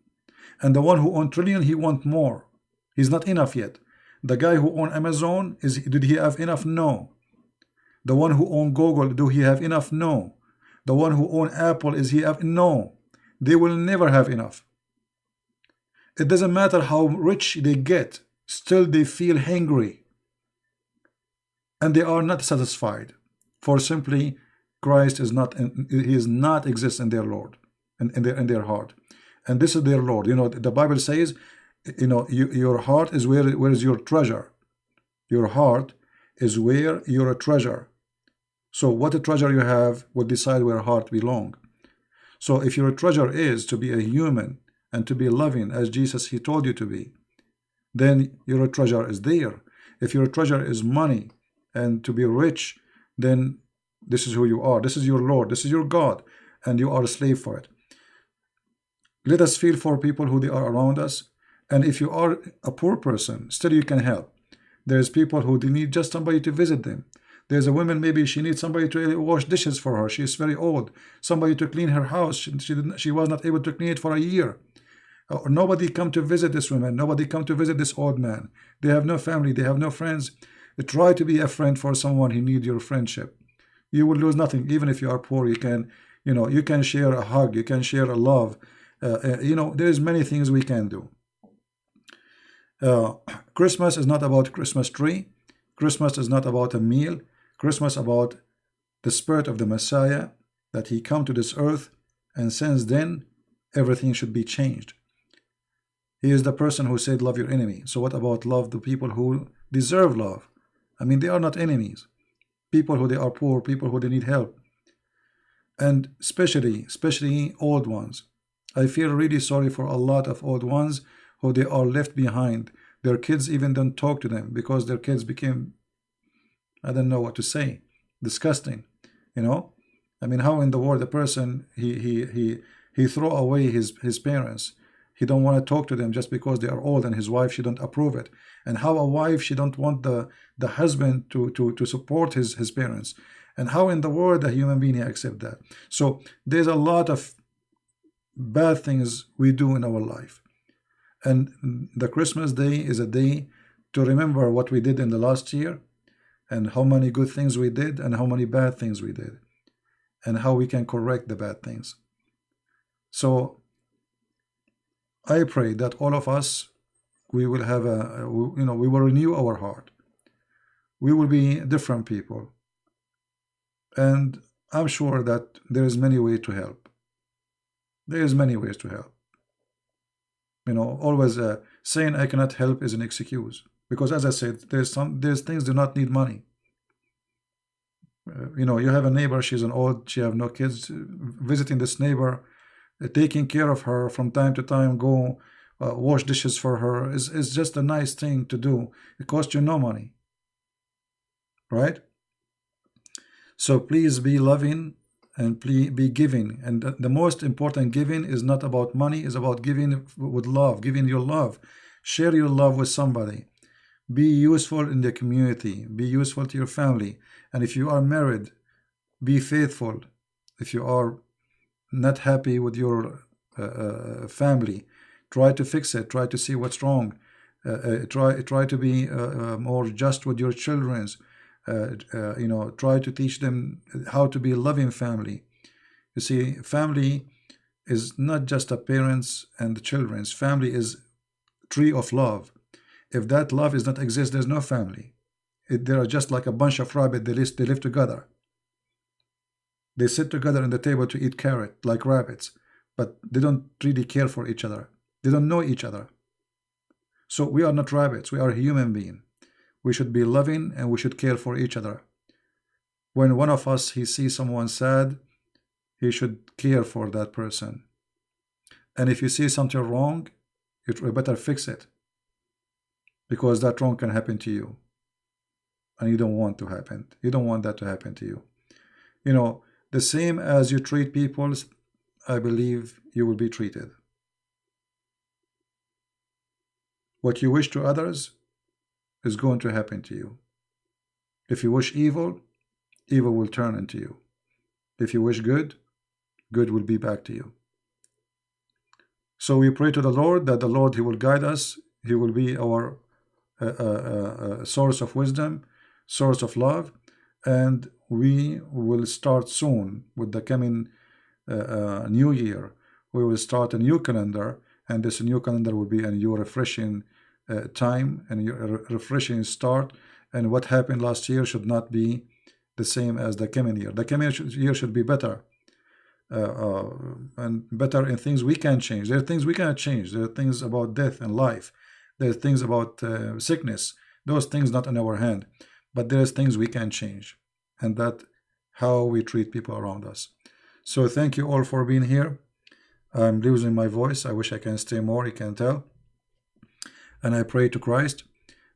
And the one who own trillion, he want more. He's not enough yet. The guy who own Amazon, did he have enough? No. The one who own Google, do he have enough? No. The one who own Apple, is he have? No. They will never have enough. It doesn't matter how rich they get, still they feel hungry. And they are not satisfied. For simply Christ is not, he is not exist in their Lord, in their heart. And this is their Lord. The Bible says, your heart is where is your treasure. Your heart is where your treasure. So what a treasure you have will decide where heart belong. So if your treasure is to be a human and to be loving as Jesus, he told you to be, then your treasure is there. If your treasure is money and to be rich, then this is who you are. This is your Lord. This is your God. And you are a slave for it. Let us feel for people who they are around us. And if you are a poor person, still you can help. There's people who they need just somebody to visit them. There's a woman, maybe she needs somebody to wash dishes for her. She is very old. Somebody to clean her house. She was not able to clean it for a year. Nobody come to visit this woman. Nobody come to visit this old man. They have no family. They have no friends. Try to be a friend for someone who needs your friendship. You will lose nothing. Even if you are poor, you can, you can share a hug. You can share a love. There's many things we can do. Christmas is not about Christmas tree. Christmas is not about a meal. Christmas about the spirit of the Messiah, that he come to this earth, and since then everything should be changed. He is the person who said love your enemy. So what about love the people who deserve love? I mean, they are not enemies. People who they are poor, people who they need help. And especially old ones. I feel really sorry for a lot of old ones who they are left behind. Their kids even don't talk to them because their kids became, I don't know what to say, disgusting. I mean, how in the world a person he throw away his parents? He don't want to talk to them just because they are old, and his wife, she don't approve it. And how a wife, she don't want the husband to support his parents. And how in the world a human being accept that? So there's a lot of bad things we do in our life. And the Christmas day is a day to remember what we did in the last year, and how many good things we did and how many bad things we did, and how we can correct the bad things. So I pray that all of us, we will have we will renew our heart. We will be different people. And I'm sure that there is many ways to help. There is many ways to help. Always saying I cannot help is an excuse. Because as I said, there's things do not need money. You have a neighbor, she's she have no kids. Visiting this neighbor, taking care of her from time to time, go wash dishes for her is just a nice thing to do. It costs you no money, right? So please be loving and please be giving. And the most important giving is not about money, is about giving with love, giving your love. Share your love with somebody. Be useful in the community. Be useful to your family. And if you are married, be faithful. If you are not happy with your family, try to fix it. Try to see what's wrong. Try to be more just with your children. You know, try to teach them how to be a loving family. You see, family is not just the parents and the children's. Family is tree of love. If that love does not exist, there's no family. They are just like a bunch of rabbits. They live together. They sit together on the table to eat carrot like rabbits, but they don't really care for each other. They don't know each other. So we are not rabbits. We are human beings. We should be loving and we should care for each other. When one of us he sees someone sad, he should care for that person. And if you see something wrong, you better fix it, because that wrong can happen to you, and you don't want to happen. You don't want that to happen to you. You know, the same as you treat people, I believe you will be treated. What you wish to others is going to happen to you. If you wish evil, evil will turn into you. If you wish good, good will be back to you. So we pray to the Lord that the Lord, He will guide us. He will be our source of wisdom, source of love, and we will start soon with the coming new year. We will start a new calendar, and this new calendar will be a new refreshing time and a refreshing start. And what happened last year should not be the same as the coming year. The coming year should be better, and better in things we can change. There are things we cannot change. There are things about death and life. There are things about sickness. Those things not in our hand. But there is things we can change, and that how we treat people around us. So thank you all for being here. I'm losing my voice. I wish I can stay more. You can tell. And I pray to Christ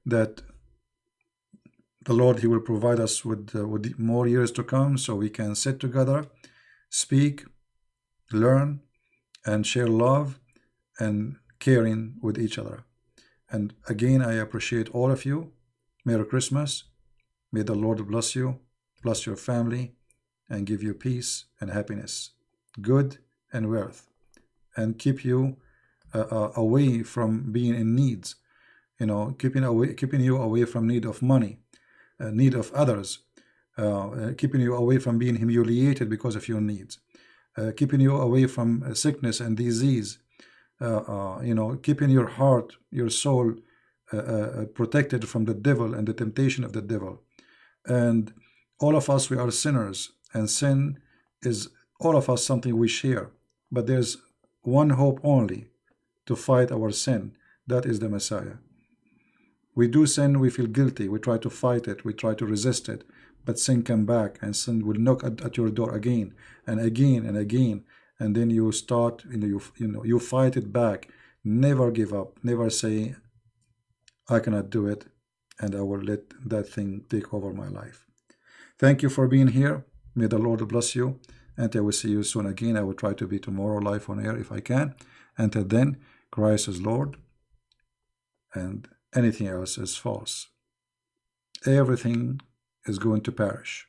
that the Lord, He will provide us with more years to come, so we can sit together, speak, learn, and share love and caring with each other. And again, I appreciate all of you. Merry Christmas. May the Lord bless you, bless your family, and give you peace and happiness, good and wealth, and keep you away from being in needs. You know, keeping you away from need of money, need of others, keeping you away from being humiliated because of your needs, keeping you away from sickness and disease. You know, keeping your heart, your soul protected from the devil and the temptation of the devil. And all of us, we are sinners, and sin is all of us something we share. But there's one hope only to fight our sin. That is the Messiah. We do sin, we feel guilty, we try to fight it, we try to resist it, but sin come back, and sin will knock at your door again and again and again. And then you start, you fight it back. Never give up. Never say, I cannot do it, and I will let that thing take over my life. Thank you for being here. May the Lord bless you. And I will see you soon again. I will try to be tomorrow live on air if I can. Until then, Christ is Lord, and anything else is false. Everything is going to perish,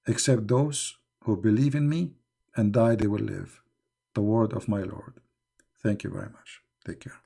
except those who believe in me and die they will live. The word of my Lord. Thank you very much. Take care.